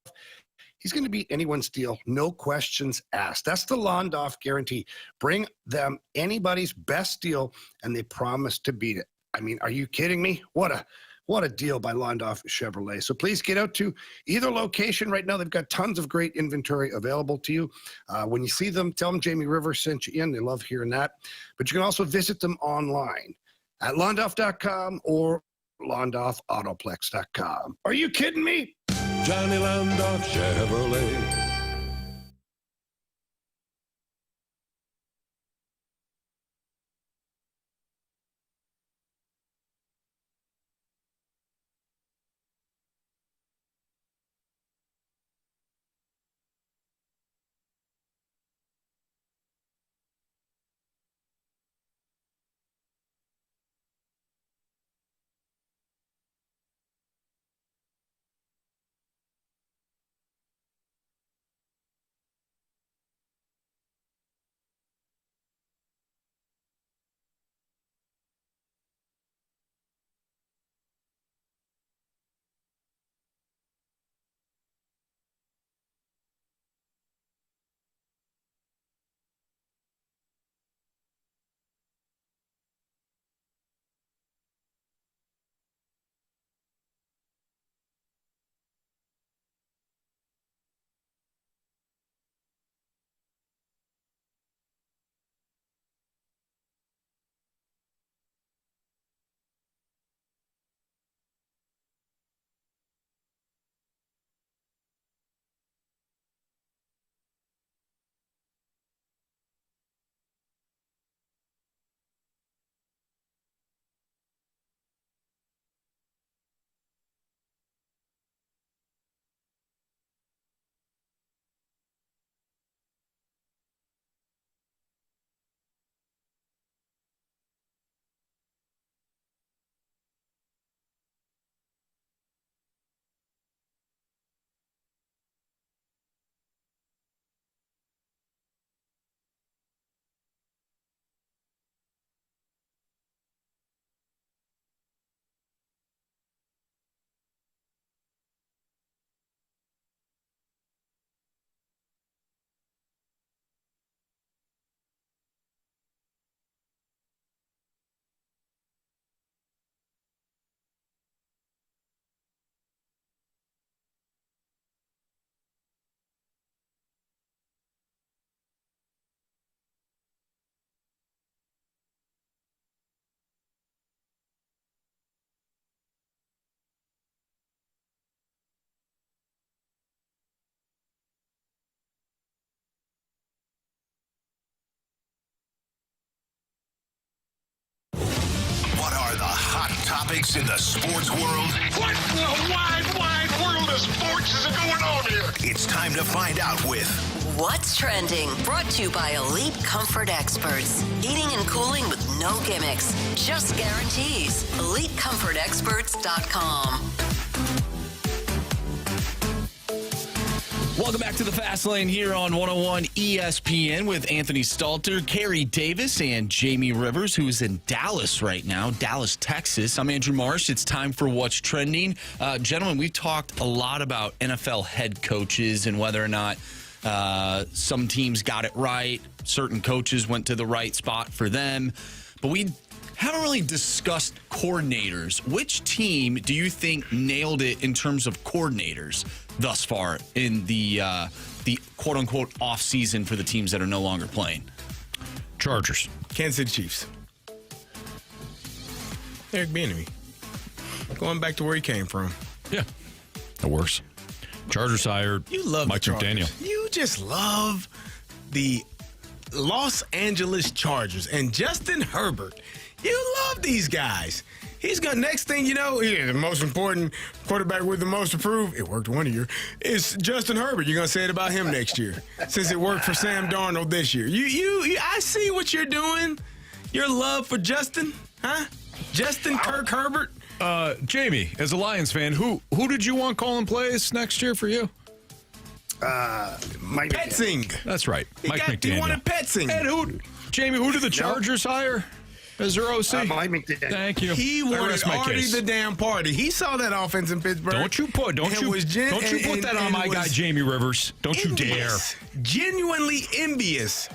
he's going to beat anyone's deal, no questions asked. That's the Londoff guarantee. Bring them anybody's best deal, and they promise to beat it. I mean, are you kidding me? What a deal by Londoff Chevrolet. So please get out to either location right now. They've got tons of great inventory available to you. When you see them, tell them Jamie Rivers sent you in. They love hearing that. But you can also visit them online at londoff.com or londoffautoplex.com. Are you kidding me? Johnny Londoff Chevrolet. topics in the sports world? What in the wide world of sports is going on here? It's time to find out with What's Trending? Brought to you by Elite Comfort Experts. Heating and cooling with no gimmicks, just guarantees. EliteComfortExperts.com. Welcome back to the Fast Lane here on 101 ESPN with Anthony Stalter, Carey Davis, and Jamie Rivers, who is in Dallas right now, Dallas, Texas. I'm Andrew Marsh. It's time for What's Trending. Gentlemen, we've talked a lot about NFL head coaches and whether or not some teams got it right. Certain coaches went to the right spot for them. But we haven't really discussed coordinators. Which team do you think nailed it in terms of coordinators thus far in the quote-unquote off-season for the teams that are no longer playing? Chargers. Kansas City Chiefs. Eric Bieniemy. Going back to where he came from. Yeah, that works. Chargers hired Mike McDaniel. You just love the Los Angeles Chargers and Justin Herbert. You love these guys. He's going to, next thing you know, the most important quarterback with the most to prove. It worked one year. It's Justin Herbert. You're going to say it about him next year, since it worked for Sam Darnold this year. I see what you're doing. Your love for Justin, huh? Justin Kirk Herbert. Jamie, as a Lions fan, who did you want calling plays next year for you? Mike Petzing. That's right, Mike McDaniel. You wanted Petzing. And who did the Chargers hire as their OC? Mike McDaniel. Thank you. He wanted Artie the damn party. He saw that offense in Pittsburgh. Don't you put that on my guy Jamie Rivers. Don't you dare. Genuinely envious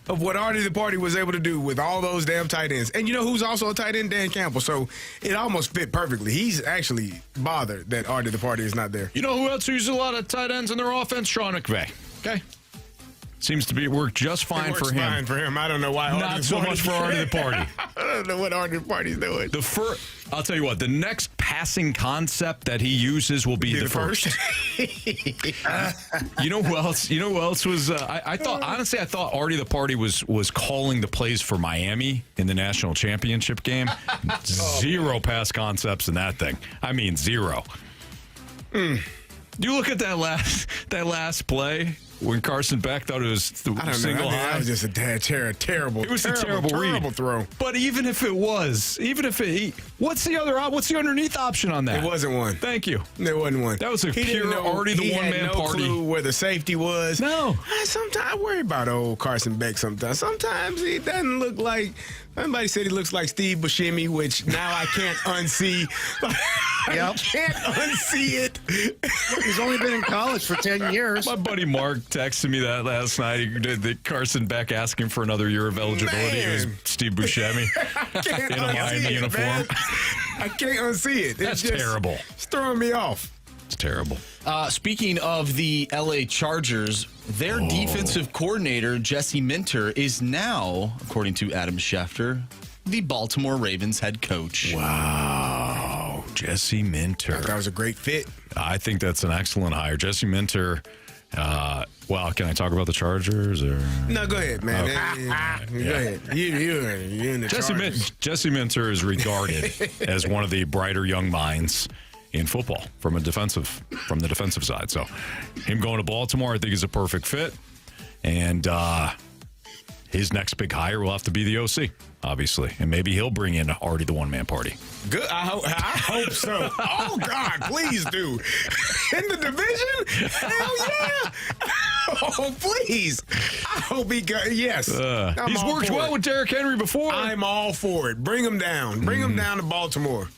of what Artie the party was able to do with all those damn tight ends. And you know who's also a tight end? Dan Campbell. So it almost fit perfectly. He's actually bothered that Artie the party is not there. You know who else uses a lot of tight ends in their offense? Sean McVay. Okay. Seems to be work just fine for him. Fine for him. I don't know why. Not so much for Artie the party. I don't know what Artie the party's doing. I'll tell you what. The next passing concept that he uses will be the first. You know who else? You know who else was? I thought Artie the party was calling the plays for Miami in the national championship game. Zero pass concepts in that thing. I mean, zero. You look at that last play. When Carson Beck thought it was the single high. That was just a terrible. It was a terrible read. Throw. But even if it was, what's the underneath option on that? It wasn't one. Thank you. There wasn't one. That was pure Artie the one-man party. He had no clue where the safety was. No. Sometimes I worry about old Carson Beck sometimes. Sometimes he doesn't look like, somebody said he looks like Steve Buscemi, which now I can't unsee. I can't unsee it. He's only been in college for 10 years. My buddy Mark texted me that last night. He did the Carson Beck asking for another year of eligibility. It was Steve Buscemi in a Miami uniform. Man. I can't unsee it. That's terrible. It's throwing me off. It's terrible. Speaking of the LA Chargers, their defensive coordinator, Jesse Minter, is now, according to Adam Schefter, the Baltimore Ravens head coach. Wow. Jesse Minter. That was a great fit. I think that's an excellent hire. Jesse Minter. Well, can I talk about the Chargers? Or no, go ahead, man. Go ahead. You're in the Chargers. Jesse Minter is regarded as one of the brighter young minds in football from the defensive side. So him going to Baltimore, I think, is a perfect fit. And his next big hire will have to be the OC, obviously. And maybe he'll bring in Artie the one-man party. Good. I hope so. Oh, God, please do. In the division? Hell yeah. Oh, please. I hope he got, yes. He's worked well with Derrick Henry before. I'm all for it. Bring him down. Bring him down to Baltimore.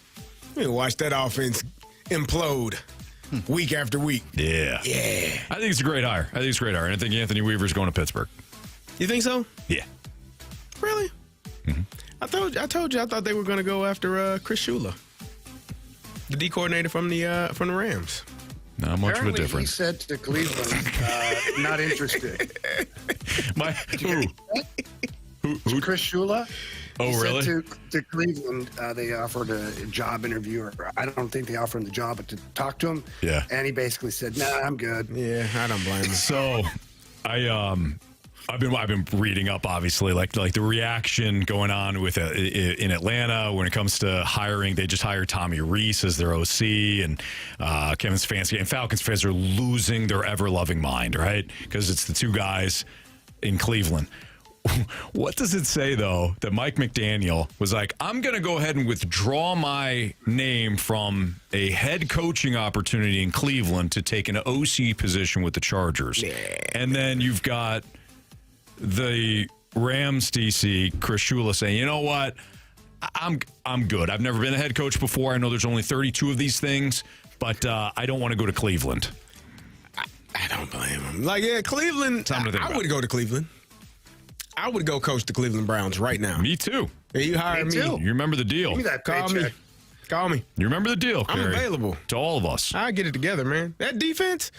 Watch that offense implode week after week. Yeah. I think it's a great hire. And I think Anthony Weaver's going to Pittsburgh. You think so? Yeah. Really? Mm-hmm. I told you I thought they were going to go after Chris Shula, the D coordinator from the Rams. Not much Apparently of a difference. He said to Cleveland, not interested. Who? Chris Shula. Oh, he really? Said to Cleveland, they offered a job interview. Or I don't think they offered him the job, but to talk to him. Yeah. And he basically said, "Nah, I'm good." Yeah, I don't blame him. So, I've been reading up, obviously, like the reaction going on with in Atlanta when it comes to hiring. They just hired Tommy Reese as their OC, and Kevin Stefanski and Falcons fans are losing their ever-loving mind, right? Because it's the two guys in Cleveland. What does it say, though, that Mike McDaniel was like, I'm going to go ahead and withdraw my name from a head coaching opportunity in Cleveland to take an OC position with the Chargers. Yeah. And then you've got the Rams DC, Chris Shula, saying, you know what, I'm good. I've never been a head coach before. I know there's only 32 of these things, but I don't want to go to Cleveland. I don't blame him. Like, yeah, Cleveland, I would go to Cleveland. I would go coach the Cleveland Browns right now. Me too. Yeah, you hire me. You remember the deal. Give me that Call paycheck. me. Call me. You remember the deal, Kerry. I'm available. To all of us. I get it together, man. That defense,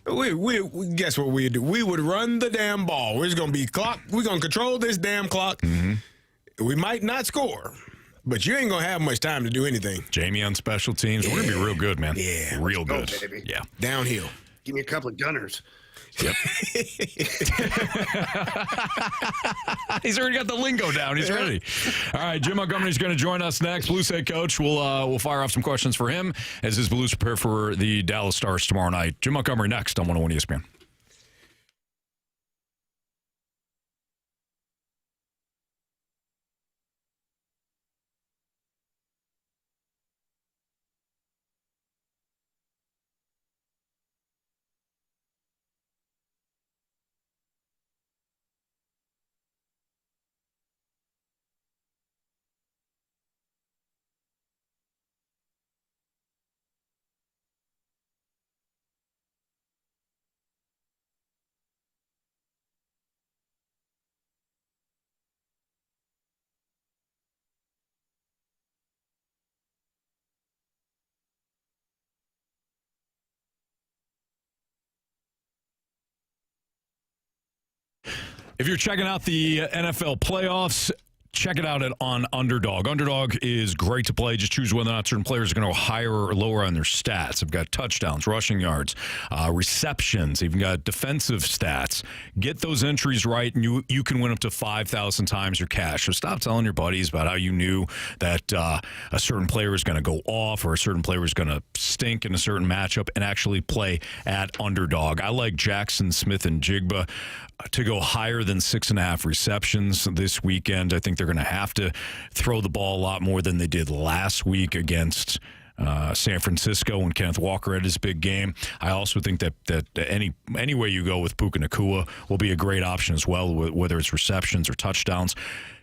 we guess what we'd do? We would run the damn ball. We're just going to be clock. We're going to control this damn clock. Mm-hmm. We might not score, but you ain't going to have much time to do anything. Jamie on special teams. We're going to be real good, man. Yeah. Real good. Baby. Yeah. Downhill. Give me a couple of gunners. Yep. He's already got the lingo down. He's ready. All right, Jim Montgomery's going to join us next. Blues head coach. We'll fire off some questions for him as his Blues prepare for the Dallas Stars tomorrow night. Jim Montgomery next on 101 ESPN. If you're checking out the NFL playoffs, check it out on Underdog. Underdog is great to play. Just choose whether or not certain players are going to go higher or lower on their stats. They've got touchdowns, rushing yards, receptions, even got defensive stats. Get those entries right, and you can win up to 5,000 times your cash. So stop telling your buddies about how you knew that a certain player is going to go off or a certain player is going to stink in a certain matchup, and actually play at Underdog. I like Jackson Smith and Jigba to go higher than 6.5 receptions this weekend. I think they're going to have to throw the ball a lot more than they did last week against San Francisco when Kenneth Walker had his big game. I also think that any way you go with Puka Nacua will be a great option as well, whether it's receptions or touchdowns.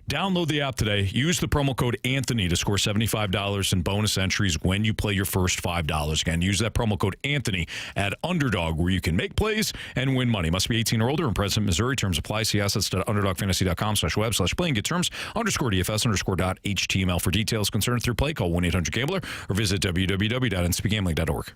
Download the app today. Use the promo code Anthony to score $75 in bonus entries when you play your first $5. Again, use that promo code Anthony at Underdog, where you can make plays and win money. Must be 18 or older in present Missouri. Terms apply. See assets at underdogfantasy.com/web/playing. Get terms _DFS_.html for details. Concerned through play, call 1-800-GAMBLER or visit www.ncbgambling.org.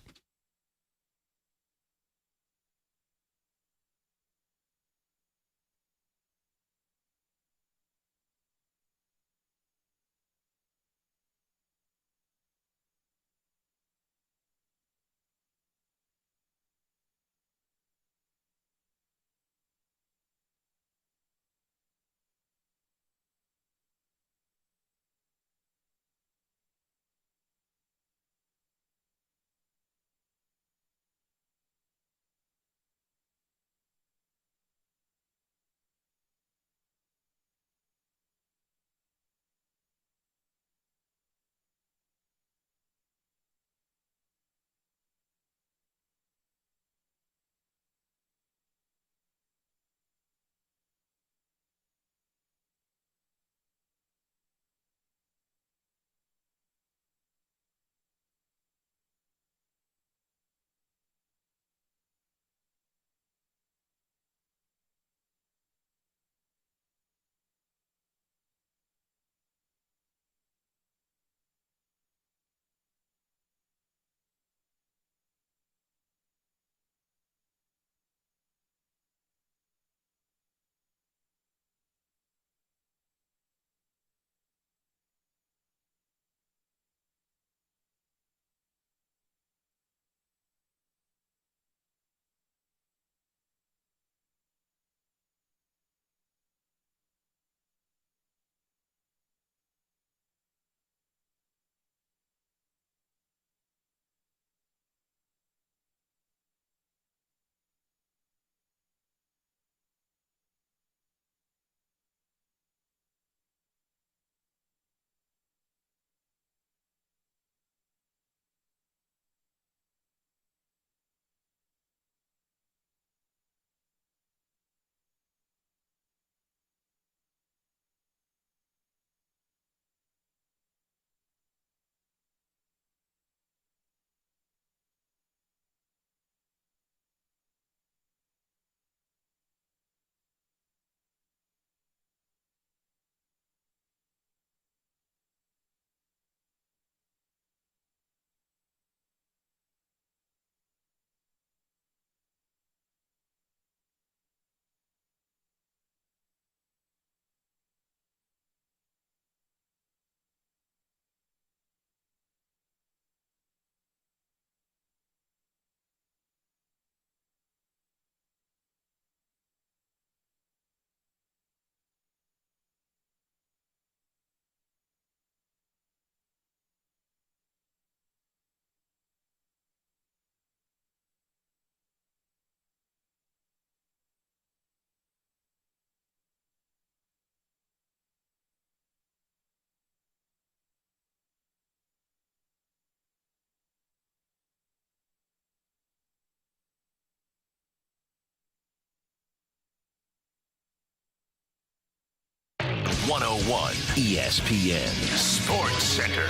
101 ESPN Sports Center.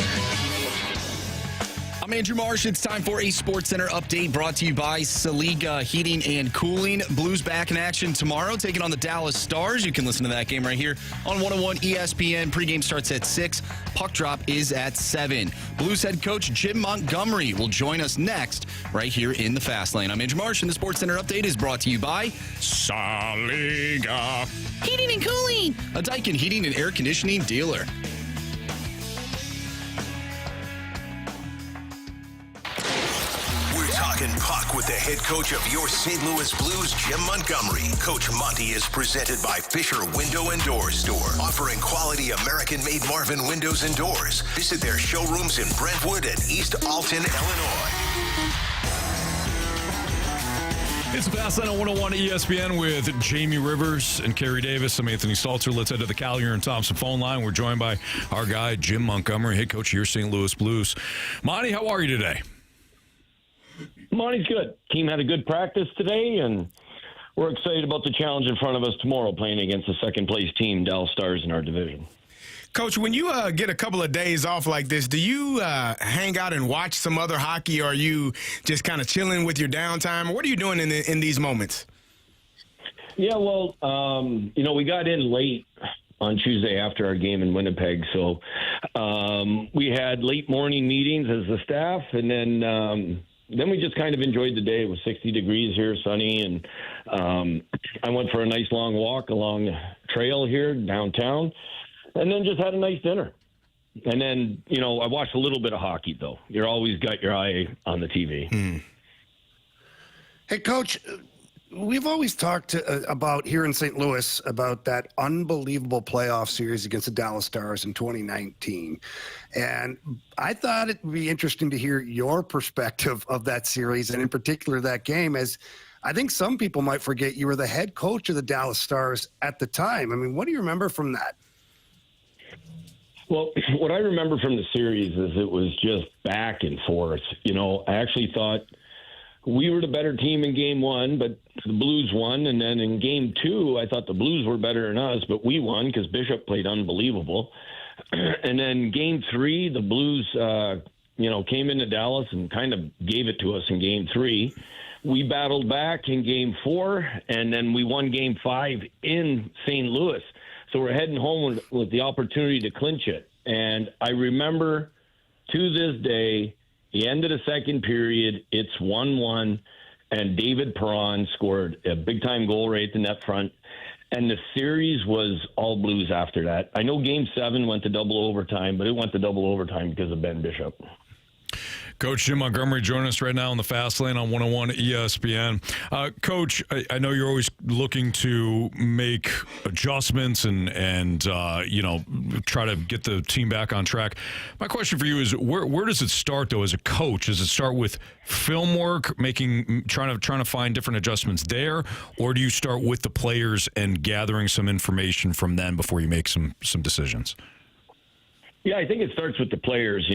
I'm Andrew Marsh. It's time for a Sports Center update brought to you by Saliga Heating and Cooling. Blues back in action tomorrow, taking on the Dallas Stars. You can listen to that game right here on 101 ESPN. Pregame starts at 6. Puck drop is at 7. Blues head coach Jim Montgomery will join us next right here in the Fast Lane. I'm Andrew Marsh, and the Sports Center update is brought to you by Saliga Heating and Cooling, a Daikin heating and air conditioning dealer. Talking puck with the head coach of your St. Louis Blues, Jim Montgomery. Coach Monty is presented by Fisher Window and Door Store, offering quality American-made Marvin windows and doors. Visit their showrooms in Brentwood and East Alton, Illinois. It's Fast Lane on 101 ESPN with Jamie Rivers and Kerry Davis. I'm Anthony Stalter. Let's head to the Collier and Thompson phone line. We're joined by our guy, Jim Montgomery, head coach of your St. Louis Blues. Monty, how are you today? Monty's good. Team had a good practice today, and we're excited about the challenge in front of us tomorrow, playing against the second-place team, Dallas Stars, in our division. Coach, when you get a couple of days off like this, do you hang out and watch some other hockey, or are you just kind of chilling with your downtime? What are you doing in these moments? Yeah, well, we got in late on Tuesday after our game in Winnipeg, so we had late morning meetings as the staff, and then we just kind of enjoyed the day. It was 60 degrees here, sunny, and I went for a nice long walk along the trail here downtown, and then just had a nice dinner. And then, I watched a little bit of hockey, though. You're always got your eye on the TV. Hey, Coach, we've always talked about here in St. Louis about that unbelievable playoff series against the Dallas Stars in 2019. And I thought it would be interesting to hear your perspective of that series, and in particular that game, as I think some people might forget you were the head coach of the Dallas Stars at the time. I mean, what do you remember from that? Well, what I remember from the series is it was just back and forth. I actually thought we were the better team in game one, but the Blues won. And then in game two, I thought the Blues were better than us, but we won because Bishop played unbelievable. And then game three, the Blues, came into Dallas and kind of gave it to us in game three. We battled back in game four, and then we won game 5 in St. Louis. So we're heading home with the opportunity to clinch it. And I remember to this day, the end of the second period, it's 1-1, and David Perron scored a big-time goal right at the net front. And the series was all Blues after that. I know Game 7 went to double overtime, but it went to double overtime because of Ben Bishop. Coach Jim Montgomery joining us right now on the Fast Lane on 101 ESPN. Coach, I know you're always looking to make adjustments and try to get the team back on track. My question for you is, where does it start, though, as a coach? Does it start with film work, trying to find different adjustments there, or do you start with the players and gathering some information from them before you make some decisions? Yeah, I think it starts with the players.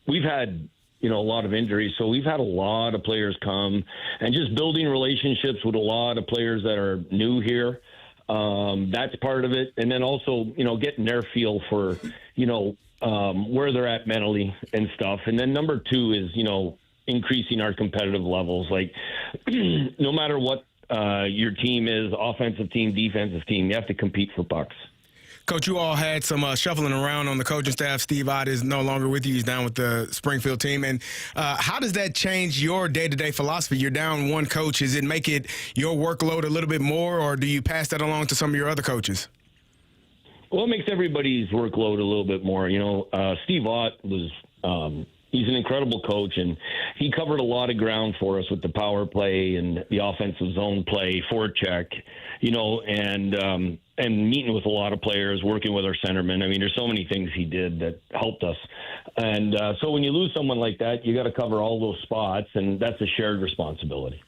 We've had, a lot of injuries, so we've had a lot of players come, and just building relationships with a lot of players that are new here. That's part of it. And then also, getting their feel for, where they're at mentally and stuff. And then number 2 is, increasing our competitive levels. Like, no matter what your team is, offensive team, defensive team, you have to compete for pucks. Coach, you all had some shuffling around on the coaching staff. Steve Ott is no longer with you. He's down with the Springfield team. And how does that change your day-to-day philosophy? You're down one coach. Does it make it your workload a little bit more, or do you pass that along to some of your other coaches? Well, it makes everybody's workload a little bit more. Steve Ott was he's an incredible coach, and he covered a lot of ground for us with the power play and the offensive zone play, forecheck, and meeting with a lot of players, working with our centermen. I mean, there's so many things he did that helped us. And so when you lose someone like that, you got to cover all those spots, and that's a shared responsibility.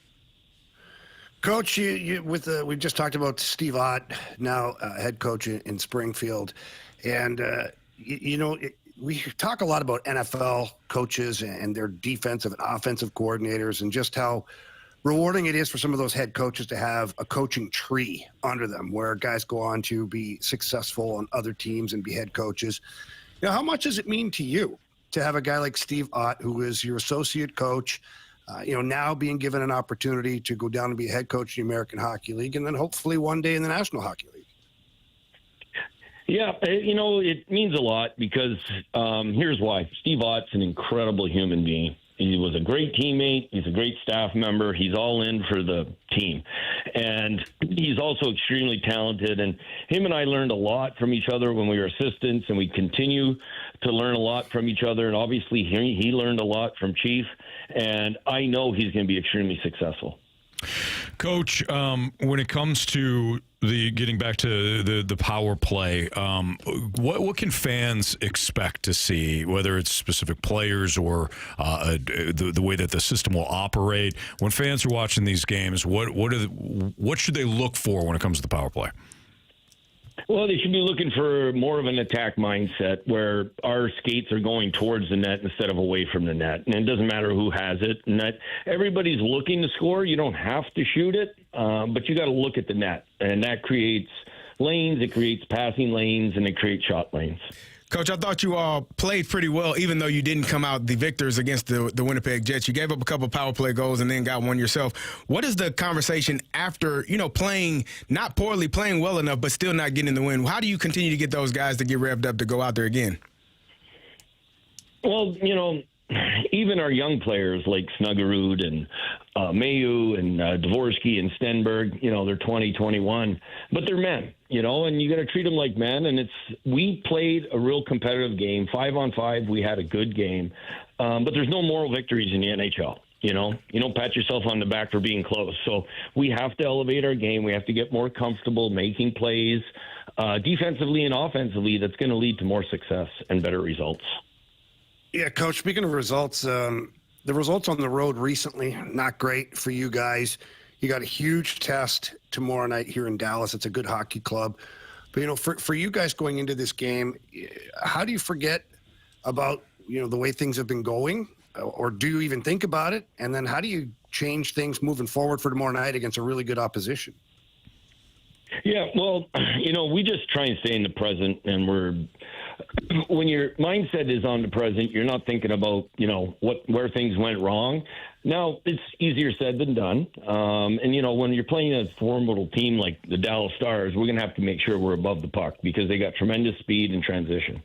Coach, we just talked about Steve Ott, now head coach in Springfield, and we talk a lot about NFL coaches and their defensive and offensive coordinators, and just how rewarding it is for some of those head coaches to have a coaching tree under them where guys go on to be successful on other teams and be head coaches. How much does it mean to you to have a guy like Steve Ott, who is your associate coach, now being given an opportunity to go down and be a head coach in the American Hockey League and then hopefully one day in the National Hockey League? Yeah, it means a lot because here's why. Steve Ott's an incredible human being. He was a great teammate. He's a great staff member. He's all in for the team. And he's also extremely talented. And him and I learned a lot from each other when we were assistants, and we continue to learn a lot from each other. And obviously, he learned a lot from Chief. And I know he's going to be extremely successful. Coach, when it comes to getting back to the power play, what can fans expect to see, whether it's specific players or the way that the system will operate? When fans are watching these games, what should they look for when it comes to the power play? Well, they should be looking for more of an attack mindset where our skates are going towards the net instead of away from the net. And it doesn't matter who has it. And that everybody's looking to score. You don't have to shoot it, but you got to look at the net. And that creates lanes, it creates passing lanes, and it creates shot lanes. Coach, I thought you all played pretty well, even though you didn't come out the victors against the Winnipeg Jets. You gave up a couple power play goals and then got one yourself. What is the conversation after, playing not poorly, playing well enough, but still not getting the win? How do you continue to get those guys to get revved up to go out there again? Well, even our young players like Snuggerud and Mayu and Dvorsky and Stenberg, they're 20, 21, but they're men, and you got to treat them like men. And we played a real competitive game, 5-on-5. We had a good game, but there's no moral victories in the NHL. You don't pat yourself on the back for being close. So we have to elevate our game. We have to get more comfortable making plays defensively and offensively. That's going to lead to more success and better results. Yeah, Coach, speaking of results, the results on the road recently, not great for you guys. You got a huge test tomorrow night here in Dallas. It's a good hockey club. But, for you guys going into this game, how do you forget about, the way things have been going? Or do you even think about it? And then how do you change things moving forward for tomorrow night against a really good opposition? Yeah, well, we just try and stay in the present, and when your mindset is on the present, you're not thinking about, where things went wrong. Now, it's easier said than done. And, when you're playing a formidable team like the Dallas Stars, we're going to have to make sure we're above the puck because they got tremendous speed and transition.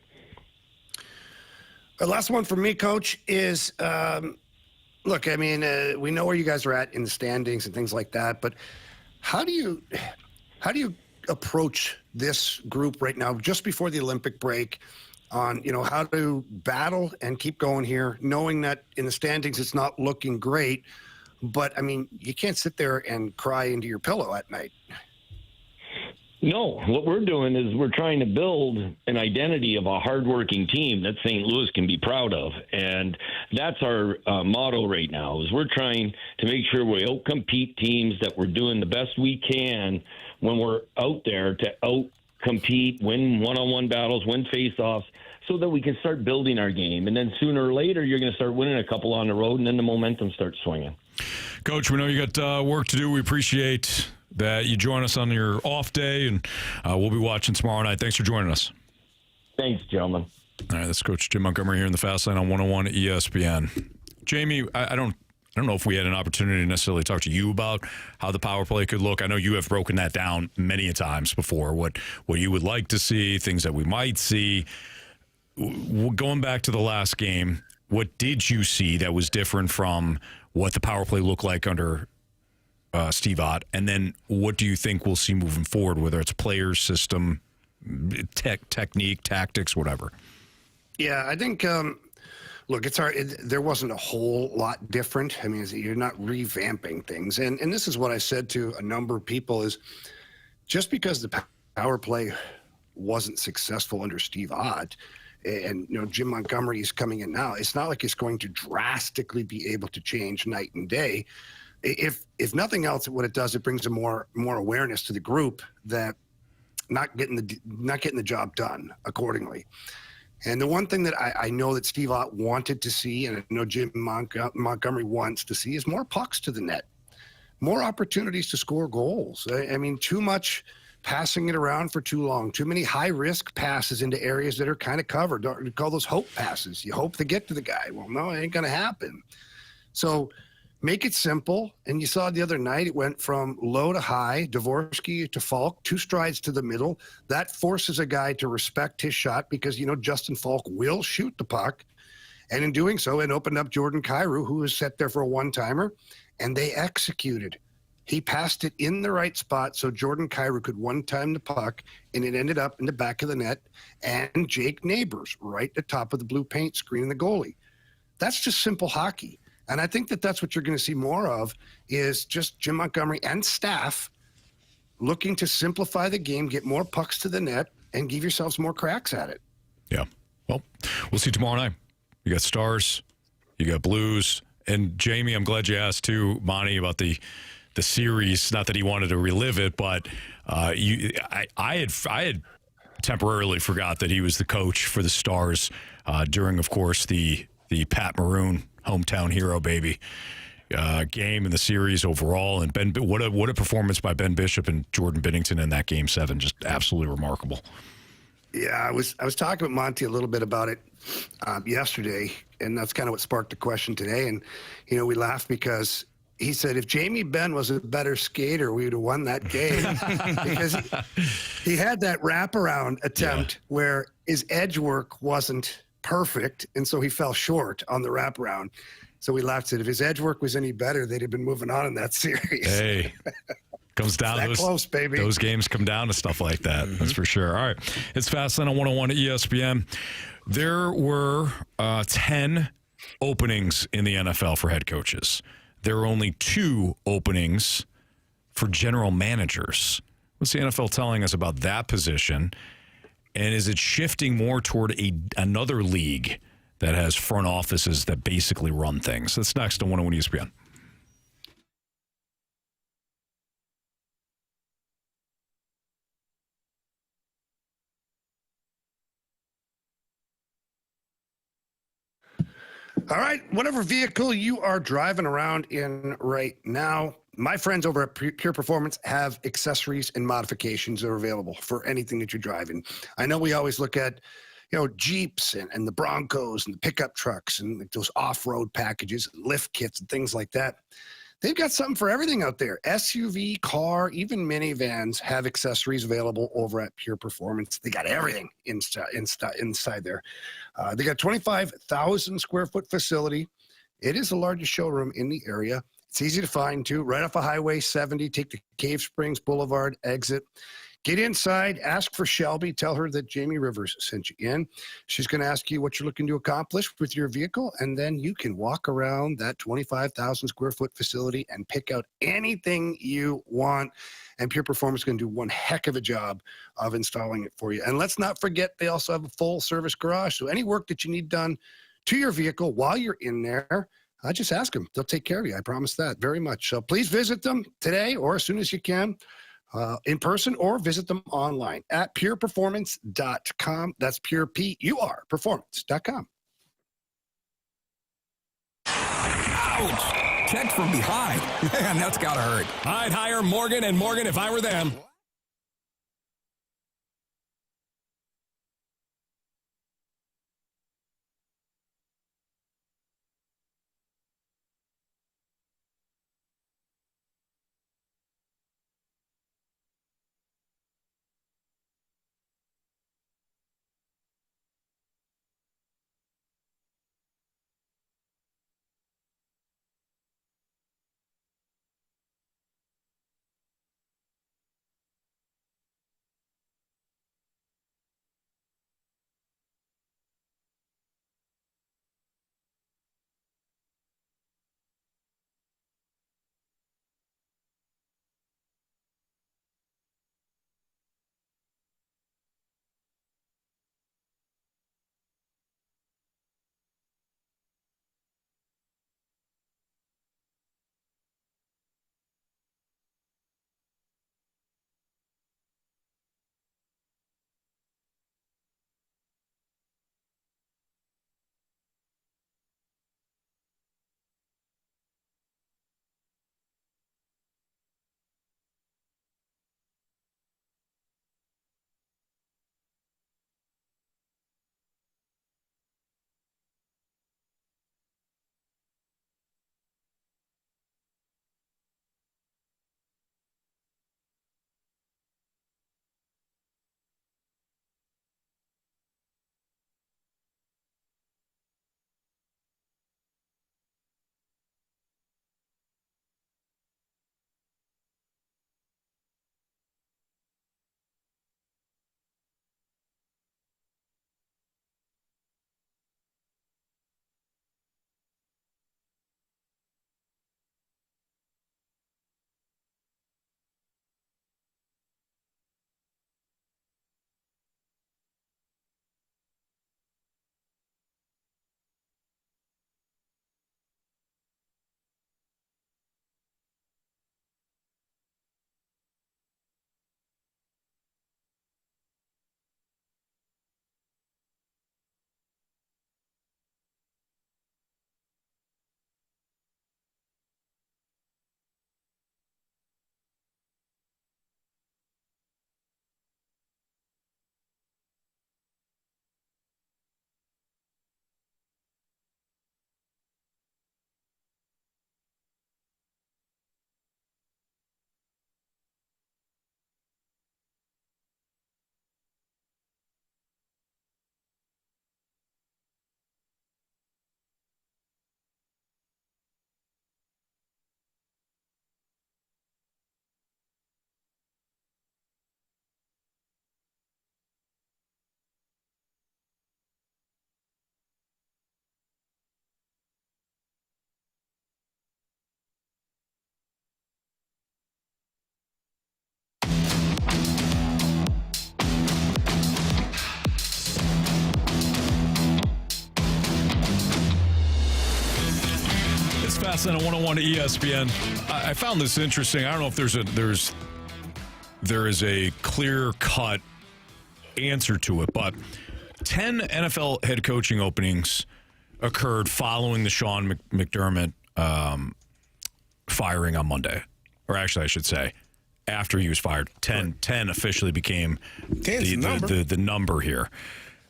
The last one for me, Coach, is, look, we know where you guys are at in the standings and things like that, but how do you approach this group right now, just before the Olympic break, on how to battle and keep going here, knowing that in the standings it's not looking great, but you can't sit there and cry into your pillow at night. No, what we're doing is we're trying to build an identity of a hardworking team that St. Louis can be proud of. And that's our motto right now, is we're trying to make sure we out-compete teams, that we're doing the best we can when we're out there to out-compete, win one-on-one battles, win face-offs, so that we can start building our game. And then sooner or later, you're going to start winning a couple on the road, and then the momentum starts swinging. Coach, we know you got work to do. We appreciate that you join us on your off day, and we'll be watching tomorrow night. Thanks for joining us. Thanks, gentlemen. All right, that's Coach Jim Montgomery here in the Fast Lane on 101 ESPN. Jamie, I don't know if we had an opportunity to necessarily talk to you about how the power play could look. I know you have broken that down many a times before, what you would like to see, things that we might see. Going back to the last game, what did you see that was different from what the power play looked like under Steve Ott? And then what do you think we'll see moving forward, whether it's players, system, technique, tactics, whatever? Yeah, I think, look, it's hard. There wasn't a whole lot different. You're not revamping things. And this is what I said to a number of people is just because the power play wasn't successful under Steve Ott, and Jim Montgomery is coming in now, it's not like it's going to drastically be able to change night and day. If nothing else, what it does, it brings a more awareness to the group that not getting the job done accordingly. And the one thing that I know that Steve Ott wanted to see, and I know Jim Montgomery wants to see, is more pucks to the net. more opportunities to score goals. I mean, too much passing it around for too long, too many high-risk passes into areas that are kind of covered. Don't call those hope passes. You hope to get to the guy. Well, no, it ain't going to happen. So make it simple. And you saw the other night, it went from low to high, Dvorsky to Falk, 2 strides to the middle. That forces a guy to respect his shot because, Justin Falk will shoot the puck. And in doing so, it opened up Jordan Kyrou, who was set there for a one-timer, and they executed. He passed it in the right spot so Jordan Kyrou could one-time the puck, and it ended up in the back of the net, and Jake Neighbors right at the top of the blue paint screening the goalie. That's just simple hockey. And I think that's what you're going to see more of is just Jim Montgomery and staff looking to simplify the game, get more pucks to the net, and give yourselves more cracks at it. Yeah. Well, we'll see tomorrow night. You got Stars, you got Blues, and Jamie, I'm glad you asked too, Monty, about the series. Not that he wanted to relive it, but I had temporarily forgot that he was the coach for the Stars during, of course, the Pat Maroon hometown hero baby game in the series overall. And what a performance by Ben Bishop and Jordan Binnington in that Game 7, just absolutely remarkable. Yeah, I was talking with Monty a little bit about it yesterday, and that's kind of what sparked the question today. And we laughed because he said if Jamie Benn was a better skater, we would have won that game because he had that wraparound attempt where his edge work wasn't perfect, and so he fell short on the wraparound. So we laughed at if his edge work was any better, they'd have been moving on in that series. Hey. Comes down that close, baby. Those games come down to stuff like that. Mm-hmm. That's for sure. All right. It's Fastlane on 101 at ESPN. There were 10 openings in the NFL for head coaches. There are only 2 openings for general managers. What's the NFL telling us about that position? And is it shifting more toward another league that has front offices that basically run things? That's next on 101 ESPN. All right, whatever vehicle you are driving around in right now, my friends over at Pure Performance have accessories and modifications that are available for anything that you're driving. I know we always look at, Jeeps and the Broncos and the pickup trucks and like those off-road packages, lift kits and things like that. They've got something for everything out there. SUV, car, even minivans have accessories available over at Pure Performance. They got everything inside there. They got 25,000 square foot facility. It is the largest showroom in the area. It's easy to find too. Right off of Highway 70, take the Cave Springs Boulevard exit. Get inside, ask for Shelby, tell her that Jamie Rivers sent you in. She's going to ask you what you're looking to accomplish with your vehicle, and then you can walk around that 25,000 square foot facility and pick out anything you want. And Pure Performance is going to do one heck of a job of installing it for you. And let's not forget, they also have a full service garage. So any work that you need done to your vehicle while you're in there, just ask them. They'll take care of you. I promise that very much. So please visit them today or as soon as you can. In person or visit them online at pureperformance.com. That's pure P-U-R performance.com. Ouch! Checked from behind. Man, that's gotta hurt. I'd hire Morgan and Morgan if I were them. Fastline on 101 ESPN. I found this interesting. I don't know if there is a clear-cut answer to it, but 10 NFL head coaching openings occurred following the Sean McDermott firing on Monday. Or actually, I should say, after he was fired. 10 officially became the number here.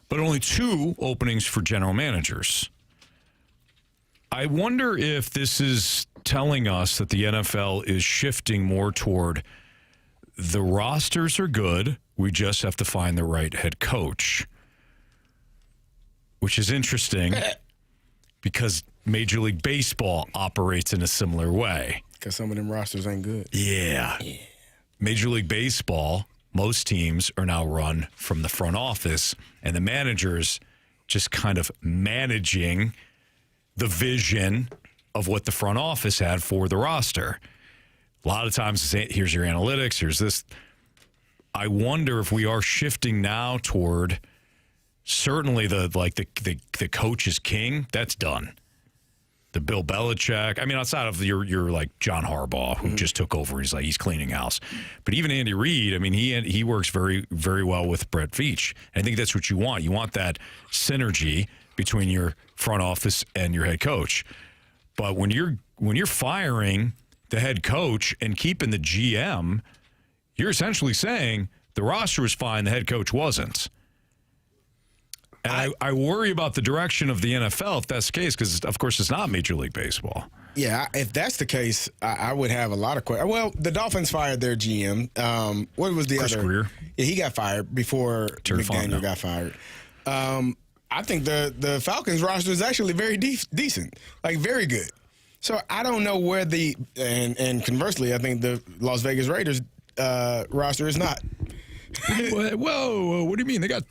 But only 2 openings for general managers. I wonder if this is telling us that the NFL is shifting more toward the rosters are good, we just have to find the right head coach. Which is interesting because Major League Baseball operates in a similar way. Because some of them rosters ain't good. Yeah. Major League Baseball, most teams are now run from the front office, and the managers just kind of managing the vision of what the front office had for the roster. A lot of times, here's your analytics, here's this. I wonder if we are shifting now toward certainly the coach is king. That's done. The Bill Belichick. I mean, outside of your like John Harbaugh, who just took over. He's cleaning house. But even Andy Reid, I mean, he works very, very well with Brett Veach. I think that's what you want. You want that synergy between your front office and your head coach. But when you're firing the head coach and keeping the GM, you're essentially saying the roster was fine, the head coach wasn't. And I worry about the direction of the NFL if that's the case, because, of course, it's not Major League Baseball. Yeah, if that's the case, I would have a lot of questions. Well, the Dolphins fired their GM. What was the Chris other? Greer. Yeah, he got fired before McDaniel got fired. I think the Falcons roster is actually very decent, like very good. So I don't know where and conversely, I think the Las Vegas Raiders roster is not. Whoa, what do you mean? They got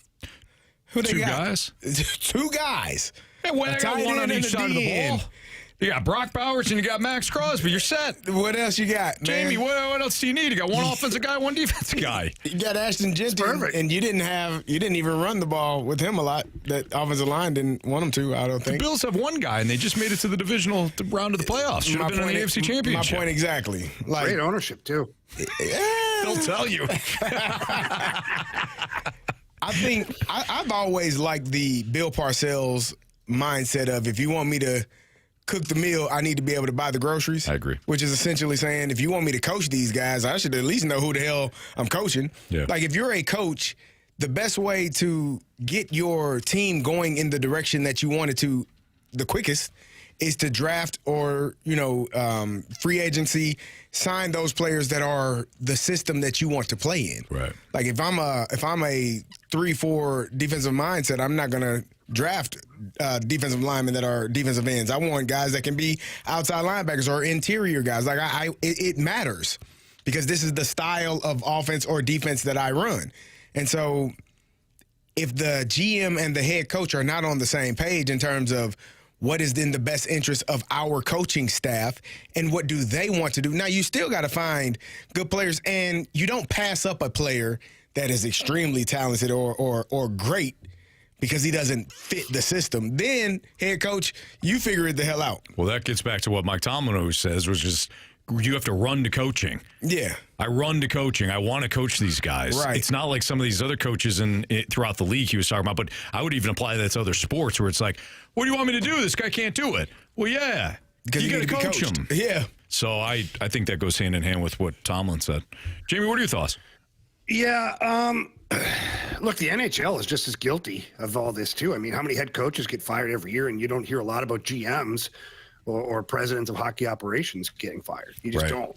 two guys? 2 guys. Hey, well, they got one on each side of the ball. You got Brock Bowers and you got Max Crosby. You're set. What else you got, man? Jamie, what else do you need? You got one offensive guy, one defensive guy. You got Ashton Jenkins, and you didn't even run the ball with him a lot. That offensive line didn't want him to, I don't think. The Bills have one guy, and they just made it to the divisional round of the playoffs. Should have been in the AFC Championship. My point exactly. Like, great ownership, too. They'll tell you. I think I've always liked the Bill Parcells mindset of, if you want me to cook the meal, I need to be able to buy the groceries. I agree. Which is essentially saying, if you want me to coach these guys, I should at least know who the hell I'm coaching. Yeah. Like, if you're a coach, the best way to get your team going in the direction that you want it to the quickest is to draft or, free agency, sign those players that are the system that you want to play in. Right. Like, if I'm a 3-4 defensive mindset, I'm not going to draft defensive linemen that are defensive ends. I want guys that can be outside linebackers or interior guys. Like, it matters because this is the style of offense or defense that I run. And so if the GM and the head coach are not on the same page in terms of what is in the best interest of our coaching staff and what do they want to do. Now, you still got to find good players, and you don't pass up a player that is extremely talented or great because he doesn't fit the system. Then, head coach, you figure it the hell out. Well, that gets back to what Mike Tomlin always says, which is you have to run to coaching. Yeah. I run to coaching. I want to coach these guys. Right. It's not like some of these other coaches throughout the league he was talking about, but I would even apply that to other sports where it's like, what do you want me to do? This guy can't do it. Well, yeah. You got to coach him. Yeah. So I think that goes hand in hand with what Tomlin said. Jamie, what are your thoughts? Yeah, look, the NHL is just as guilty of all this, too. I mean, how many head coaches get fired every year, and you don't hear a lot about GMs or presidents of hockey operations getting fired. You just don't.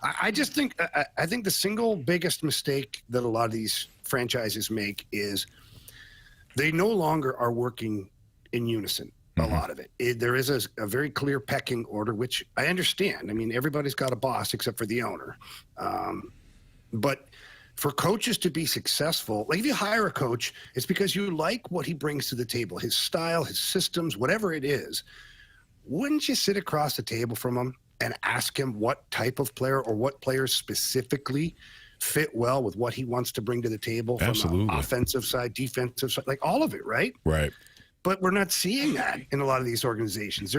I just think I think the single biggest mistake that a lot of these franchises make is they no longer are working in unison. A lot of it. There is a very clear pecking order, which I understand. I mean, everybody's got a boss except for the owner. But for coaches to be successful, like if you hire a coach, it's because you like what he brings to the table, his style, his systems, whatever it is. Wouldn't you sit across the table from him and ask him what type of player or what players specifically fit well with what he wants to bring to the table from the offensive side, defensive side, like all of it, right? Right. But we're not seeing that in a lot of these organizations.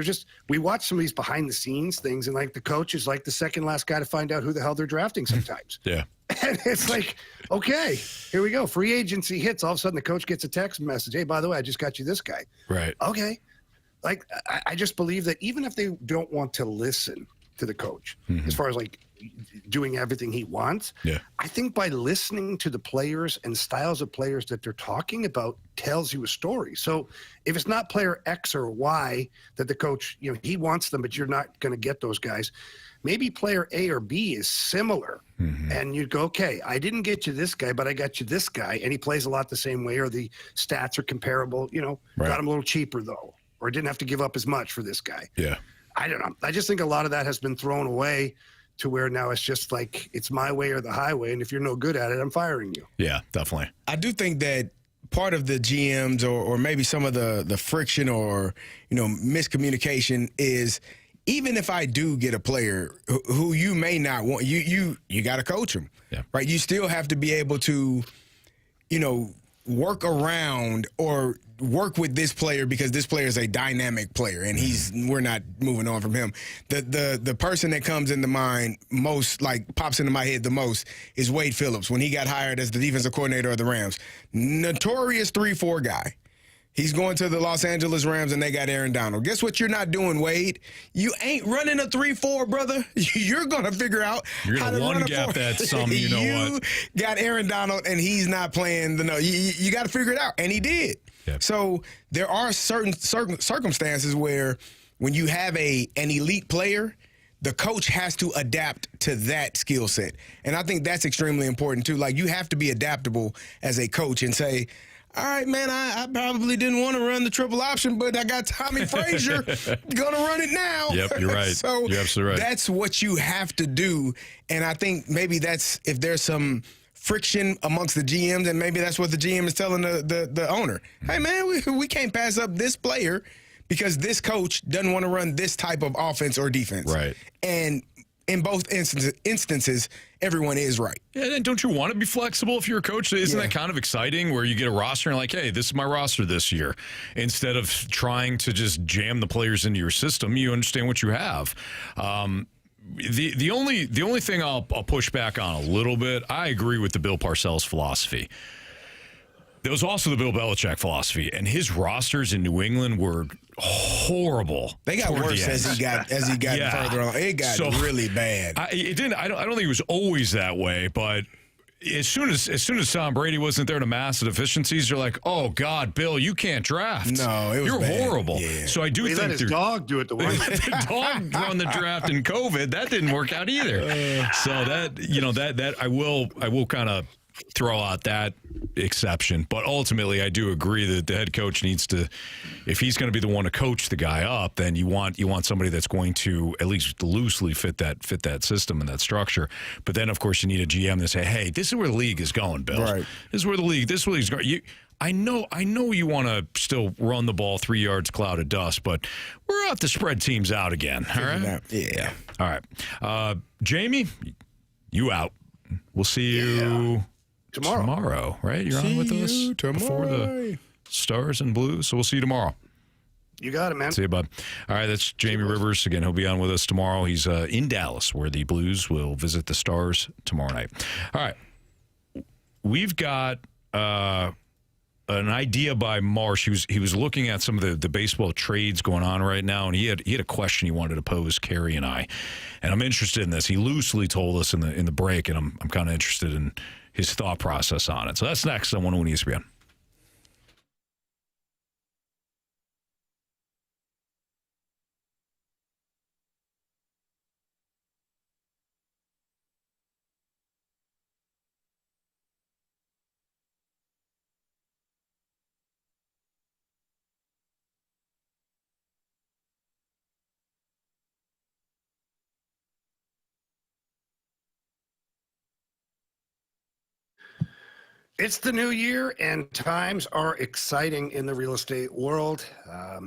We watch some of these behind the scenes things, and like the coach is like the second last guy to find out who the hell they're drafting sometimes. Yeah. And it's like, okay, here we go. Free agency hits. All of a sudden the coach gets a text message. Hey, by the way, I just got you this guy. Right. Okay. Like, I just believe that even if they don't want to listen to the coach, as far as like doing everything he wants, I think by listening to the players and styles of players that they're talking about tells you a story. So if it's not player X or Y that the coach, he wants them, but you're not going to get those guys, maybe player A or B is similar. And you go, okay, I didn't get you this guy, but I got you this guy, and he plays a lot the same way, or the stats are comparable, got him a little cheaper though, or didn't have to give up as much for this guy. Yeah. I don't know. I just think a lot of that has been thrown away to where now it's just like it's my way or the highway, and if you're no good at it, I'm firing you. Yeah, definitely. I do think that part of the GMs or maybe some of the friction or miscommunication is, even if I do get a player who you may not want, you got to coach them, right? You still have to be able to, work around or work with this player because this player is a dynamic player and we're not moving on from him. The person that comes into mind most, like pops into my head the most, is Wade Phillips when he got hired as the defensive coordinator of the Rams. Notorious 3-4 guy. He's going to the Los Angeles Rams, and they got Aaron Donald. Guess what you're not doing, Wade? You ain't running a 3-4, brother. You're going to figure out how to run a 4. You're going to one-gap that some, what. You got Aaron Donald, and he's not playing the no. You got to figure it out, and he did. Yep. So there are certain circumstances where when you have an elite player, the coach has to adapt to that skill set. And I think that's extremely important, too. Like, you have to be adaptable as a coach and say, all right, man, I probably didn't want to run the triple option, but I got Tommy Frazier going to run it now. Yep, you're right. So you're absolutely right. That's what you have to do. And I think maybe that's, if there's some friction amongst the GMs, and maybe that's what the GM is telling the owner. Hey, man, we can't pass up this player because this coach doesn't want to run this type of offense or defense. Right. And in both instances, everyone is right. Yeah, and don't you want to be flexible if you're a coach? Isn't that kind of exciting where you get a roster and like, hey, this is my roster this year. Instead of trying to just jam the players into your system, you understand what you have. The only thing I'll push back on a little bit, I agree with the Bill Parcells philosophy. There was also the Bill Belichick philosophy, and his rosters in New England were horrible. They got worse as he got further on. It got really bad. I don't think it was always that way, but as soon as Tom Brady wasn't there to mask the deficiencies, you're like, oh God, Bill, you can't draft. No, it was bad. Horrible. Yeah. So I do think let his dog do it the way the dog run the draft in COVID. That didn't work out either. So that I will kind of throw out that exception, but ultimately I do agree that the head coach needs to, if he's going to be the one to coach the guy up, then you want somebody that's going to at least loosely fit that system and that structure. But then of course you need a GM to say, hey, this is where the league is going, Bill. Right. This is where the league is going. I know you want to still run the ball 3 yards cloud of dust, but we're out to spread teams out again. All right. Yeah. All right. Jamie, you out. We'll see you tomorrow, right? You're on with us before the Stars and Blues, so we'll see you tomorrow. You got it, man. See you, bud. All right, that's Jamie Rivers. Again, he'll be on with us tomorrow. He's in Dallas, where the Blues will visit the Stars tomorrow night. All right. We've got an idea by Marsh. He was looking at some of the baseball trades going on right now, and he had a question he wanted to pose Carey and I. And I'm interested in this. He loosely told us in the break, and I'm kind of interested in his thought process on it. So that's next on 101 ESPN. It's the new year, and times are exciting in the real estate world.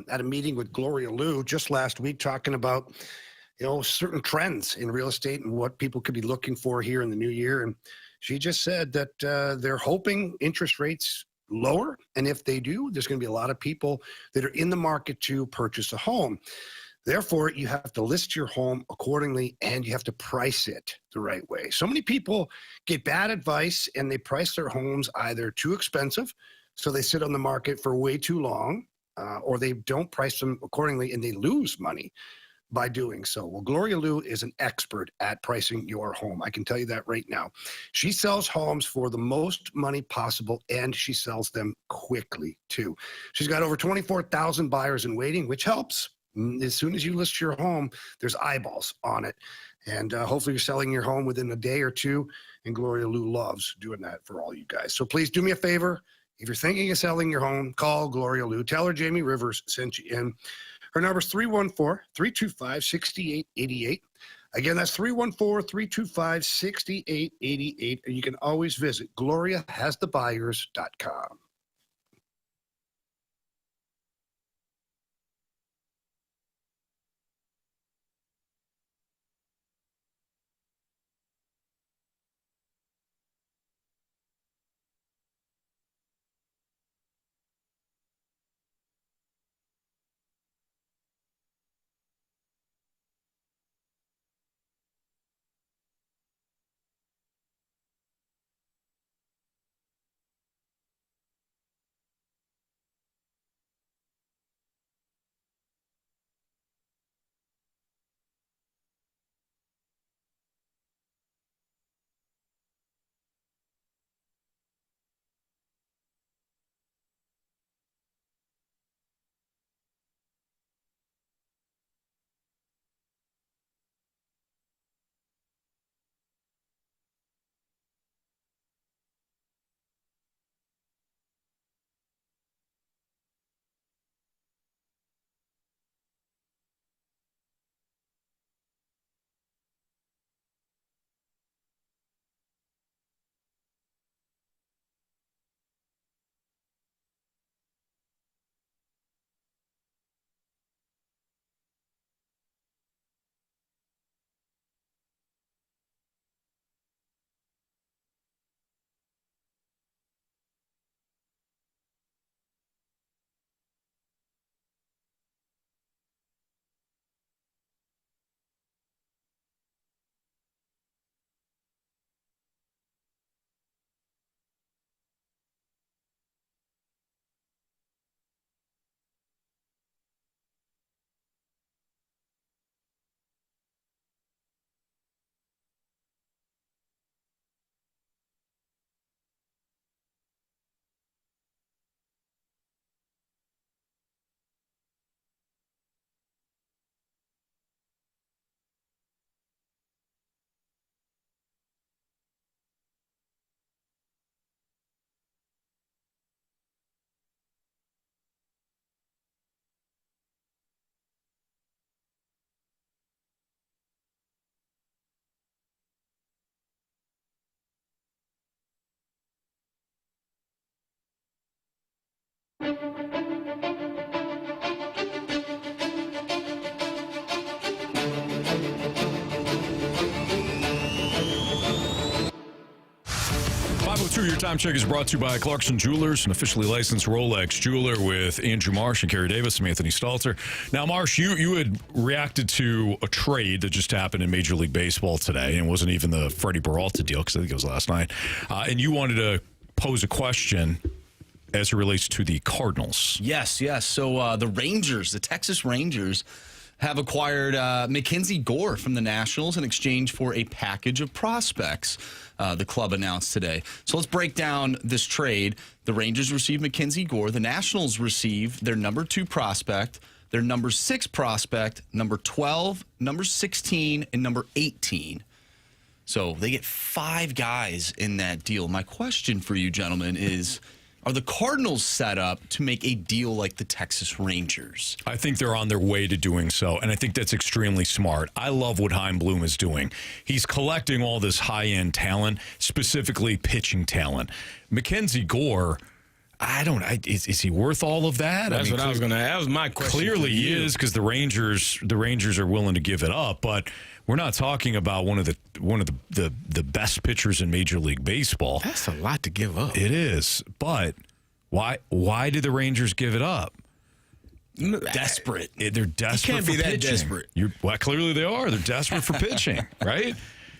At a meeting with Gloria Liu just last week, talking about certain trends in real estate and what people could be looking for here in the new year, and she just said that they're hoping interest rates lower. And if they do, there's going to be a lot of people that are in the market to purchase a home. Therefore, you have to list your home accordingly, and you have to price it the right way. So many people get bad advice, and they price their homes either too expensive, so they sit on the market for way too long, or they don't price them accordingly, and they lose money by doing so. Well, Gloria Liu is an expert at pricing your home. I can tell you that right now. She sells homes for the most money possible, and she sells them quickly, too. She's got over 24,000 buyers in waiting, which helps. As soon as you list your home, there's eyeballs on it. And hopefully you're selling your home within a day or two. And Gloria Liu loves doing that for all you guys. So please do me a favor. If you're thinking of selling your home, call Gloria Liu. Tell her Jamie Rivers sent you in. Her number is 314-325-6888. Again, that's 314-325-6888. And you can always visit GloriaHasTheBuyers.com. Your time check is brought to you by Clarkson Jewelers, an officially licensed Rolex jeweler, with Andrew Marsh and Kerry Davis and Anthony Stalter. Now, Marsh, you had reacted to a trade that just happened in Major League Baseball today, and it wasn't even the Freddie Peralta deal, because I think it was last night. And you wanted to pose a question as it relates to the Cardinals. Yes. So the Rangers, the Texas Rangers, have acquired Mackenzie Gore from the Nationals in exchange for a package of prospects, the club announced today. So let's break down this trade. The Rangers receive Mackenzie Gore. The Nationals receive their number 2 prospect, their number 6 prospect, number 12, number 16, and number 18. So they get 5 guys in that deal. My question for you, gentlemen, is, are the Cardinals set up to make a deal like the Texas Rangers? I think they're on their way to doing so, and I think that's extremely smart. I love what Chaim Bloom is doing. He's collecting all this high-end talent, specifically pitching talent. Mackenzie Gore, is he worth all of that? That's what I was going to ask. That was my question. Clearly he is, because the Rangers are willing to give it up, but we're not talking about one of the best pitchers in Major League Baseball. That's a lot to give up. It is, but Why did the Rangers give it up? Desperate. They're desperate. You can't for be that pitching. desperate. Well, clearly they are. They're desperate for pitching, right?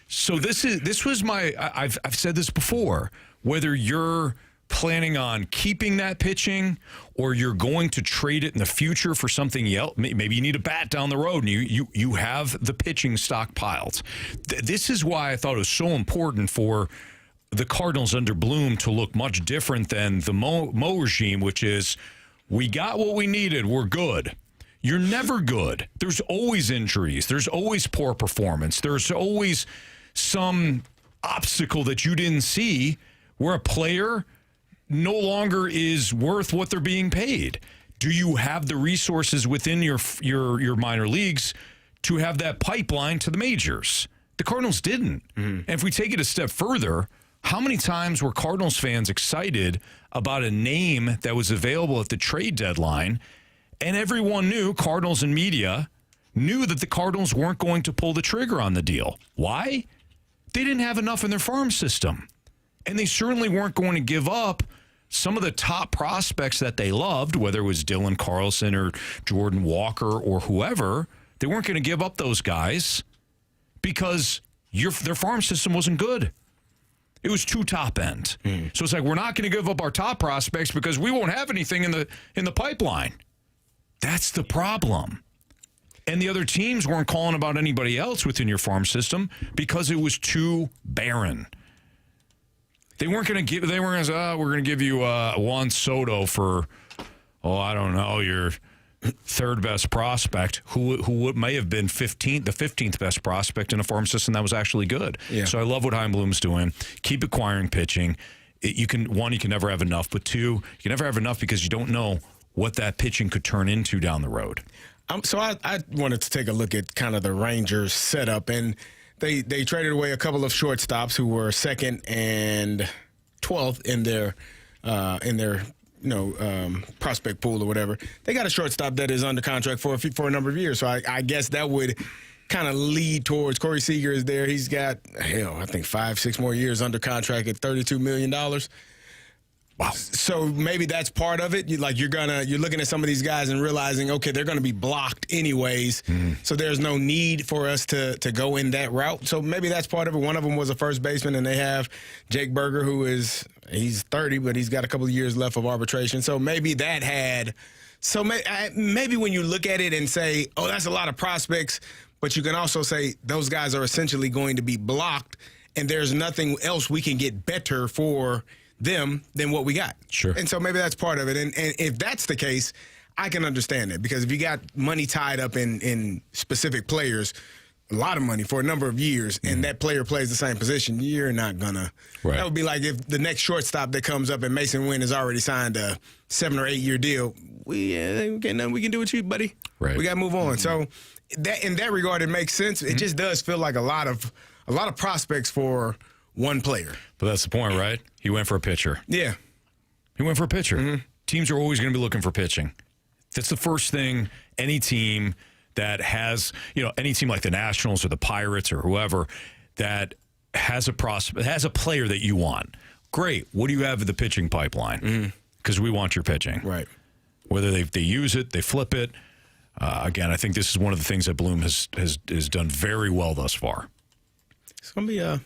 So this was my. I've said this before. Whether you're planning on keeping that pitching or you're going to trade it in the future for something else, maybe you need a bat down the road and you have the pitching stockpiled. This is why I thought it was so important for the Cardinals under Bloom to look much different than the Mo regime, which is, we got what we needed, we're good. You're never good. There's always injuries. There's always poor performance. There's always some obstacle that you didn't see where a player no longer is worth what they're being paid. Do you have the resources within your minor leagues to have that pipeline to the majors? The Cardinals didn't. And if we take it a step further, how many times were Cardinals fans excited about a name that was available at the trade deadline, and everyone knew, Cardinals and media knew, that the Cardinals weren't going to pull the trigger on the deal? Why? They didn't have enough in their farm system. And they certainly weren't going to give up some of the top prospects that they loved, whether it was Dylan Carlson or Jordan Walker or whoever. They weren't going to give up those guys because their farm system wasn't good. It was too top end. So it's like, we're not going to give up our top prospects because we won't have anything in the pipeline. That's the problem. And the other teams weren't calling about anybody else within your farm system because it was too barren. They weren't going to say, we're going to give you Juan Soto for, I don't know, your third best prospect, who may have been the 15th best prospect in a farm system that was actually good. Yeah. So I love what Chaim Bloom's doing. Keep acquiring pitching. You can never have enough, but two, you can never have enough because you don't know what that pitching could turn into down the road. So I wanted to take a look at kind of the Rangers setup, and they traded away a couple of shortstops who were second and 12th in their prospect pool or whatever. They got a shortstop that is under contract for a number of years. So I guess that would kind of lead towards Corey Seager is there. He's got, I think 5-6 more years under contract at $32 million. Wow. So maybe that's part of it. You're looking at some of these guys and realizing, okay, they're going to be blocked anyways. So there's no need for us to go in that route. So maybe that's part of it. One of them was a first baseman, and they have Jake Berger, he's 30, but he's got a couple of years left of arbitration. So maybe that had. So maybe when you look at it and say, oh, that's a lot of prospects, but you can also say those guys are essentially going to be blocked, and there's nothing else we can get better for them than what we got. Sure. And so maybe that's part of it. And if that's the case, I can understand it, because if you got money tied up in specific players, a lot of money for a number of years, and that player plays the same position, you're not gonna. Right. That would be like if the next shortstop that comes up and Mason Wynn has already signed a 7 or 8 year deal. Ain't nothing we can do with you, buddy. Right. We got to move on. So that in that regard, it makes sense. It just does feel like a lot of prospects for one player. But that's the point, right? He went for a pitcher. Yeah. He went for a pitcher. Teams are always going to be looking for pitching. That's the first thing any team that has, any team like the Nationals or the Pirates or whoever that has a prospect, has a player that you want. Great. What do you have in the pitching pipeline? Because we want your pitching. Right. Whether they use it, they flip it. Again, I think this is one of the things that Bloom has done very well thus far. It's going to be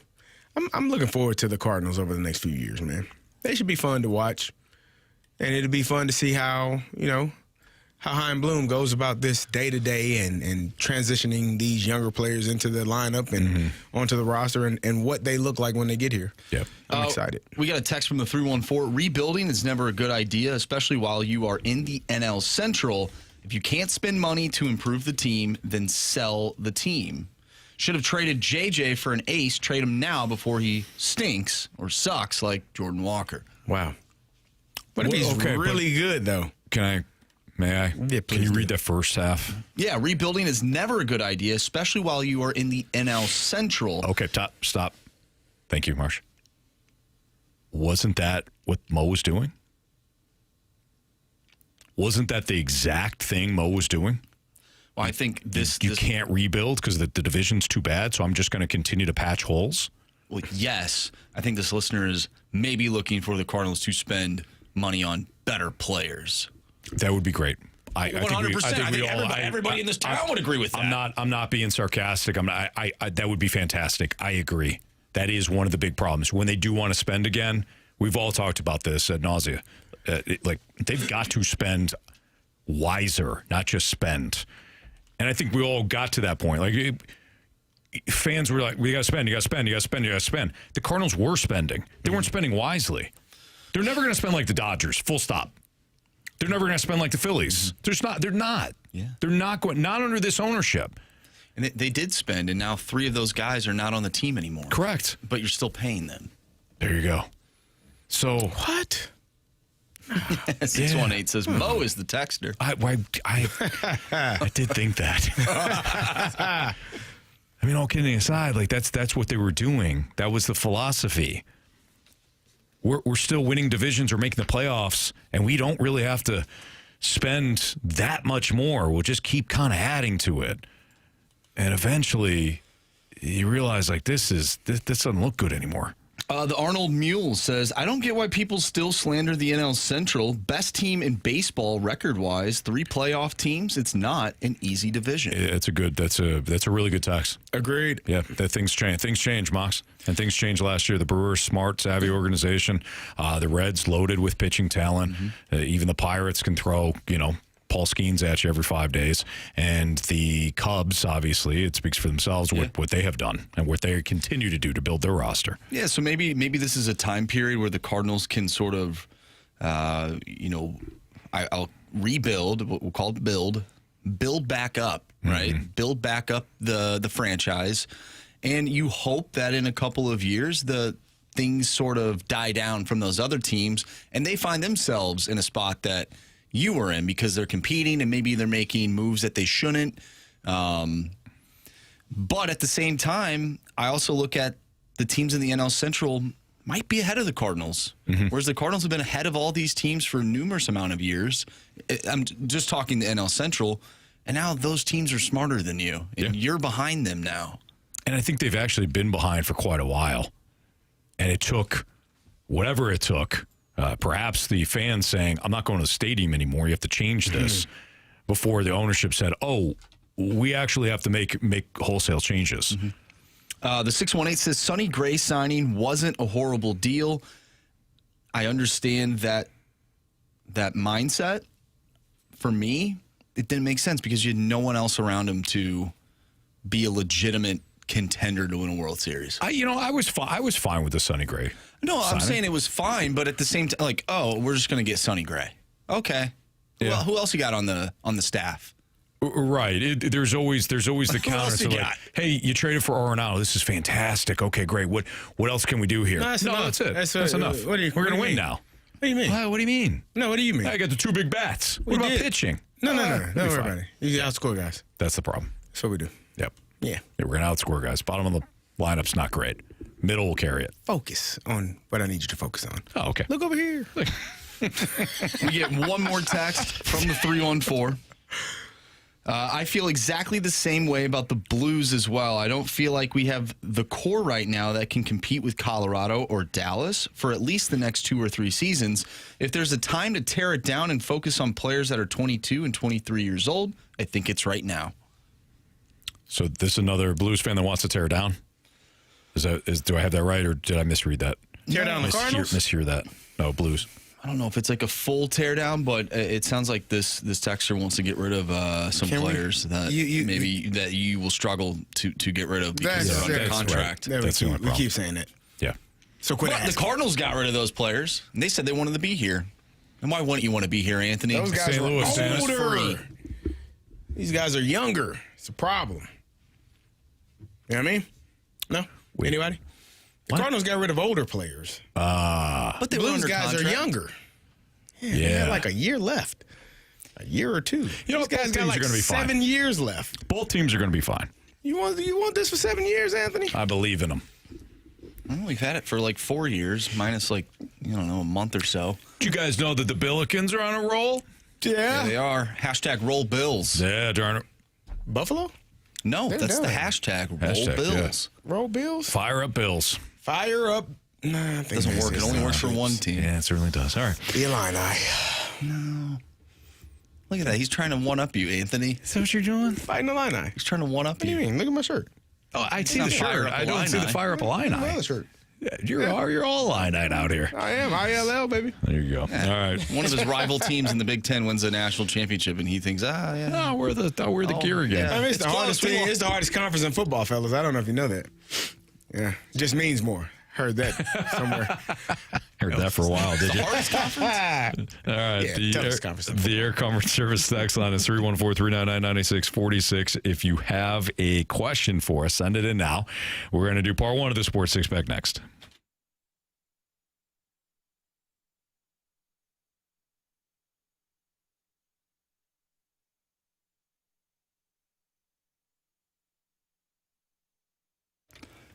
I'm looking forward to the Cardinals over the next few years, man. They should be fun to watch. And it'll be fun to see how Chaim Bloom goes about this day-to-day and transitioning these younger players into the lineup and onto the roster and what they look like when they get here. Yeah. I'm excited. We got a text from the 314. Rebuilding is never a good idea, especially while you are in the NL Central. If you can't spend money to improve the team, then sell the team. Should have traded JJ for an ace. Trade him now before he stinks or sucks like Jordan Walker. Wow. What if he's really good, though? May I? Yeah, can you read that first half? Yeah, rebuilding is never a good idea, especially while you are in the NL Central. Okay, stop. Thank you, Marsh. Wasn't that what Mo was doing? Wasn't that the exact thing Mo was doing? Well, I think you can't rebuild because the division's too bad, so I'm just going to continue to patch holes? Well, yes. I think this listener is maybe looking for the Cardinals to spend money on better players. That would be great. 100%. I think everybody in this town would agree with that. I'm not being sarcastic. That would be fantastic. I agree. That is one of the big problems. When they do want to spend again, we've all talked about this ad nausea. They've got to spend wiser, not just spend. And I think we all got to that point. Fans were like, we got to spend, you got to spend, you got to spend, you got to spend. The Cardinals were spending. They weren't spending wisely. They're never going to spend like the Dodgers, full stop. They're never going to spend like the Phillies. They're not. Yeah. They're not going, not under this ownership. And they did spend, and now 3 of those guys are not on the team anymore. Correct. But you're still paying them. There you go. So. What? 618 says, Mo is the texter. I did think that. I mean, all kidding aside, that's what they were doing. That was the philosophy. We're still winning divisions or making the playoffs, and we don't really have to spend that much more. We'll just keep kind of adding to it. And eventually, you realize, this doesn't look good anymore. The Arnold Mule says, I don't get why people still slander the NL Central. Best team in baseball record-wise, 3 playoff teams. It's not an easy division. That's a really good text. Agreed. Yeah, that things change. Things change, Mox. And things changed last year. The Brewers, smart, savvy organization. The Reds, loaded with pitching talent. Even the Pirates can throw, Paul Skeens at you every 5 days. And the Cubs, obviously, it speaks for themselves what they have done and what they continue to do to build their roster. Yeah, so maybe this is a time period where the Cardinals can sort of, I'll rebuild, what we'll call it build back up, right? Build back up the franchise. And you hope that in a couple of years, the things sort of die down from those other teams and they find themselves in a spot that you were in because they're competing and maybe they're making moves that they shouldn't. But at the same time, I also look at the teams in the NL Central might be ahead of the Cardinals, whereas the Cardinals have been ahead of all these teams for a numerous amount of years. I'm just talking the NL Central, and now those teams are smarter than you, and you're behind them now. And I think they've actually been behind for quite a while. And it took whatever it took. Perhaps the fans saying, I'm not going to the stadium anymore. You have to change this before the ownership said, oh, we actually have to make wholesale changes. The 618 says Sonny Gray signing wasn't a horrible deal. I understand that mindset. For me, it didn't make sense because you had no one else around him to be a legitimate contender to win a World Series. I was fine with the Sonny Gray. No, I'm saying it was fine, but at the same time, we're just going to get Sonny Gray. Okay. Yeah. Well, who else you got on the staff? Right. There's always the counter. So hey, you traded for Arenado. This is fantastic. Okay, great. What else can we do here? No, that's it. That's enough. We're going to win now. What do you mean? What do you mean? No, what do you mean? I got the 2 big bats. What about pitching? No. Don't worry about it. You outscore guys. That's the problem. That's what we do. Yep. Yeah. We're going to outscore guys. Bottom of the lineup's not great. Middle will carry it. Focus on what I need you to focus on. Oh, okay. Look over here. We get one more text from the 314. I feel exactly the same way about the Blues as well. I don't feel like we have the core right now that can compete with Colorado or Dallas for at least the next 2 or 3 seasons. If there's a time to tear it down and focus on players that are 22 and 23 years old, I think it's right now. So this is another Blues fan that wants to tear it down? Do I have that right, or did I misread that? Tear down the Cardinals? Mishear that. No, Blues. I don't know if it's like a full teardown, but it sounds like this texter wants to get rid of some players that that you will struggle to get rid of because they're under contract. Right. That's the only problem. We keep saying it. Yeah. So quit asking. The Cardinals got rid of those players, and they said they wanted to be here. And why wouldn't you want to be here, Anthony? Those guys St. Louis are older. These guys are younger. It's a problem. You know what I mean? No? Anybody? The Cardinals got rid of older players. But the Blues guys are younger. Yeah. They got like a year left. A year or 2. These guys got like 7 years left. Both teams are going to be fine. You want this for 7 years, Anthony? I believe in them. Well, we've had it for like 4 years, minus a month or so. Did you guys know that the Billikens are on a roll? Yeah. They are. Hashtag roll Bills. Yeah, darn it. Buffalo? No, that's the hashtag. Roll Bills. Yeah. Roll Bills? Fire up Bills. Fire up Nah, I think doesn't work. It only works for one team. Yeah, it certainly does. All right. The Illini. No. Look at that. He's trying to one-up you, Anthony. Is that what you're doing? Fighting Illini. He's trying to one-up What do you mean? Look at my shirt. Oh, I see the shirt. I don't see the Fire Up Illini. Look at my other shirt. Yeah, you're all Illini out here. I am. ILL, baby. There you go. All right. One of his rival teams in the Big Ten wins a national championship, and he thinks, yeah. No, we're the gear again. yeah. I mean, it's the hardest close. team. It's the hardest conference in football, fellas. I don't know if you know that. Yeah, it just means more. Heard that somewhere. Heard that for a while, did you? Hardest conference? All right. Yeah, toughest conference. The Air Comfort Service text line is 314-399-9646. If you have a question for us, send it in now. We're going to do part one of the Sports Six Pack next.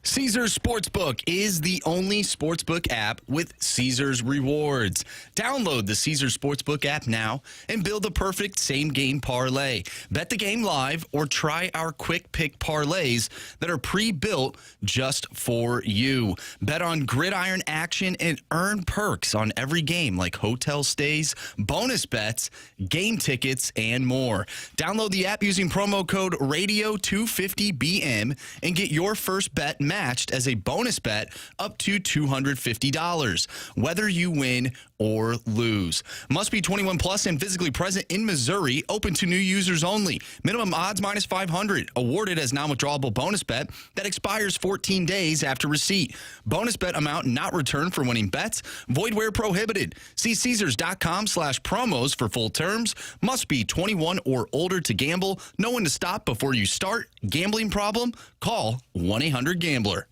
Caesars Sportsbook is the only sportsbook app with Caesars rewards. Download the Caesars Sportsbook app now and build the perfect same-game parlay. Bet the game live or try our quick pick parlays that are pre-built just for you. Bet on gridiron action and earn perks on every game like hotel stays, bonus bets, game tickets, and more. Download the app using promo code RADIO250BM and get your first bet matched as a bonus bet up to $250, whether you win or lose. Must be 21 plus and physically present in Missouri. Open to new users only. Minimum odds minus 500. Awarded as non-withdrawable bonus bet that expires 14 days after receipt. Bonus bet amount not returned for winning bets. Void where prohibited. See Caesars.com/promos for full terms. Must be 21 or older to gamble. Know when to stop before you start. Gambling problem? Call 1-800-GAMBLER.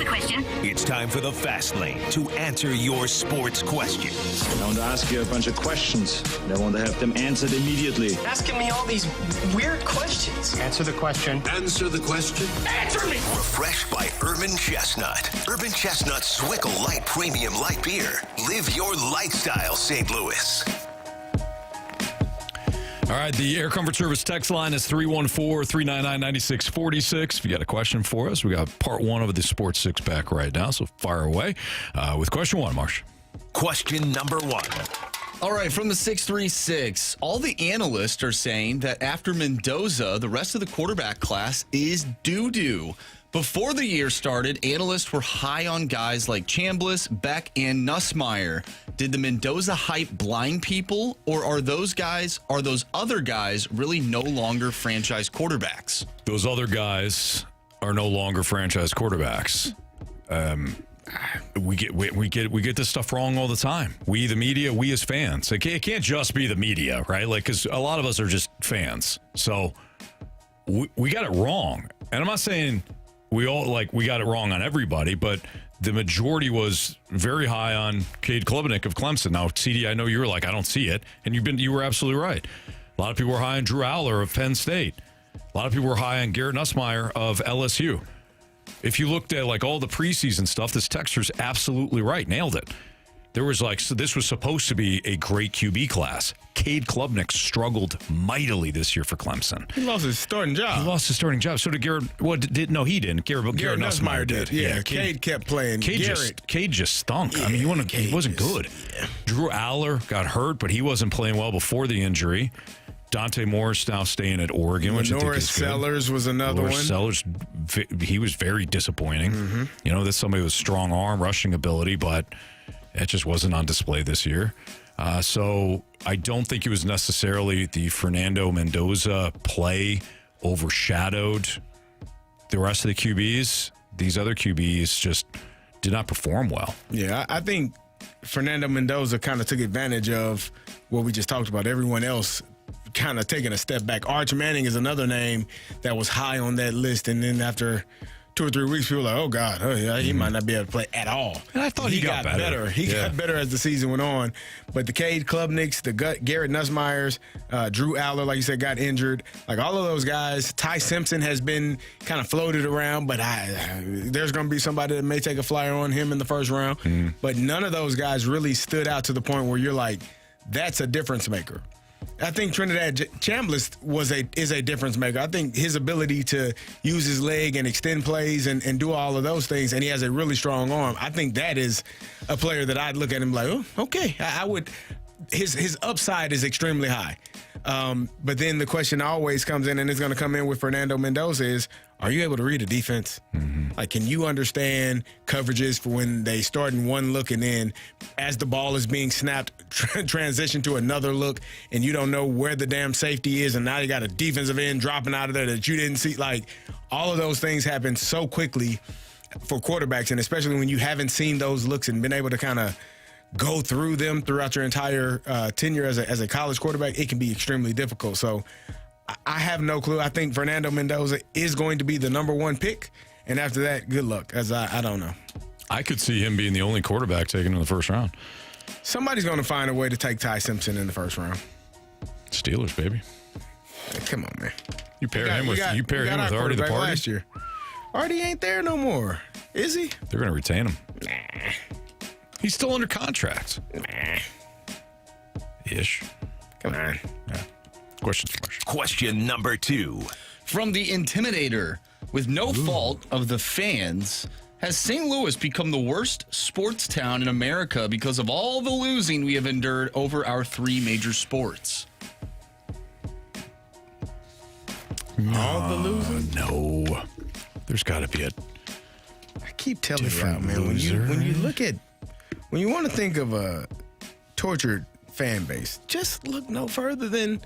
Question. It's time for the Fast Lane to answer your sports questions. I want to ask you a bunch of questions. I want to have them answered immediately. Asking me all these weird questions. Answer the question. Answer the question. Answer me! Refreshed by Urban Chestnut. Urban Chestnut Swickle Light Premium Light Beer. Live your lifestyle, St. Louis. All right, the Air Comfort Service text line is 314-399-9646. If you got a question for us, we got part one of the Sports Six Pack right now, so fire away with question one, Marsh. Question number 1. All right, from the 636, all the analysts are saying that after Mendoza, the rest of the quarterback class is doo-doo. Before the year started, analysts were high on guys like Chambliss, Beck, and Nussmeier. Did the Mendoza hype blind people, or are those other guys really no longer franchise quarterbacks? Those other guys are no longer franchise quarterbacks. We get this stuff wrong all the time. We, the media, we as fans. It can't just be the media, right? Like, because a lot of us are just fans. So we got it wrong. And I'm not saying we got it wrong on everybody, but the majority was very high on Cade Klubnik of Clemson. Now, CD, I know you were like, I don't see it, and you were absolutely right. A lot of people were high on Drew Aller of Penn State. A lot of people were high on Garrett Nussmeier of LSU. If you looked at like all the preseason stuff, this texter's absolutely right. Nailed it. There was this was supposed to be a great QB class. Cade Klubnik struggled mightily this year for Clemson. He lost his starting job. So did Garrett. He didn't. Garrett Nussmeier did. Yeah, Cade kept playing. Cade just stunk. Yeah, I mean, he wasn't good. Yeah. Drew Aller got hurt, but he wasn't playing well before the injury. Dante Morris now staying at Oregon, which I think is good. Sellers was another one. Sellers, he was very disappointing. Mm-hmm. That's somebody with strong arm, rushing ability, but it just wasn't on display this year. So I don't think it was necessarily the Fernando Mendoza play overshadowed the rest of the QBs. These other QBs just did not perform well. Yeah, I think Fernando Mendoza kind of took advantage of what we just talked about. Everyone else kind of taking a step back. Arch Manning is another name that was high on that list, and then after 2 or 3 weeks, people were like, oh, God, he might not be able to play at all. And I thought he got better. He got better as the season went on. But the Cade Klubniks, the Garrett Nussmeiers, Drew Aller, like you said, got injured. Like all of those guys, Ty Simpson has been kind of floated around, but there's going to be somebody that may take a flyer on him in the first round. Mm-hmm. But none of those guys really stood out to the point where you're like, that's a difference maker. I think Trinidad Chambliss is a difference maker. I think his ability to use his leg and extend plays and do all of those things, and he has a really strong arm. I think that is a player that I'd look at him like, oh, okay. I would. His upside is extremely high. But then the question always comes in, and it's going to come in with Fernando Mendoza is, are you able to read a defense? Mm-hmm. Like, can you understand coverages for when they start in one look and then as the ball is being snapped, transition to another look, and you don't know where the damn safety is, and now you got a defensive end dropping out of there that you didn't see. Like, all of those things happen so quickly for quarterbacks, and especially when you haven't seen those looks and been able to kind of go through them throughout your entire tenure as a college quarterback, it can be extremely difficult. So I have no clue. I think Fernando Mendoza is going to be the number 1 pick. And after that, good luck, as I don't know. I could see him being the only quarterback taken in the first round. Somebody's going to find a way to take Ty Simpson in the first round. Steelers, baby. Hey, come on, man. You pair him with Artie the Party last year. Artie ain't there no more, is he? They're going to retain him. Nah. He's still under contract. Nah. Ish. Come on. Yeah. Question number 2. From the Intimidator, with no fault of the fans, has St. Louis become the worst sports town in America because of all the losing we have endured over our 3 major sports? All the losing? No. There's got to be a I keep telling you, man, when you want to think of a tortured fan base, just look no further than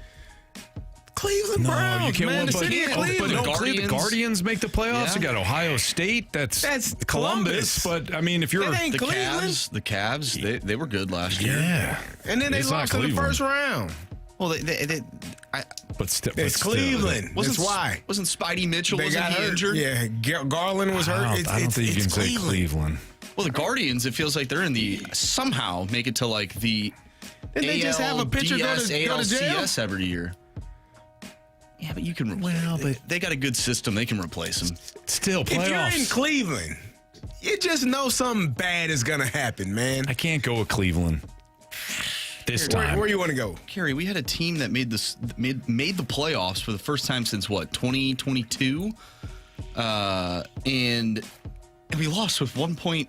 Cleveland Browns. You can't man, win, the city of Cleveland. The Guardians make the playoffs. You got Ohio State. That's Columbus. But I mean, if you're the Cavs, they were good last year. Yeah, and then they lost in the first round. Well, it's Cleveland. That's why. Wasn't Spidey Mitchell injured? Yeah, Garland was hurt. I don't think you can say Cleveland. Well, the Guardians, it feels like they're in the somehow make it to like the Didn't they just have a pitcher go to jail? ALCS every year. Yeah, but you can. Well, but they got a good system. They can replace them. Still playoffs. If you're in Cleveland, you just know something bad is gonna happen, man. I can't go with Cleveland this time. Where you want to go, Kerry? We had a team that made the playoffs for the first time since 2022, and we lost with 1 point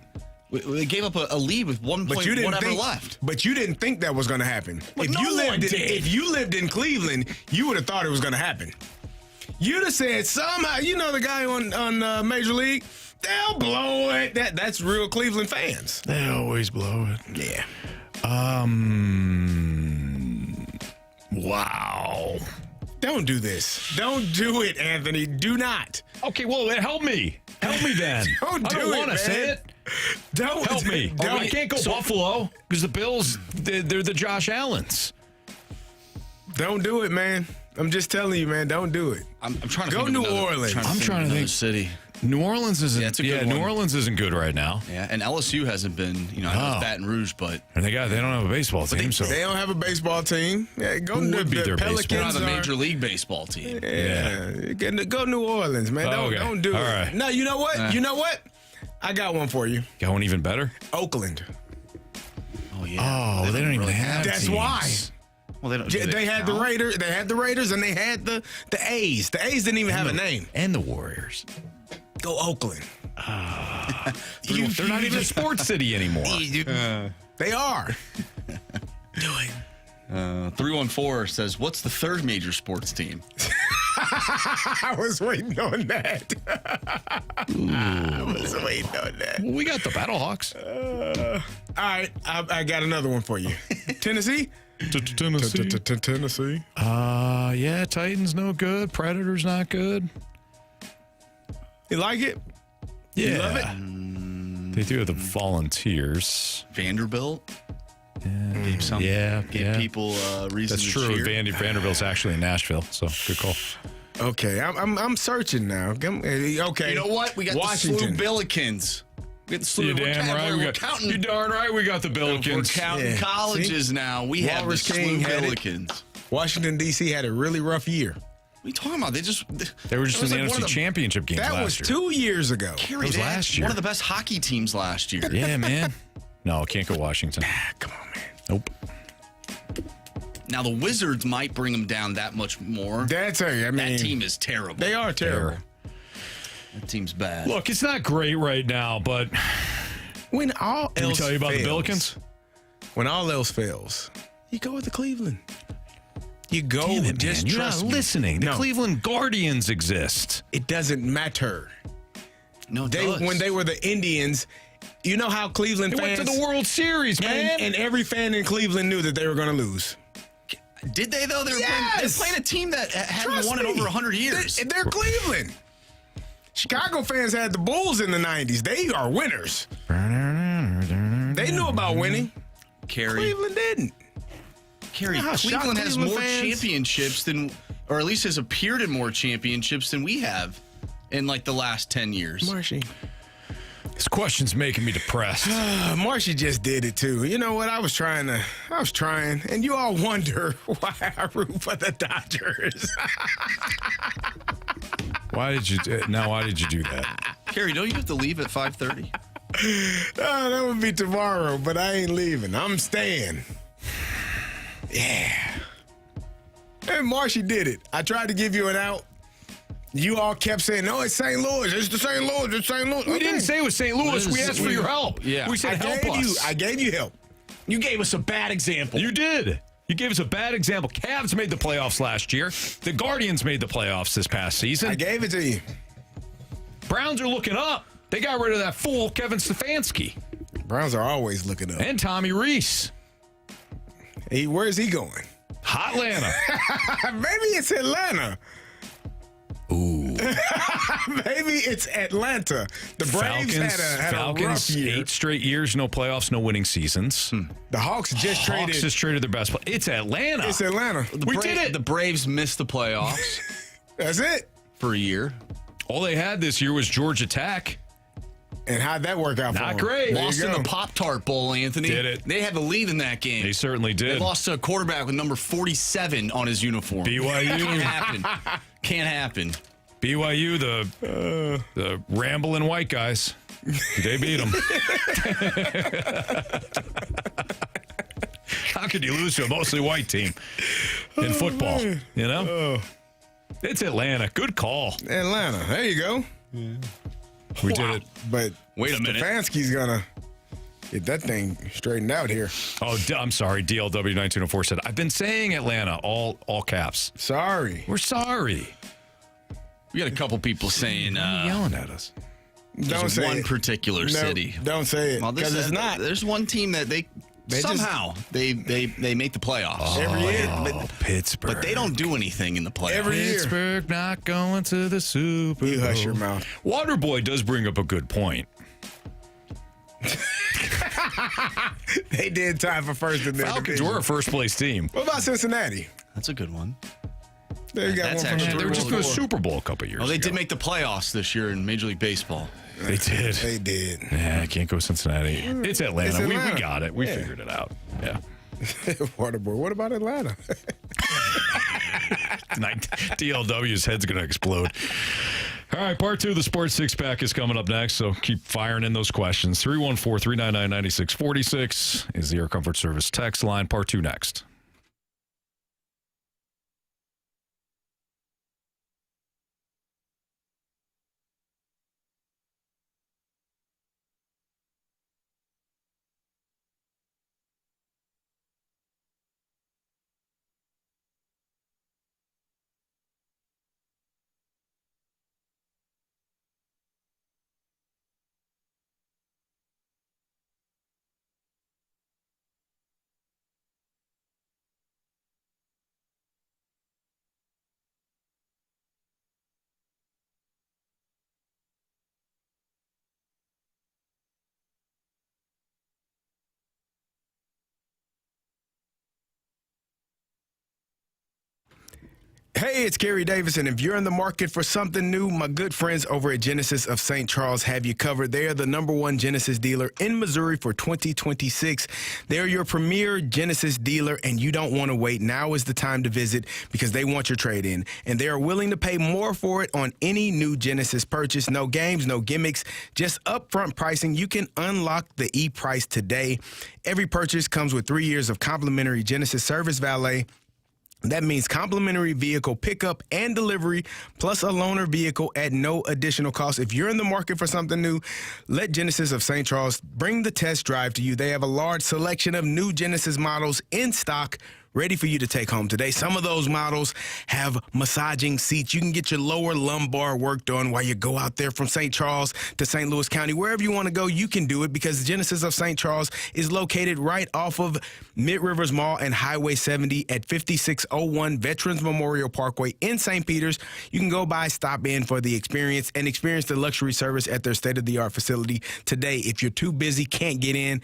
They gave up a lead with 1 point whatever left. But you didn't think that was going to happen. Well, If you lived in Cleveland, you would have thought it was going to happen. You'd have said somehow, the guy on Major League, they'll blow it. That's real Cleveland fans. They always blow it. Yeah. Wow. Don't do this. Don't do it, Anthony. Do not. Okay, well, help me. Help me then. Don't I don't want to say it. Don't help me. Don't. I can't go Buffalo because the Bills, they're the Josh Allens. Don't do it, man. I'm just telling you, man. Don't do it. I'm trying to go think of New Orleans. I'm trying to think city. New Orleans isn't. Yeah, it's a good New one. Orleans isn't good right now. Yeah, and LSU hasn't been. I know it's Baton Rouge, but and they don't have a baseball team. They don't have a baseball team. Yeah, go Who to would be their Pelicans. they don't have a Major League Baseball team. Yeah. Go New Orleans, man. Don't do it. Right. No, you know what? You know what? I got one for you. Got one even better? Oakland. Oh yeah. Oh, they don't even have. That's teams. why. Well, they had the Raiders. They had the Raiders, and they had the A's. The A's didn't even have a name. And the Warriors. Go Oakland. They're not even a sports city anymore. They are. Do it. 314 says, "What's the third major sports team?" I was waiting on that. Well, we got the Battlehawks. All right, I got another one for you. Tennessee. Tennessee. Yeah, Titans no good. Predators not good. You like it? Yeah. You love it? They do have the Volunteers. Vanderbilt. Gave people reason That's to true. cheer. Vanderbilt's actually in Nashville, so good call. Okay, I'm searching now. Okay, you know what? We got Washington. the SLU Billikens. We got the SLU. You're damn right. We're counting. You're darn right. We got the Billikens. We're counting colleges now. We have the Walrus King SLU had it. Billikens. Washington D.C. had a really rough year. What are you talking about? They were just in the NFC Championship game That last was year. 2 years ago. Kerry, That was last year. One of the best hockey teams last year. Yeah, man. No, can't go Washington. Come on, man. Nope. Now the Wizards might bring them down that much more. That's I mean, that team is terrible. They are terrible. That team's bad. Look, it's not great right now, but when all did we else tell you about fails, the Billikens? When all else fails, you go with the Cleveland. You go. Damn it, just man. You're trust not me. listening. The No. Cleveland Guardians exist. It doesn't matter. No, it does. When they were the Indians, you know how Cleveland They fans went to the World Series, man. and every fan in Cleveland knew that they were going to lose. Did they though? They're Yes! playing a team that hadn't Trust won it me. over 100 years. They're Cleveland. Chicago fans had the Bulls in the 90s. They are winners. They knew about winning. Kerry. Cleveland didn't. Kerry, You know how shocked Cleveland has Cleveland more fans- championships than, or at least has appeared in more championships than we have in like the last 10 years. Marshy. This question's making me depressed. Marshy just did it too. You know what? I was trying, and you all wonder why I root for the Dodgers. Why did you do that? Kerry, don't you have to leave at 5:30? Oh, that would be tomorrow, but I ain't leaving. I'm staying. Yeah. And Marshy did it. I tried to give you an out. You all kept saying, no, it's St. Louis. It's the St. Louis. It's St. Louis. We didn't say it was St. Louis. We asked for your help. Yeah. We said help us. I gave you help. You gave us a bad example. You did. You gave us a bad example. Cavs made the playoffs last year. The Guardians made the playoffs this past season. I gave it to you. Browns are looking up. They got rid of that fool, Kevin Stefanski. Browns are always looking up. And Tommy Reese. Where's he going? Hotlanta. Maybe it's Atlanta. Ooh. Maybe it's Atlanta. The Braves had a rough year. 8 straight years, no playoffs, no winning seasons. The Hawks just traded. Hawks just traded their best player. It's Atlanta. It's Atlanta. We did it. The Braves missed the playoffs That's it. for a year. All they had this year was Georgia Tech. And how'd that work out for Not them? great. There you Lost in go. the Pop-Tart Bowl, Anthony. Did it. They had the lead in that game. They certainly They did. lost to a quarterback with number 47 on his uniform. BYU. Can't happen. Can't happen. BYU, the rambling white guys. They beat them. How could you lose to a mostly white team in football? Man. You know? It's Atlanta. Good call. Atlanta. There you go. We did it. But Wait a minute. Stefanski's gonna. Get that thing straightened out here. Oh, I'm sorry. DLW 1904 said, I've been saying Atlanta, all caps. Sorry. We're sorry. We got a couple people saying yelling at us. Don't say one it. particular city. Don't say it. Because it's not. There's one team that they somehow they make the playoffs every year. But Pittsburgh. But they don't do anything in the playoffs. Every year. Pittsburgh not going to the Super Bowl. You hush your mouth. Waterboy does bring up a good point. They did tie for first in their Falcons division. were a first-place team. What about Cincinnati? That's a good one. They got That's one from actually- the They were just in the Super Super Bowl a couple years Oh, they ago. did make the playoffs this year in Major League Baseball. They did. They did. Yeah, I can't go Cincinnati. It's Atlanta. It's Atlanta. We got it. We Yeah. figured it out. Yeah. Waterboy. What about Atlanta? DLW's head's going to explode. All right, part 2 of the Sports Six-Pack is coming up next, so keep firing in those questions. 314-399-9646 is the Air Comfort Service text line. Part 2 next. Hey, it's Kerry Davis, and if you're in the market for something new, my good friends over at Genesis of St. Charles have you covered. They are the #1 Genesis dealer in Missouri for 2026. They're your premier Genesis dealer, and you don't want to wait. Now is the time to visit because they want your trade-in, and they are willing to pay more for it on any new Genesis purchase. No games, no gimmicks, just upfront pricing. You can unlock the e-price today. Every purchase comes with 3 years of complimentary Genesis service valet. That means complimentary vehicle pickup and delivery, plus a loaner vehicle at no additional cost. If you're in the market for something new, let Genesis of St. Charles bring the test drive to you. They have a large selection of new Genesis models in stock, ready for you to take home today. Some of those models have massaging seats. You can get your lower lumbar worked on while you go out there from St. Charles to St. Louis County. Wherever you want to go, you can do it because Genesis of St. Charles is located right off of Mid-Rivers Mall and Highway 70 at 5601 Veterans Memorial Parkway in St. Peters. You can go by, stop in for the experience, and experience the luxury service at their state-of-the-art facility today. If you're too busy, can't get in,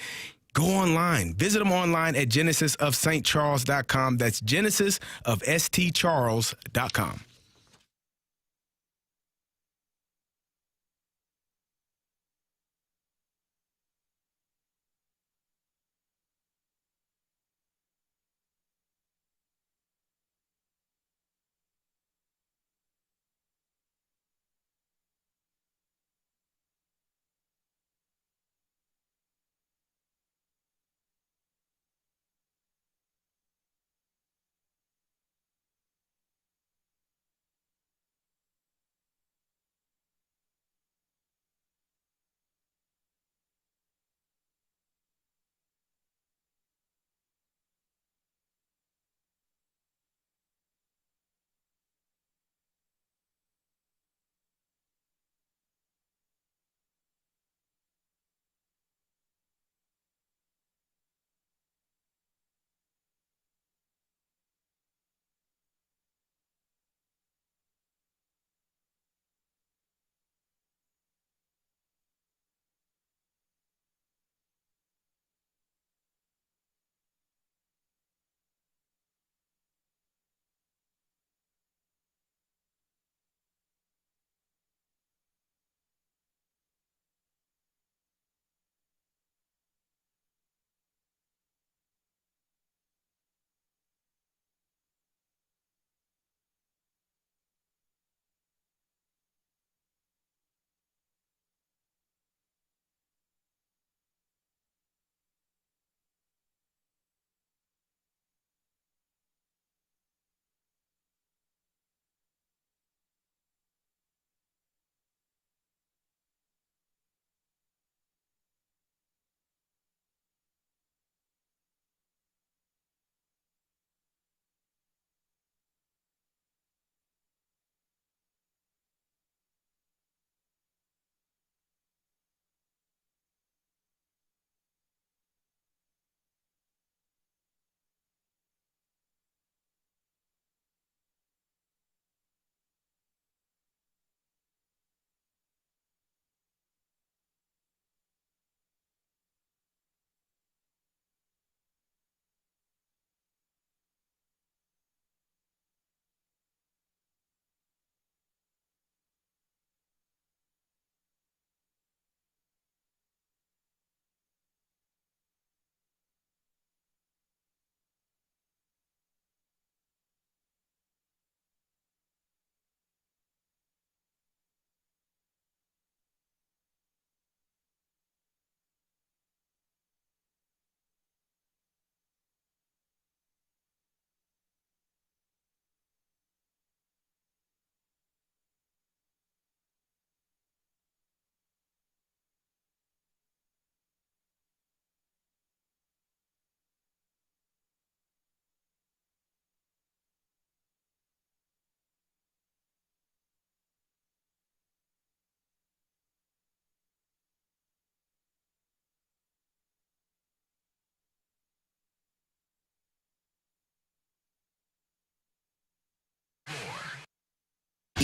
go online. Visit them online at genesisofstcharles.com. That's genesisofstcharles.com.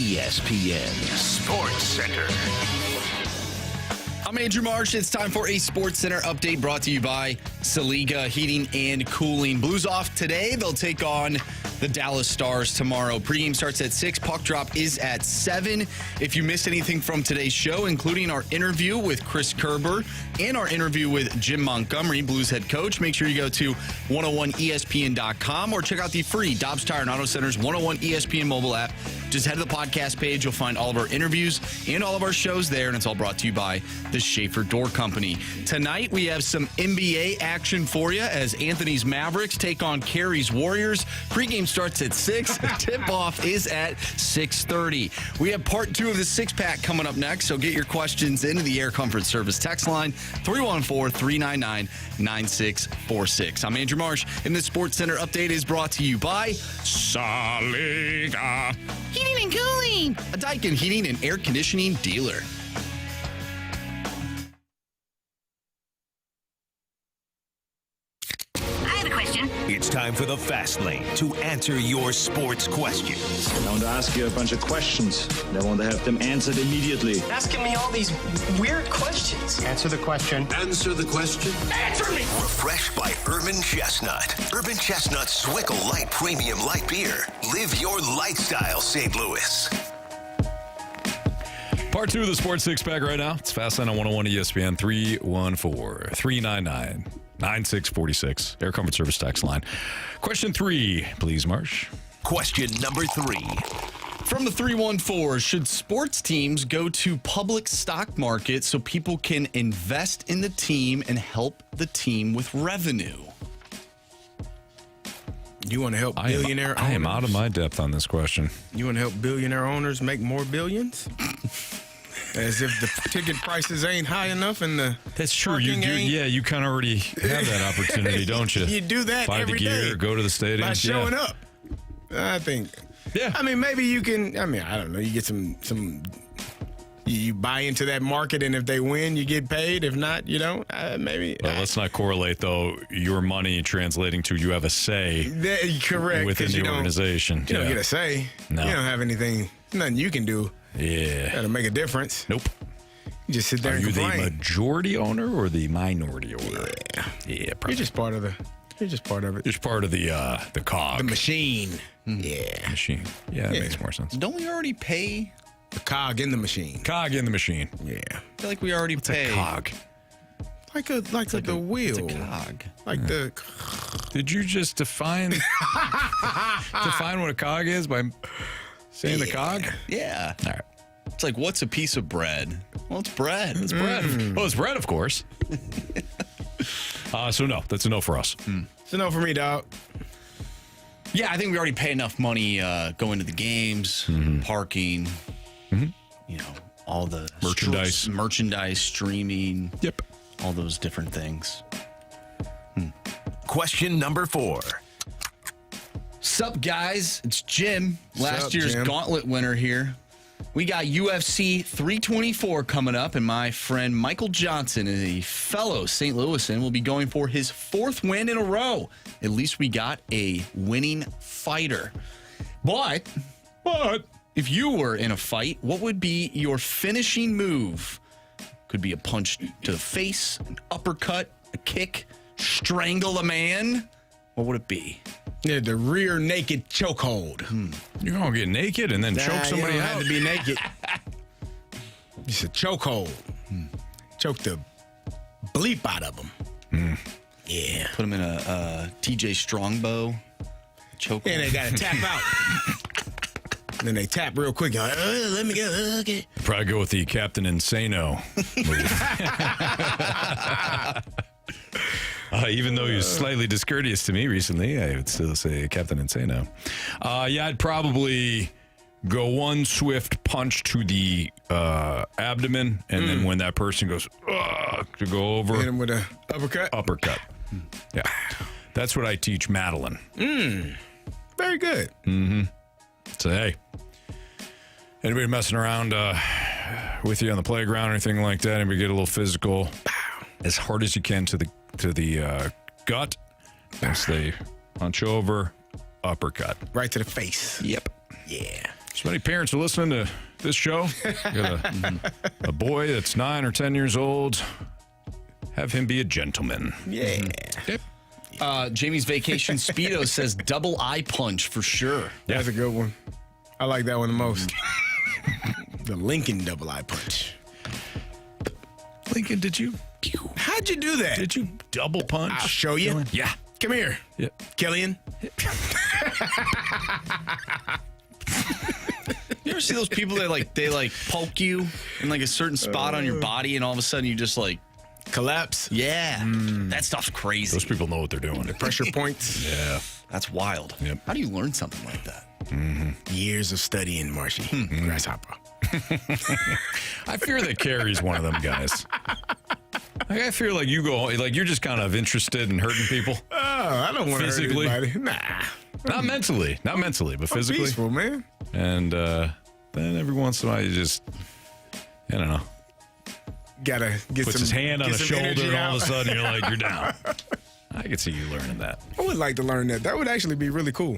ESPN Sports Center. I'm Andrew Marsh. It's time for a Sports Center update brought to you by Saliga Heating and Cooling. Blues off today. They'll take on the Dallas Stars tomorrow. Pregame starts at 6. Puck drop is at 7. If you missed anything from today's show, including our interview with Chris Kerber and our interview with Jim Montgomery, Blues head coach, make sure you go to 101ESPN.com or check out the free Dobbs Tire and Auto Center's 101 ESPN mobile app. Just head to the podcast page. You'll find all of our interviews and all of our shows there, and it's all brought to you by the Schaefer Door Company. Tonight, we have some NBA action for you as Anthony's Mavericks take on Carey's Warriors. Pregame starts at 6. Tip-off is at 6:30. We have part 2 of the six-pack coming up next, so get your questions into the Air Comfort Service text line, 314-399-9646. I'm Andrew Marsh, and this Sports Center update is brought to you by Saliga Heating and Cooling, a Daikin heating and air conditioning dealer. It's time for the Fast Lane to answer your sports questions. I want to ask you a bunch of questions. I want to have them answered immediately. Asking me all these weird questions. Answer the question. Answer the question. Answer me! Refreshed by Urban Chestnut. Urban Chestnut Swickle Light Premium Light Beer. Live your lifestyle, St. Louis. Part 2 of the Sports Six Pack right now. It's Fast Lane on 101 ESPN, 314-399-9646. Air Comfort Service text line. Question 3, please, Marsh. Question number 3. From the 314, should sports teams go to public stock markets so people can invest in the team and help the team with revenue? You want to help billionaire owners? I am out of my depth on this question. You want to help billionaire owners make more billions? As if the ticket prices ain't high enough and the That's true. You do. Yeah, you kind of already have that opportunity, don't you? You do that Buy every the gear, day go to the stadium. by showing up. I think. Yeah. I mean, maybe you can. I mean, I don't know. You get some. You buy into that market, and if they win, you get paid. If not, you don't. Maybe. Well, let's not correlate, though, your money translating to you have a say. Correct. Within the organization. You don't get a say. No. You don't have anything. Nothing you can do. Yeah. That'll make a difference. Nope. You just sit there and complain. Are you the majority owner or the minority owner? Yeah, probably. You're just part of it. Just part of the cog. The machine. Yeah. Machine. Yeah, that makes more sense. Don't we already pay? The cog in the machine. Cog in the machine. Yeah. I feel like we already pay. A cog. Like the wheel. It's a cog. Like the. Did you just define what a cog is by saying the cog? Yeah. All right. It's like, what's a piece of bread? Well, it's bread. It's bread. Well, it's bread, of course. So no, that's a no for us. It's a no for me, dog. Yeah, I think we already pay enough money going to the games, parking, you know, all the merchandise, streaming. Yep. All those different things. Question number 4. Sup, guys? It's Jim, last year's Jim? Gauntlet winner here. We got UFC 324 coming up, and my friend Michael Johnson, a fellow St. Louisan, will be going for his 4th win in a row. At least we got a winning fighter. But if you were in a fight, what would be your finishing move? Could be a punch to the face, an uppercut, a kick, strangle a man. What would it be? Yeah, the rear naked chokehold. You're going to get naked and then choke somebody you don't out? have to be naked. It's a chokehold. Choke the bleep out of them. Yeah. Put him in a TJ Strongbow chokehold. And they got to tap out. And then they tap real quick. Like, let me go. Okay. Probably go with the Captain Insano move. Even though he was slightly discourteous to me recently, I would still say Captain Insano. Yeah, I'd probably go one swift punch to the abdomen, and then when that person goes to go over, hit him with an uppercut. Yeah, that's what I teach Madeline. Very good. So hey, anybody messing around with you on the playground or anything like that, anybody get a little physical, as hard as you can to the gut. Once they punch over, uppercut right to the face. Yep. Yeah. So many parents are listening to this show. Got a boy that's 9 or 10 years old. Have him be a gentleman. Yeah. Yep. Jamie's Vacation Speedo says double eye punch for sure. That's a good one. I like that one the most. The Lincoln double eye punch. Lincoln, how'd you do that? Did you double punch? I'll show you. Yeah. Come here. Yep. Killian. You ever see those people that they poke you in like a certain spot on your body and all of a sudden you just like collapse? Yeah. That stuff's crazy. Those people know what they're doing. The pressure points. Yeah. That's wild. Yep. How do you learn something like that? Years of studying, Marshy. Grasshopper. I fear that Carey's one of them guys. Like, I feel like you go, like you're just kind of interested in hurting people. Oh, I don't want to hurt anybody. Nah. Not mentally, but physically. Peaceful, man. And then every once in a while you just, I don't know. Gotta get Puts some, his hand on his shoulder and all of a sudden you're like, you're down. I could see you learning that. I would like to learn that. That would actually be really cool.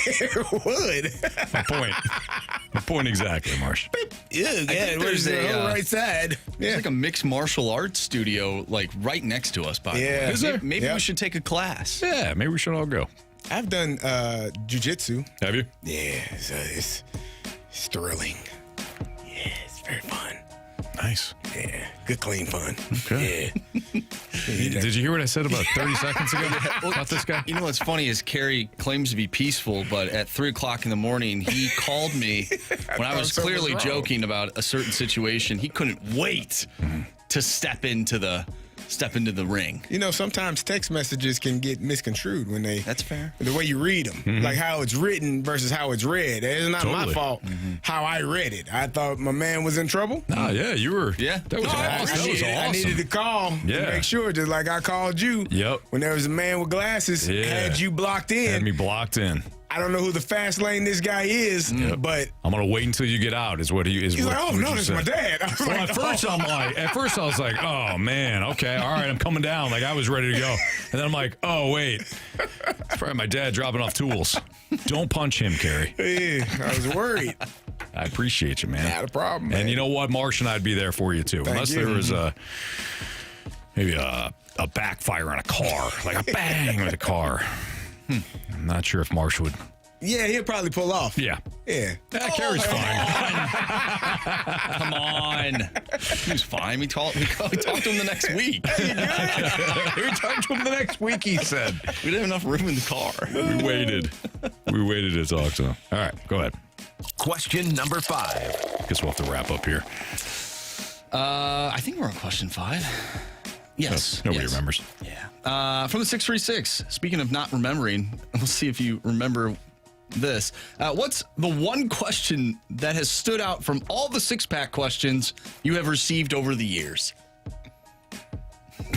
It would. My point exactly, Marsh. Yeah, where's the whole right side? There's like a mixed martial arts studio like right next to us, by the way. Is there? Maybe we should take a class. Yeah, maybe we should all go. I've done jiu-jitsu. Have you? Yeah, so it's thrilling. Yeah, it's very fun. Nice. Yeah, good, clean fun. Okay. Yeah. Did you hear what I said about 30 seconds ago about this guy? You know what's funny is Carey claims to be peaceful, but at 3 o'clock in the morning, he called me when I was clearly joking about a certain situation. He couldn't wait to step into the ring. You know, sometimes text messages can get misconstrued when they. That's fair. The way you read them, like how it's written versus how it's read. It's not my fault how I read it. I thought my man was in trouble. Nah, yeah, you were. Yeah, that was awesome. I needed to call to make sure, just like I called you. Yep. When there was a man with glasses, had you blocked in. Had me blocked in. I don't know who the fast lane this guy is, but I'm gonna wait until you get out. Is what he is. He's like, oh no, that's my dad. At first I was like, oh man, okay, all right, I'm coming down. Like I was ready to go, and then I'm like, oh wait, it's probably my dad dropping off tools. Don't punch him, Carey. Yeah, I was worried. I appreciate you, man. Not a problem, man. And you know what, Marsh and I'd be there for you too, unless there was maybe a backfire on a car, like a bang with a car. I'm not sure if Marsh would. Yeah, he'll probably pull off. Yeah. Carey's fine. Come on. He was fine. We talked to him the next week. We talked to him the next week, he said. We didn't have enough room in the car. We waited. To talk to him. All right, go ahead. Question number 5. Guess we'll have to wrap up here. I think we're on question 5. Yes. Nobody remembers. Yeah. From the 636, speaking of not remembering, we'll see if you remember this. What's the one question that has stood out from all the six-pack questions you have received over the years?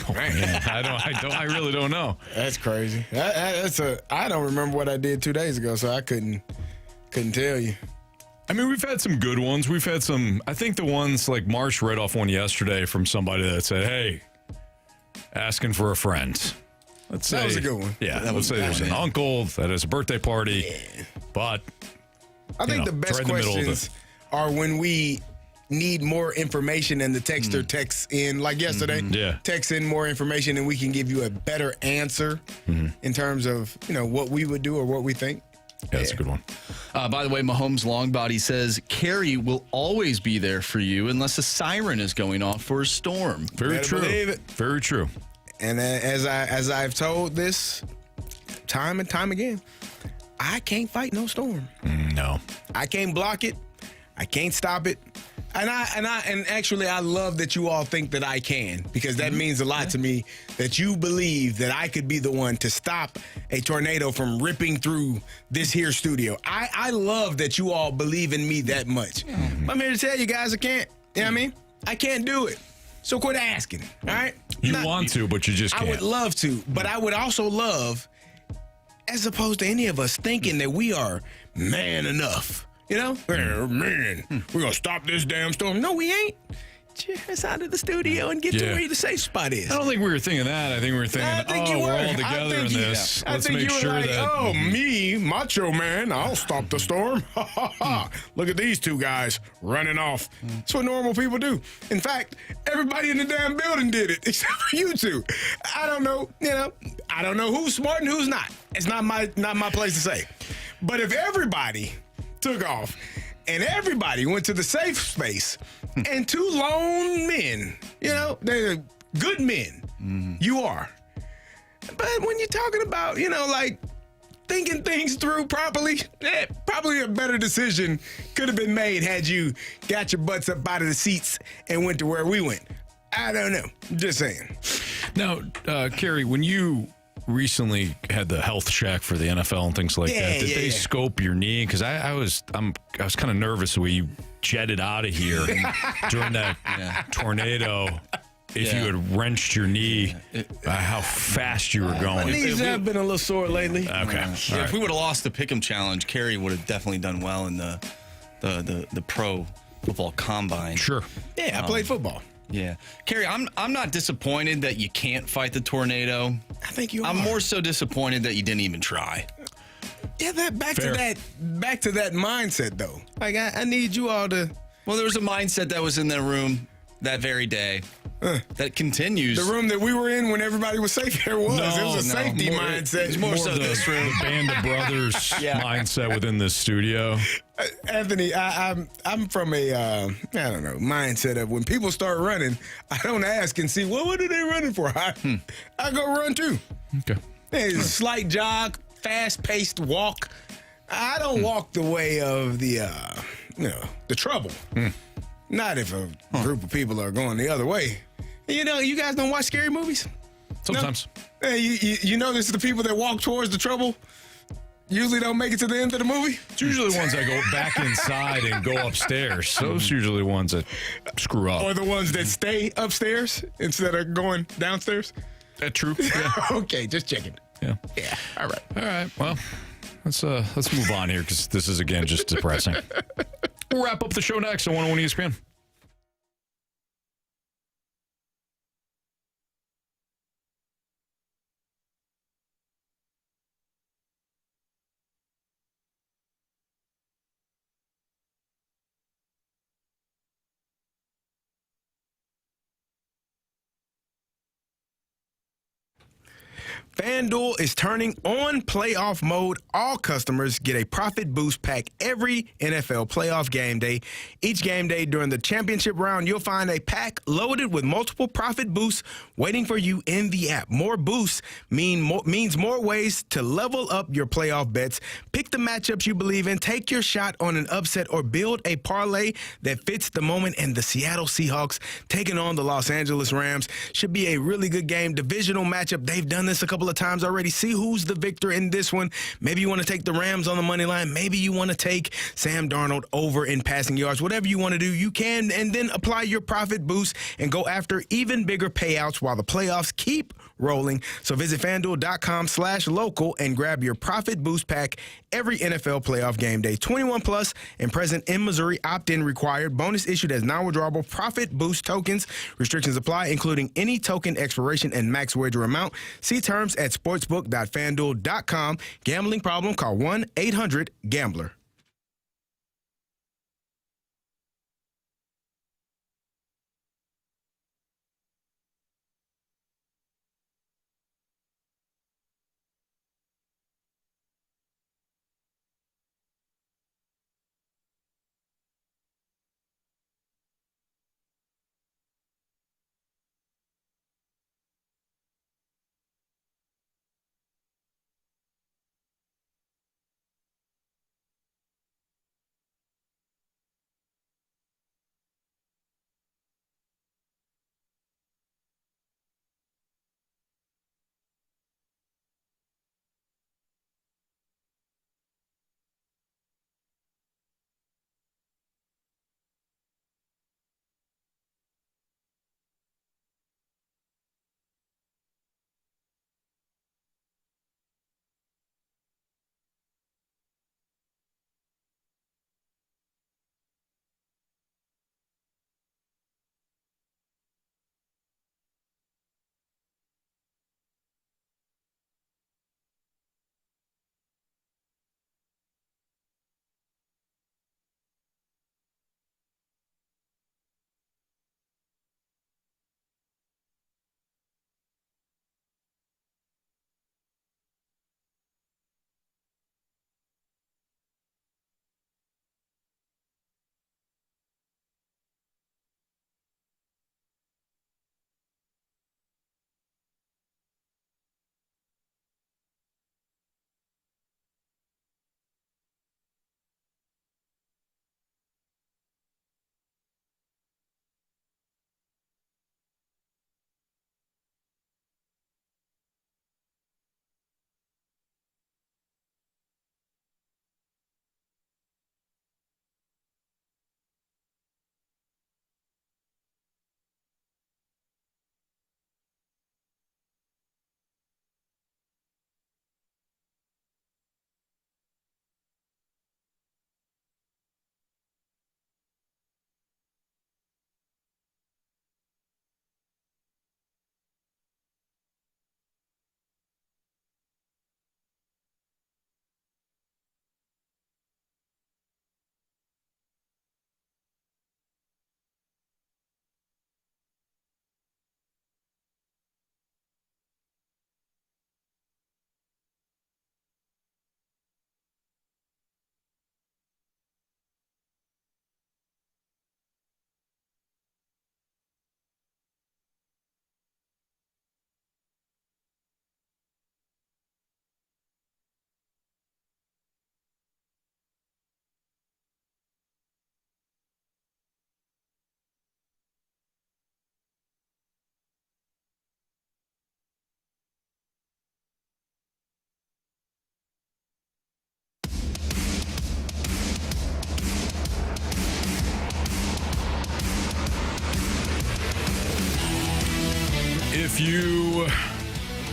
Oh, man. I really don't know. That's crazy. I don't remember what I did 2 days ago, so I couldn't tell you. I mean, we've had some good ones. We've had some, I think the ones like Marsh read off one yesterday from somebody that said, hey, asking for a friend. Let's say that was a good one. Yeah, let's say there's an uncle that has a birthday party, but I think the best questions are when we need more information and the texter texts in, like yesterday, texts in more information and we can give you a better answer in terms of, what we would do or what we think. Yeah, that's a good one. By the way, Mahomes Longbody says Carey will always be there for you unless a siren is going off for a storm. Very true. Very true. And as I've told this time and time again, I can't fight no storm. No, I can't block it. I can't stop it. And actually, I love that you all think that I can, because that means a lot to me that you believe that I could be the one to stop a tornado from ripping through this here studio. I love that you all believe in me that much. I'm here to tell you guys I can't. You know what I mean? I can't do it. So quit asking, all right? You want to, but you just can't. I would love to, but I would also love, as opposed to any of us thinking that we are man enough. Man, we're going to stop this damn storm. No, we ain't. get your ass out of the studio and get to where the safe spot is. I don't think we were thinking that. I think we were thinking, we're all together in this. I Let's think make you were sure like, that. me, Macho Man, I'll stop the storm. Look at these two guys running off. That's what normal people do. In fact, everybody in the damn building did it except for you two. I don't know. I don't know who's smart and who's not. It's not my place to say. But if everybody took off and everybody went to the safe space and two lone men, they're good men. You are. But when you're talking about, like thinking things through properly, probably a better decision could have been made had you got your butts up out of the seats and went to where we went. I don't know. Just saying. Now, Carey, when you recently had the health check for the NFL and things like that, did they scope your knee? Because I was kind of nervous when you jetted out of here during that tornado. If you had wrenched your knee, how fast you were going. My knees have been a little sore lately. Okay. If we would have lost the Pick'em Challenge, Kerry would have definitely done well in the pro football combine. Sure. Yeah, I played football. Yeah. Kerry, I'm not disappointed that you can't fight the tornado. I think you are. I'm more so disappointed that you didn't even try. Yeah, back to that mindset though. Like I need you all to. Well, there was a mindset that was in that room that very day. That continues. The room that we were in when everybody was safe, it was a safety mindset. It's more so this room. The Band of Brothers mindset within the studio. Anthony, I'm from a I don't know mindset of when people start running, I don't ask and see what are they running for. I go run too. Okay. It's a slight jog, fast paced walk. I don't walk the way of the trouble. Not if a group of people are going the other way. You guys don't watch scary movies? Sometimes. No? Hey, you notice the people that walk towards the trouble usually don't make it to the end of the movie? It's usually the ones that go back inside and go upstairs. Those are usually the ones that screw up. Or the ones that stay upstairs instead of going downstairs? That's true. Yeah. Okay, just checking. Yeah. Yeah. All right. Well, let's move on here because this is, again, just depressing. We'll wrap up the show next on 101 ESPN. FanDuel is turning on playoff mode. All customers get a profit boost pack every NFL playoff game day. Each game day during the championship round, you'll find a pack loaded with multiple profit boosts waiting for you in the app. More boosts means more ways to level up your playoff bets. Pick the matchups you believe in, take your shot on an upset, or build a parlay that fits the moment. And the Seattle Seahawks taking on the Los Angeles Rams should be a really good game. Divisional matchup. They've done this a couple of times already. See who's the victor in this one. Maybe you want to take the Rams on the money line. Maybe you want to take Sam Darnold over in passing yards. Whatever you want to do, you can, and then apply your profit boost and go after even bigger payouts while the playoffs keep rolling. So visit FanDuel.com/local and grab your profit boost pack every NFL playoff game day. 21 plus and present in Missouri. Opt-in required. Bonus issued as non-withdrawable profit boost tokens. Restrictions apply, including any token expiration and max wager amount. See terms at sportsbook.fanduel.com. Gambling problem? Call 1-800-GAMBLER.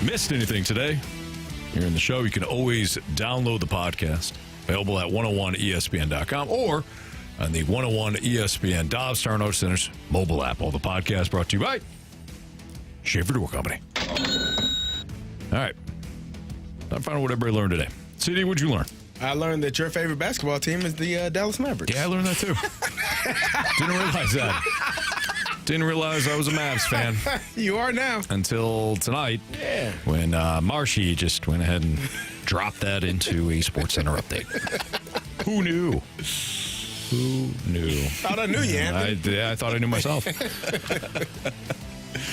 missed anything today here in the show, you can always download the podcast. Available at 101ESPN.com or on the 101 ESPN Dobbs Star Note Center's mobile app. All the podcasts brought to you by Schaefer Door Company. All right. Time to find out what everybody learned today. CD, what'd you learn? I learned that your favorite basketball team is the Dallas Mavericks. Yeah, I learned that too. Didn't realize that. Didn't realize I was a Mavs fan. You are now. Until tonight, when Marshy just went ahead and dropped that into a SportsCenter update. Who knew? Who knew? Thought I knew you, Anthony. I thought I knew myself.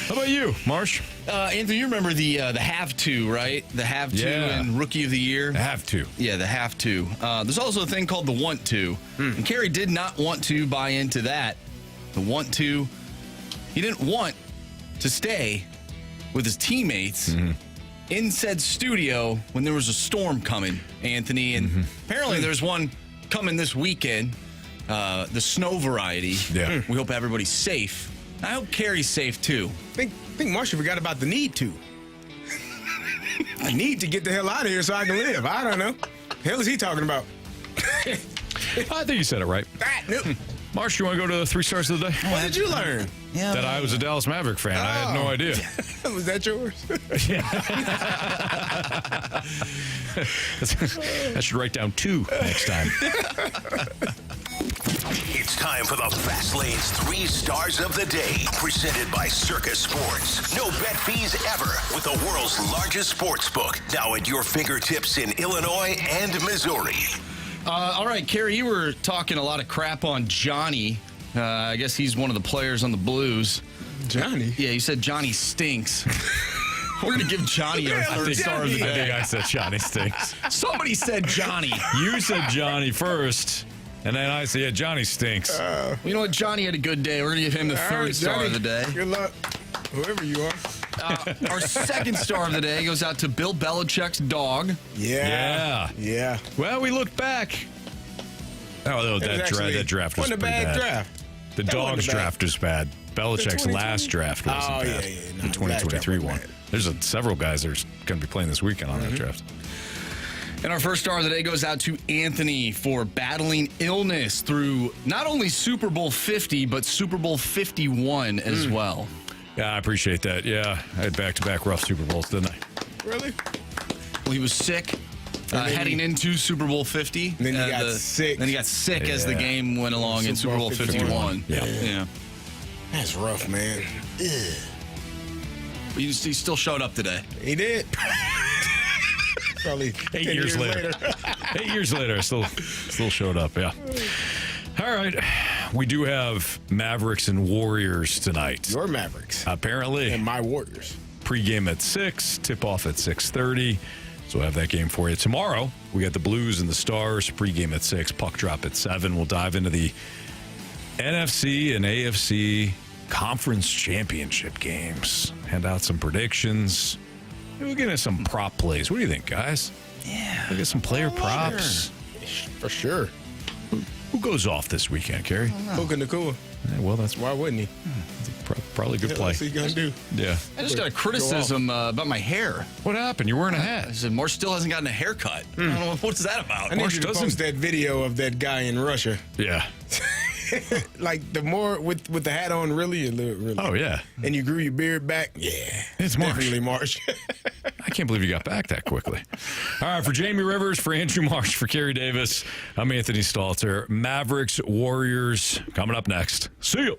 How about you, Marsh? Anthony, you remember the have to, right? The have to and Rookie of the Year? The have to. Yeah, the have to. There's also a thing called the want to. And Carey did not want to buy into that. The want to. He didn't want to stay with his teammates in said studio when there was a storm coming, Anthony. And apparently there's one coming this weekend, the snow variety. Yeah. We hope everybody's safe. I hope Carey's safe, too. I think Marshall forgot about the need to. I need to get the hell out of here so I can live. I don't know. The hell is he talking about? I think you said it right. Marsh, you want to go to the 3 stars of the day? What did you learn? That I was a Dallas Maverick fan. I had no idea. Was that yours? I should write down 2 next time. It's time for the Fast Lane's 3 stars of the day, presented by Circus Sports. No bet fees ever with the world's largest sports book, now at your fingertips in Illinois and Missouri. All right, Carey, you were talking a lot of crap on Johnny. I guess he's one of the players on the Blues. Johnny? Yeah, you said Johnny stinks. We're going to give Johnny our star of the day. I think I said Johnny stinks. Somebody said Johnny. You said Johnny first, and then I said, yeah, Johnny stinks. You know what? Johnny had a good day. We're going to give him the 3rd star of the day. Good luck, whoever you are. Our 2nd star of the day goes out to Bill Belichick's dog. Yeah. Well, we look back. Oh, that draft was wasn't a pretty bad draft. The dog's draft is bad. Belichick's last draft wasn't bad. No, the 2023 one. There's several guys that are going to be playing this weekend on that draft. And our 1st star of the day goes out to Anthony for battling illness through not only Super Bowl 50, but Super Bowl 51 as well. Yeah, I appreciate that. Yeah, I had back-to-back rough Super Bowls, didn't I? Really? Well, he was sick heading into Super Bowl 50. Then he got sick. Then he got sick as the game went along in Super Bowl 51. Yeah. That's rough, man. But he still showed up today. He did. Probably 8 years later. 8 years later, I still showed up, yeah. All right. We do have Mavericks and Warriors tonight. Your Mavericks. Apparently. And my Warriors. Pre-game at 6, tip-off at 6:30. So we'll have that game for you. Tomorrow, we got the Blues and the Stars. Pre-game at 6, puck drop at 7. We'll dive into the NFC and AFC Conference Championship games. Hand out some predictions. We'll get into some prop plays. What do you think, guys? Yeah. We'll get some player props. For sure. Who goes off this weekend, Carey? Puka Nacua. Yeah, well, that's why wouldn't he? Probably a good play. What's he gonna do? Yeah. I just got a criticism about my hair. What happened? You're wearing a hat. I said Marsh still hasn't gotten a haircut. I don't know what's that about. I need you to post that video of that guy in Russia. Yeah. Like the more with the hat on, really, you look really. Oh yeah. And you grew your beard back. Yeah, it's Marsh. Definitely Marsh. I can't believe you got back that quickly. All right, for Jamie Rivers, for Andrew Marsh, for Kerry Davis, I'm Anthony Stalter. Mavericks, Warriors, coming up next. See you.